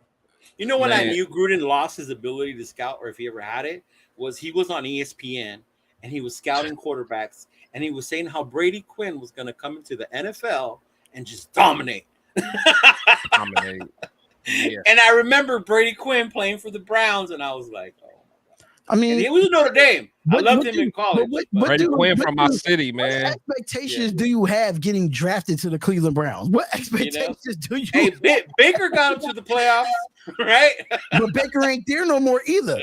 You know when I knew Gruden lost his ability to scout, or if he ever had it, was he was on ESPN and he was scouting quarterbacks and he was saying how Brady Quinn was going to come into the NFL and just dominate. Yeah. And I remember Brady Quinn playing for the Browns, and I was like, oh. I mean, and he was in Notre Dame. I loved him in college. Brady Quinn from my city, man. What expectations do you have getting drafted to the Cleveland Browns? What expectations do you have? Hey, Baker got him to the playoffs, right? But Baker ain't there no more either.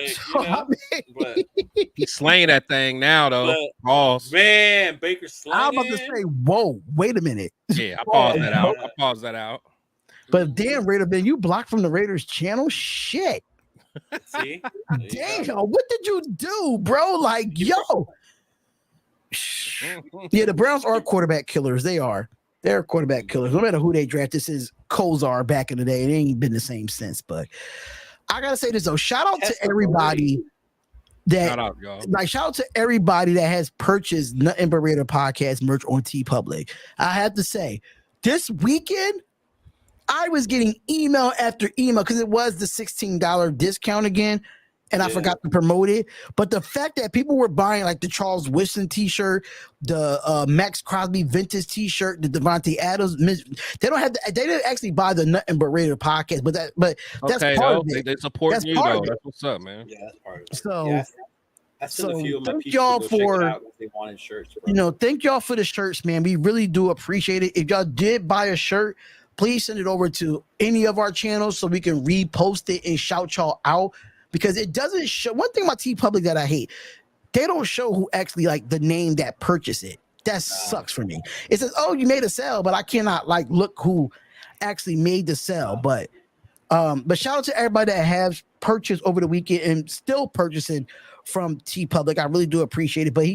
He's slaying that thing now, though. Pause. Man, Baker's slaying. I'm about to say, whoa, wait a minute. Yeah, I paused that out. But damn, Raider, man, you blocked from the Raiders channel? Shit. See? Damn, what did you do, bro? Like, yo. Yeah, the Browns are quarterback killers. They are. They're quarterback killers. No matter who they draft, this is Kozar back in the day. It ain't been the same since. But I gotta say this though. Shout out to everybody shout out to everybody that has purchased Nothing But Raider podcast merch on TeePublic. I have to say, this weekend I was getting email after email because it was the $16 discount again, and I forgot to promote it. But the fact that people were buying like the Charles Woodson t-shirt, the Max Crosby vintage t-shirt, the Devontae Adams, they didn't actually buy the Nothing But Raider podcast, but that's part of it. They support you though. That's what's up, man. Yeah, that's part of it. So. Thank y'all for they wanted shirts, bro. Thank y'all for the shirts, man. We really do appreciate it. If y'all did buy a shirt, please send it over to any of our channels so we can repost it and shout y'all out, because it doesn't show. One thing about TeePublic that I hate, they don't show who actually like the name that purchased it. That sucks for me. It says, "Oh, you made a sale," but I cannot like look who actually made the sale. But shout out to everybody that has purchased over the weekend and still purchasing from T Public. I really do appreciate it. But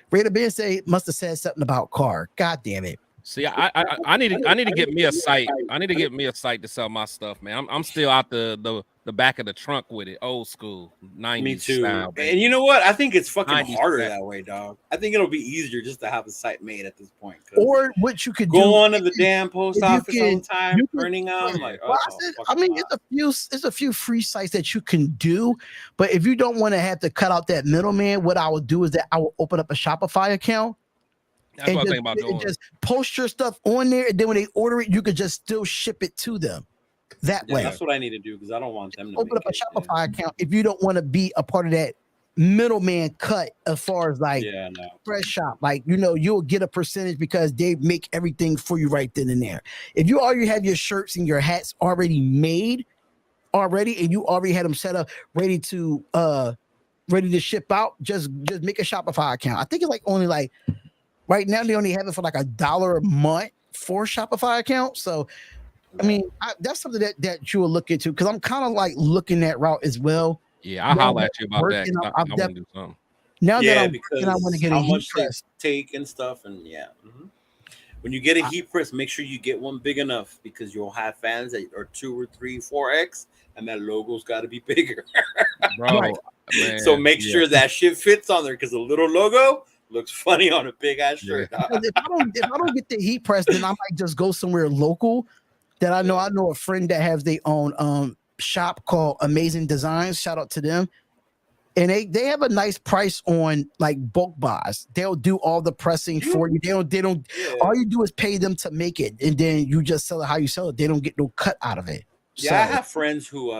Raider Ben must have said something about car. God damn it. See, I need to get me a site. I need to get me a site to sell my stuff, man. I'm still out the back of the trunk with it, old school 90s. Me too. Style, and you know what? I think it's fucking 90s harder style. that way, dog. I think it'll be easier just to have a site made at this point. Or what you could go on to the damn post office all the time, you printing them. Like, well, I mean, it's a few free sites that you can do, but if you don't want to have to cut out that middleman, what I would do is that I will open up a Shopify account. That's what I'm thinking about doing. Just post your stuff on there, and then when they order it, you could just still ship it to them. That way, that's what I need to do because I don't want them to open up a Shopify account if you don't want to be a part of that middleman cut as far as like fresh shop. Like, you'll get a percentage because they make everything for you right then and there. If you already have your shirts and your hats already made and you already had them set up ready to ship out, just make a Shopify account. I think it's like only like right now they only have it for like $1 a month for Shopify account. So I mean, that's something that you will look into because I'm kind of like looking that route as well. Yeah, I'll holler at you about that. I want to do something. Now that I want to get how a heat much press. they take and stuff, and when you get a heat press, make sure you get one big enough because you'll have fans that are 2 or 3, 4X, and that logo's got to be bigger, bro. Right. Man, so make sure that shit fits on there because the little logo looks funny on a big ass shirt. If I don't get the heat press, then I might just go somewhere local. That I know. I know a friend that has their own shop called Amazing Designs. Shout out to them. And they have a nice price on like bulk buys. They'll do all the pressing for you. They don't all you do is pay them to make it, and then you just sell it how you sell it. They don't get no cut out of it. Yeah, I have friends who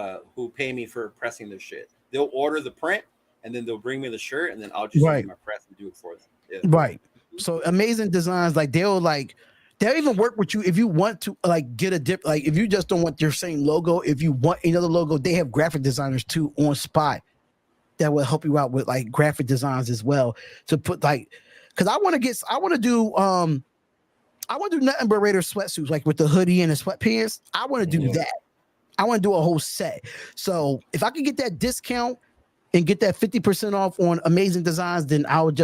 pay me for pressing their shit. They'll order the print and then they'll bring me the shirt and then I'll just use my press and do it for them. Yeah. Right. So Amazing Designs, like they'll even work with you if you want to like get a dip. Like if you just don't want your same logo, if you want another logo, they have graphic designers too on spot that will help you out with like graphic designs as well. To put like, because I want to do nothing but Raider sweatsuits like with the hoodie and the sweatpants. I want to do that. I want to do a whole set. So if I could get that discount and get that 50% off on Amazing Designs, then I would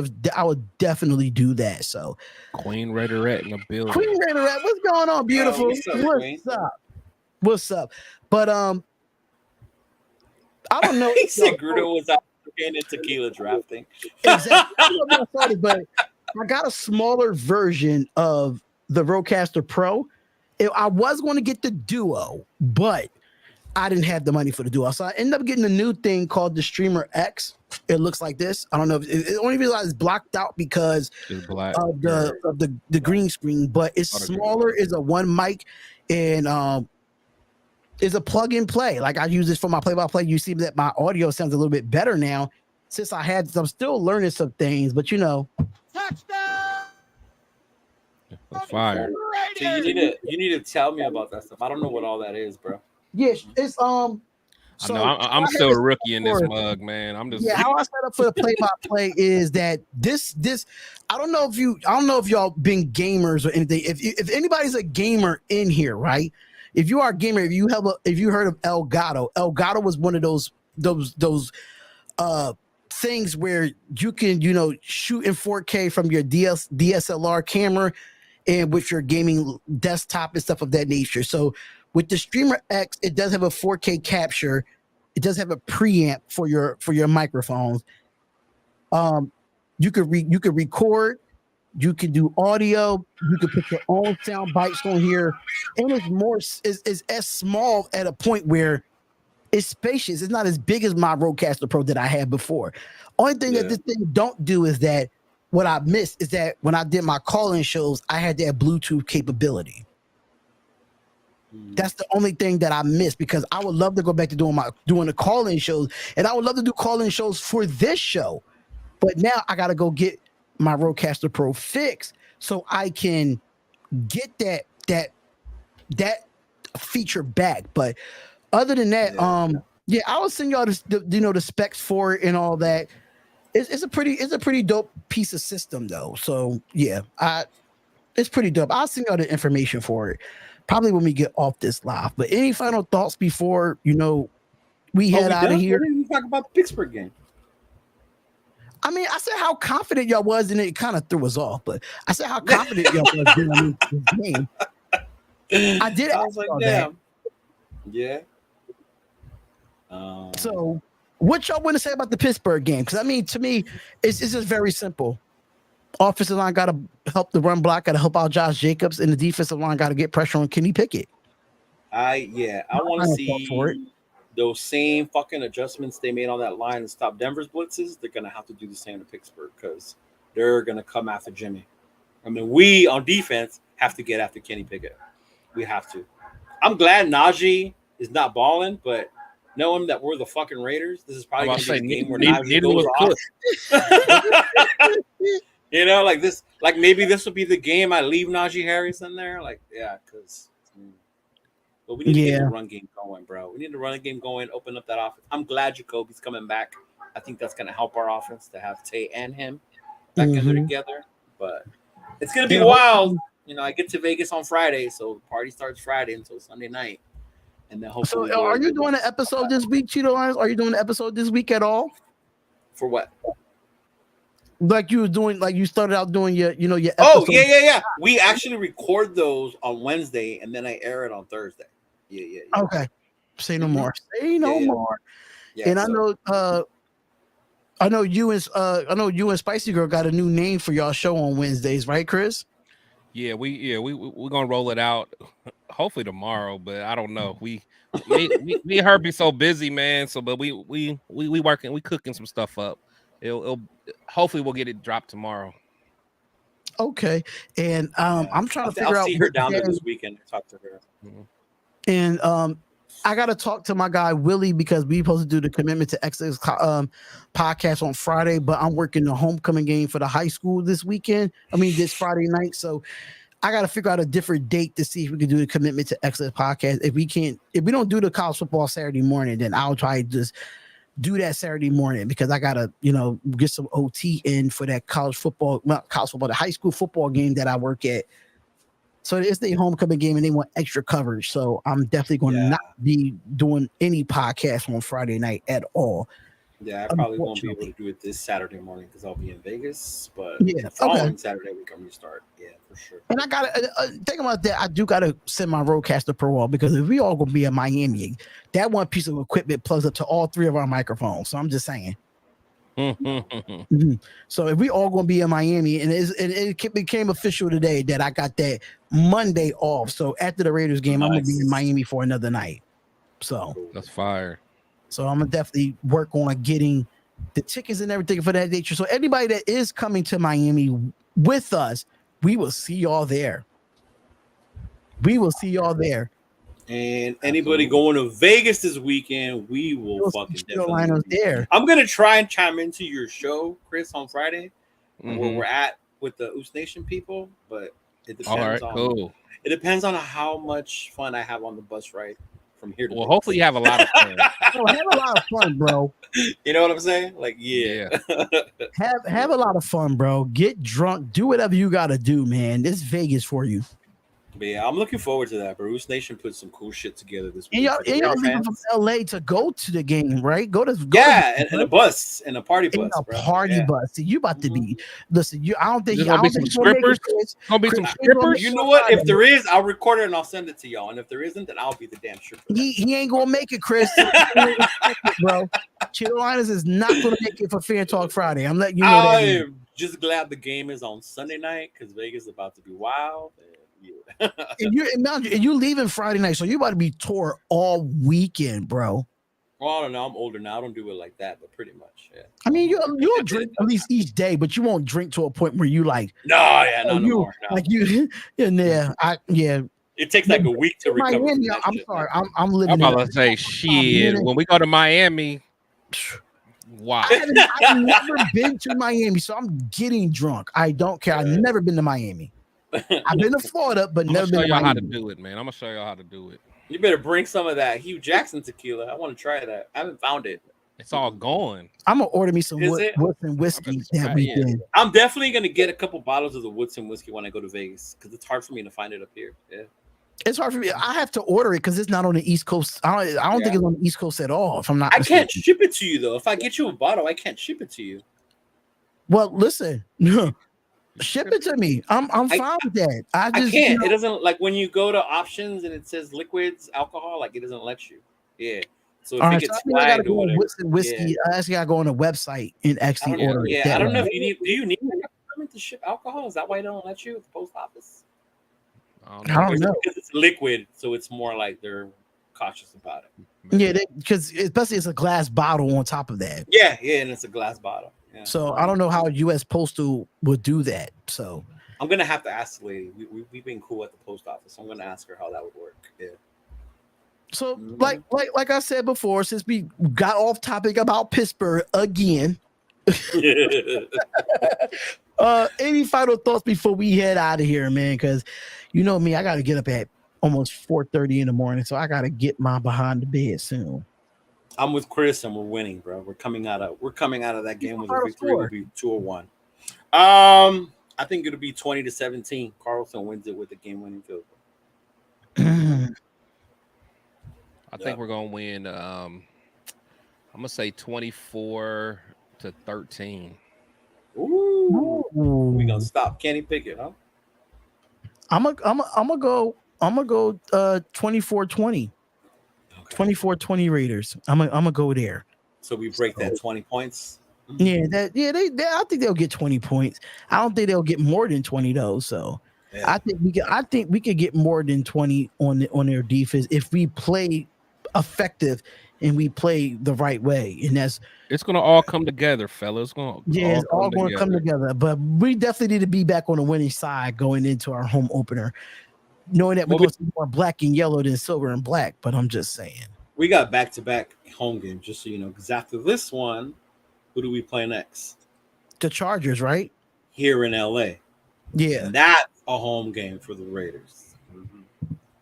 definitely do that. So Queen Raiderette in the building. Queen Raiderette, what's going on, beautiful? What's up? But I don't know. He said Grudo was out in tequila drafting. Exactly. But I got a smaller version of the Rodecaster Pro. I was going to get the Duo, but I didn't have the money for the Duo. So I ended up getting a new thing called the Streamer X. It looks like this. I don't know. It only realized it's blocked out because of the green screen, but it's smaller. It's a one mic and it's a plug and play. Like I use this for my play-by-play. You see that my audio sounds a little bit better now since I had. I'm still learning some things, but touchdown. Fire. So you need to tell me about that stuff. I don't know what all that is, bro. Yes, it's So I know I'm still a rookie in this mug, man. I'm just how I set up for the play-by-play is that this I don't know if y'all been gamers or anything. If anybody's a gamer in here, right? If you are a gamer, if you heard of Elgato was one of those things where you can shoot in 4K from your DSLR camera and with your gaming desktop and stuff of that nature. So with the Streamer X, it does have a 4K capture. It does have a preamp for your microphones. You could record, you can do audio, you can put your own sound bites on here, and it's as small at a point where it's spacious. It's not as big as my Rodecaster Pro that I had before. Only thing that this thing don't do is that what I missed is that when I did my call-in shows, I had that Bluetooth capability. That's the only thing that I missed because I would love to go back to doing the call-in shows, and I would love to do call-in shows for this show. But now I got to go get my Rodecaster Pro fixed so I can get that feature back. But other than that, I will send y'all the specs for it and all that. It's a pretty dope piece of system though. So yeah, it's pretty dope. I'll send y'all the information for it probably when we get off this live. But any final thoughts before we head out of here? We didn't talk about the Pittsburgh game. I mean, I said how confident y'all was, and it kind of threw us off. But I said how confident y'all was during this game. I did. I was like, damn. Yeah. So, what y'all want to say about the Pittsburgh game? Because I mean, to me, it's just very simple. Offensive line got to help the run block, got to help out Josh Jacobs, and the defensive line got to get pressure on Kenny Pickett. I want to see those same fucking adjustments they made on that line and stop Denver's blitzes. They're gonna have to do the same to Pittsburgh because they're gonna come after Jimmy. I mean, we on defense have to get after Kenny Pickett. We have to. I'm glad Najee is not balling, but knowing that we're the fucking Raiders, this is probably gonna be a game where Najee goes off. You know, like this, like maybe this will be the game I leave Najee Harris in there. Like, yeah, because. But we need to get the run game going, bro. We need the run game going, open up that offense. I'm glad Jacoby's coming back. I think that's going to help our offense to have Tay and him back in there together. But it's going to be wild. You know, I get to Vegas on Friday, so the party starts Friday until Sunday night. And then hopefully. So are you doing an episode this week, Cheeto Lions? Are you doing an episode this week at all? For what? Like you were doing, like you started out doing your episode. Oh, yeah. We actually record those on Wednesday, and then I air it on Thursday. Yeah. Okay. Say no more. Say no more. Yeah, and I know you and Spicy Girl got a new name for y'all show on Wednesdays, right, Chris? Yeah, we're gonna roll it out hopefully tomorrow, but I don't know. We and her be so busy, man. So, but we working, we cooking some stuff up. It'll hopefully we'll get it dropped tomorrow. Okay, and I'm trying to figure out. I'll see her down there this weekend. Talk to her. Mm-hmm. And I got to talk to my guy Willie because we supposed to do the Commitment to Excellence podcast on Friday, but I'm working the homecoming game for the high school this Friday night. So I got to figure out a different date to see if we can do the Commitment to Excellence podcast. If we don't do the college football Saturday morning, then I'll try to just do that Saturday morning because I got to, get some OT in for that the high school football game that I work at. So it's the homecoming game and they want extra coverage. So I'm definitely going to not be doing any podcast on Friday night at all. Yeah, I probably won't be able to do it this Saturday morning because I'll be in Vegas. But following Saturday we can restart. Yeah, for sure. And I got to think about that. I do got to send my Rodecaster Pro off because if we all going to be in Miami, that one piece of equipment plugs up to all three of our microphones. So I'm just saying. So if we all gonna be in Miami, and it became official today that I got that Monday off. So after the Raiders game, I'm gonna be in Miami for another night. So that's fire. So I'm gonna definitely work on getting the tickets and everything for that nature. So anybody that is coming to Miami with us, we will see y'all there. And anybody going to Vegas this weekend, we will fucking definitely there. I'm gonna try and chime into your show, Chris, on Friday, where we're at with the Oos Nation people. But it depends It depends on how much fun I have on the bus ride from here to Vegas. Hopefully you have a lot of fun. Have a lot of fun, bro. You know what I'm saying? Like, yeah. have a lot of fun, bro. Get drunk, do whatever you gotta do, man. This is Vegas for you. But yeah, I'm looking forward to that. Bruce Nation put some cool shit together this week. And y'all leaving from LA to go to the game, right? Go and a bus, and a party bus. Bus. See, you about to be listen. I don't think gonna be some strippers. Gonna be some strippers. You know what? If there is, I'll record it and I'll send it to y'all. And if there isn't, then I'll be the damn stripper. He ain't gonna make it, Chris. Bro, Cheeto Linus is not gonna make it for Fair Talk Friday. I'm letting you know that. I am just glad the game is on Sunday night because Vegas is about to be wild. And you leaving Friday night, so you about to be tore all weekend, bro. Well, I don't know. I'm older now. I don't do it like that, but pretty much, yeah. I mean, you'll drink at least each day, but you won't drink to a point where you like. No more. No. Like you, It takes like a week to recover. Miami, I'm sorry. I'm living. I'm about to say shit. When we go to Miami, wow. I've never been to Miami, so I'm getting drunk. I don't care. I've never been to Miami. I've been to Florida, but never been to Miami. I'm gonna show y'all how to do it, man. I'm gonna show y'all how to do it. You better bring some of that Hugh Jackson tequila. I want to try that. I haven't found it. It's all going. I'm gonna order me some Woodson whiskey that weekend. I'm definitely gonna get a couple bottles of the Woodson whiskey when I go to Vegas because it's hard for me to find it up here. Yeah, it's hard for me. I have to order it because it's not on the East Coast. I don't think it's on the East Coast at all. If I'm not, I can't ship it to you though. If I get you a bottle, I can't ship it to you. Well, listen, ship it to me. I'm fine with that. I can't. It doesn't, like, when you go to options and it says liquids, alcohol, like, it doesn't let you. Yeah. So if it gets I gotta flagged go or on whatever, whiskey. I actually gotta go on a website and actually order it. I don't know if you need. Do you need a permit to ship alcohol? Is that why they don't let you at the post office? I don't know. Because it's liquid, so it's more like they're cautious about it. Yeah, because especially it's a glass bottle on top of that. Yeah, and it's a glass bottle. Yeah. So I don't know how U.S. Postal would do that. So I'm gonna have to ask the lady. We've been cool at the post office. So I'm gonna ask her how that would work. Yeah. So like I said before, since we got off topic about Pittsburgh again. Any final thoughts before we head out of here, man? Because you know me, I got to get up at almost 4:30 in the morning, so I got to get my behind the bed soon. I'm with Chris, and we're winning, bro. We're coming out of that game with a victory. Will be 2-1. I think it'll be 20-17. Carlson wins it with a game-winning field goal. I think we're gonna win. I'm gonna say 24-13. Ooh. We gonna stop Kenny Pickett, huh? I'm gonna go 24-20. 24-20 Raiders. I'm gonna go there. So we break that 20 points. Yeah, I think they'll get 20 points. I don't think they'll get more than 20 though. So I think we could get more than 20 on their defense if we play effective and we play the right way. And it's gonna all come together, fellas. It's all going to come together. But we definitely need to be back on the winning side going into our home opener, knowing that we're going to see more black and yellow than silver and black. But I'm just saying, we got back-to-back home games, just so you know, because after this one, who do we play next? The Chargers, right? Here in LA. Yeah. And that's a home game for the Raiders. Mm-hmm.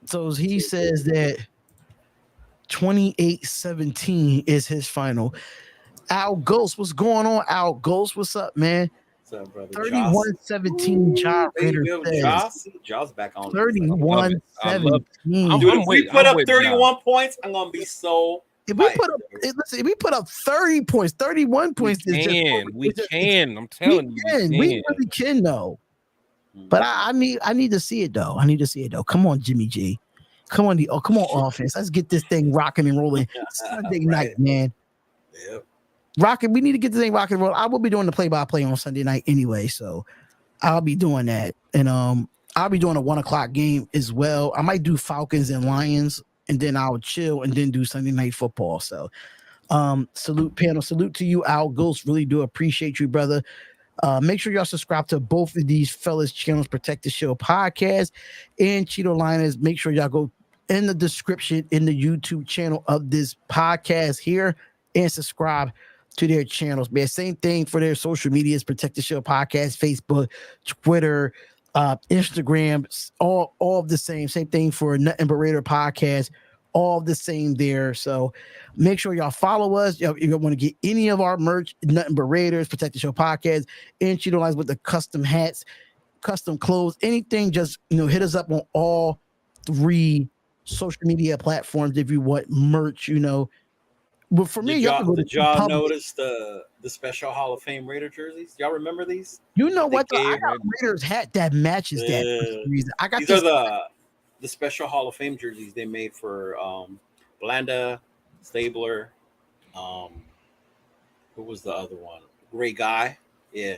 So he says that 28-17 is his final. Al Ghost, what's going on? Al Ghost, what's up, man? What's up, brother? 31-17. John Raiders says. Josh back on. 31-17. Dude, if we put up 31 points, I'm gonna be so. If we put up 30 points, 31 points, we can. I'm telling you, we really can though. But I need to see it though. Come on, Jimmy G. Come on, offense. Let's get this thing rocking and rolling Sunday night, man. Yep. Rocking. We need to get this thing rocking and rolling. I will be doing the play-by-play on Sunday night anyway, so I'll be doing that, and I'll be doing a 1:00 game as well. I might do Falcons and Lions, and then I'll chill and then do Sunday night football. So, salute to you, Al Ghost. Really do appreciate you, brother. Make sure y'all subscribe to both of these fellas channels, Protect the Show podcast and Cheeto Liners. Make sure y'all go in the description in the YouTube channel of this podcast here and subscribe to their channels, man. Same thing for their social medias, Protect the Show podcast, Facebook, Twitter, Instagram, all of the same thing for Nothing But Raider podcast, all the same there. So make sure y'all follow us. If you want to get any of our merch, Nothing But Raiders, Protect the Show podcast, and Cheeto Lines with the custom hats, custom clothes, anything, just hit us up on all 3 social media platforms if you want merch. But for me, did y'all notice the special Hall of Fame Raider jerseys? Y'all remember these? You know what? I got a Raiders hat that matches that for some reason. I got these are the special Hall of Fame jerseys they made for Blanda, Stabler. Who was the other one? Great Guy. Yeah.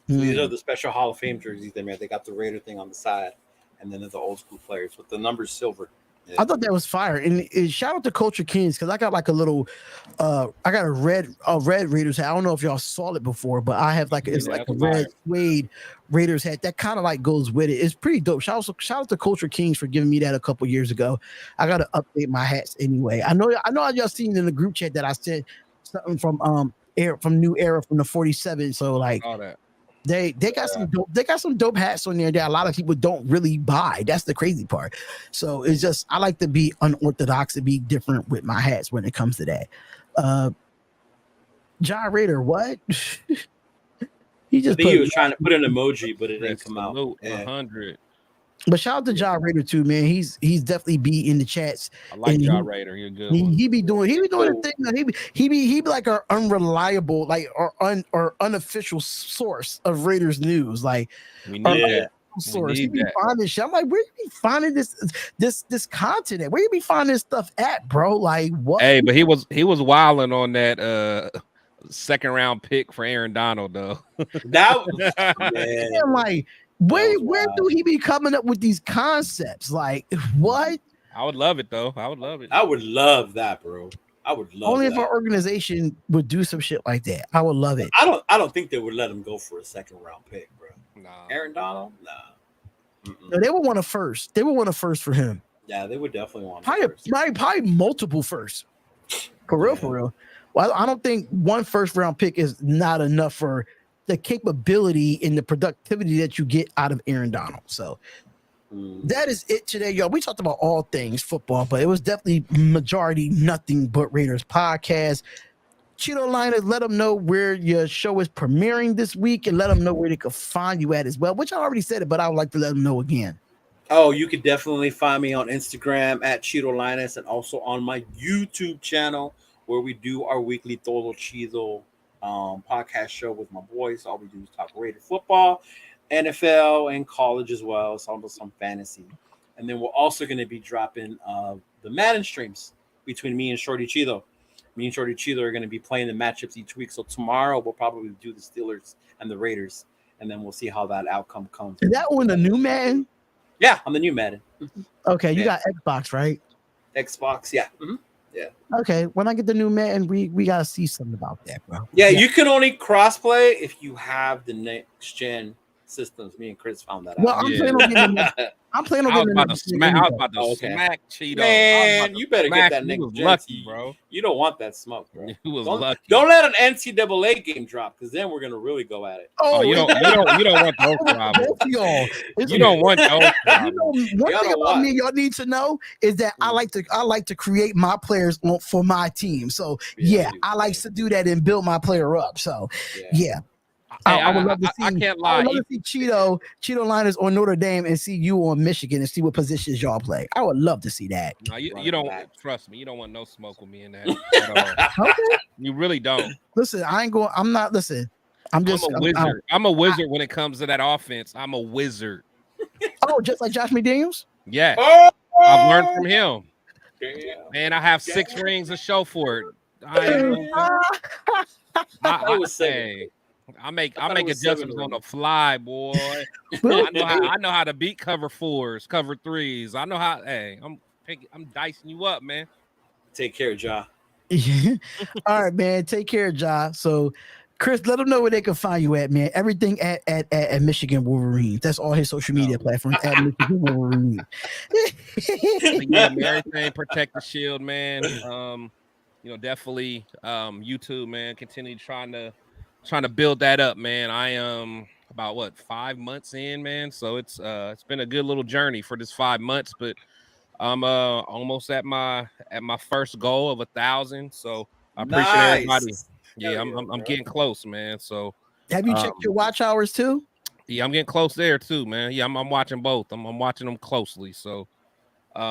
So these are the special Hall of Fame jerseys they made. They got the Raider thing on the side, and then there's the old school players with the numbers silver. Yeah. I thought that was fire, and shout out to Culture Kings because I got like a little, I got a red Raiders hat. I don't know if y'all saw it before, but I have like a red suede Raiders hat that kind of like goes with it. It's pretty dope. Shout out to Culture Kings for giving me that a couple years ago. I got to update my hats anyway. I know y'all seen in the group chat that I said something from New Era from the 47. So like all that. They got some dope hats on there that a lot of people don't really buy. That's the crazy part. So it's just I like to be unorthodox and be different with my hats when it comes to that. John Raider, what? he was trying to put an emoji, but it didn't come out. 100. But shout out to John Rader too, man. He's definitely be in the chats. I like John Rader. You're a good one. He be doing the thing. He be like our unreliable, like our unofficial source of Raiders news. Like we need that. Source. He be finding shit. I'm like, where you be finding this content at? Where you be finding this stuff at, bro? Like what? Hey, but he was wilding on that second round pick for Aaron Donald though. That man. Like where do he be coming up with these concepts? Like what? I would love it though. I would love it. I would love that, bro. I would love only that. if our organization would do some shit like that. I would love it. I don't think they would let him go for a second round pick, bro. Nah. Aaron Donald? Nah. No, they would want a first. They would want a first for him. Yeah, they would definitely want probably multiple firsts. For real. Well, I don't think one first round pick is not enough for the capability and the productivity that you get out of Aaron Donald. So that is it today, y'all. We talked about all things football, but it was definitely majority nothing but Raiders podcast. Cheeto Liners, let them know where your show is premiering this week and let them know where they can find you at as well, which I already said it, but I would like to let them know again. Oh, you can definitely find me on Instagram at Cheeto Linus and also on my YouTube channel where we do our weekly Todo Chido podcast show with my boys. All we do is talk Raider football, NFL, and college as well. Some fantasy. And then we're also going to be dropping the Madden streams between me and Shorty Chido. Me and Shorty Cheetah are going to be playing the matchups each week. So tomorrow we'll probably do the Steelers and the Raiders, and then we'll see how that outcome comes. Is that on the new Madden? Yeah, on the new Madden. Okay, you got Xbox, right? Xbox, yeah. Mm-hmm. Yeah. Okay, when I get the new Madden, we got to see something about that, bro. Yeah, you can only crossplay if you have the next gen systems. Me and Chris found that out. Well, I'm planning on getting I was about to smack Cheeto. Man, you better get that next gen. Lucky, bro. You don't want that smoke, bro. You was lucky. Don't let an NCAA game drop because then we're gonna really go at it. Oh, you don't want those problems. You don't want those problems. One thing about me y'all need to know is that I like to create my players for my team. So I like to do that and build my player up. So yeah. Hey, I would love to see. I can't lie. I would love to see Cheeto Liners on Notre Dame and see you on Michigan and see what positions y'all play. I would love to see that. No, you don't trust me. You don't want no smoke with me in that at all. Okay. You really don't. Listen, I'm not. Listen, I'm just a wizard. I'm a wizard when it comes to that offense. I'm a wizard. Oh, just like Josh McDaniels. Yeah, I've learned from him. Man, I have 6 rings to show for it. I make adjustments on the fly, boy. I know how to beat cover 4s, cover 3s. I know how. Hey, I'm dicing you up, man. Take care, Ja. All right, man. Take care, Ja. So, Chris, let them know where they can find you at, man. Everything at Michigan Wolverines. That's all his social media platforms at Michigan Wolverines. Yeah, man, everything protect the shield, man. Definitely YouTube, man. Continue trying to build that up, man. I am about 5 months in, man. So it's been a good little journey for this 5 months, but I'm almost at my first goal of 1,000. So I appreciate everybody. Yeah, I'm getting close, man. So have you checked your watch hours too? Yeah, I'm getting close there too, man. Yeah, I'm watching both. I'm watching them closely. So but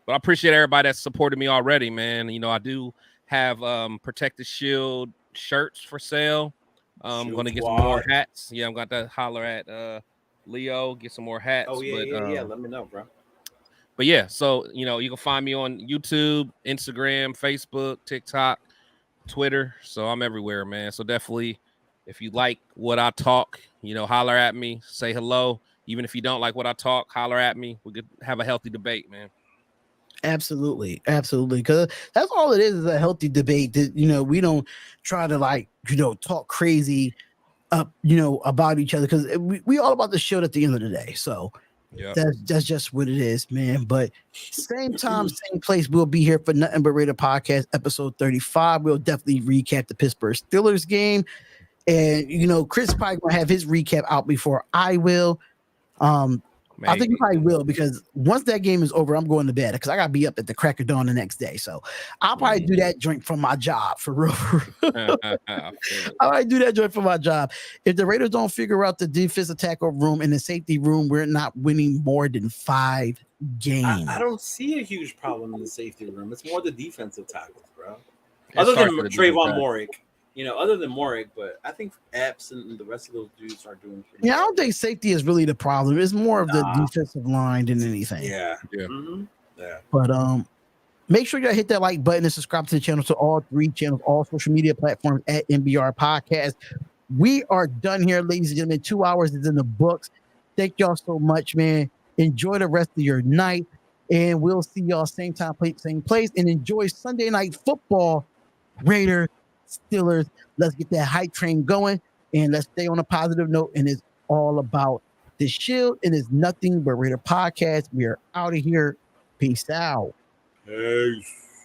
I appreciate everybody that supported me already, man. I do have Protect the Shield shirts for sale. I'm going to get some more hats. Yeah, I'm going to holler at Leo, get some more hats. Oh, yeah. Let me know, bro. But yeah, so, you can find me on YouTube, Instagram, Facebook, TikTok, Twitter. So I'm everywhere, man. So definitely, if you like what I talk, holler at me, say hello. Even if you don't like what I talk, holler at me. We could have a healthy debate, man. Absolutely. Because that's all it is a healthy debate. That we don't try to talk crazy about each other, because we all about the show at the end of the day. So that's just what it is, man. But same time, same place, we'll be here for Nothing But Raider podcast episode 35. We'll definitely recap the Pittsburgh Steelers game, and Chris probably gonna have his recap out before I will. Maybe. I think you probably will, because once that game is over, I'm going to bed because I gotta be up at the crack of dawn the next day. So I'll probably do that joint from my job for real. I might do that joint for my job. If the Raiders don't figure out the defensive tackle room and the safety room, we're not winning more than 5 games. I don't see a huge problem in the safety room. It's more the defensive tackles, bro. Other than Trayvon Morick. Other than Morick, but I think Epps and the rest of those dudes are doing pretty well. I don't think safety is really the problem. It's more of the defensive line than anything. Yeah. But make sure you hit that like button and subscribe to the channel, to all 3 channels, all social media platforms at NBR Podcast. We are done here, ladies and gentlemen. 2 hours is in the books. Thank y'all so much, man. Enjoy the rest of your night, and we'll see y'all same time, same place, and enjoy Sunday night football. Raiders, Steelers. Let's get that hype train going, and let's stay on a positive note. And it's all about the Shield. It is nothing but Raider Podcast. We are out of here. Peace out. Peace.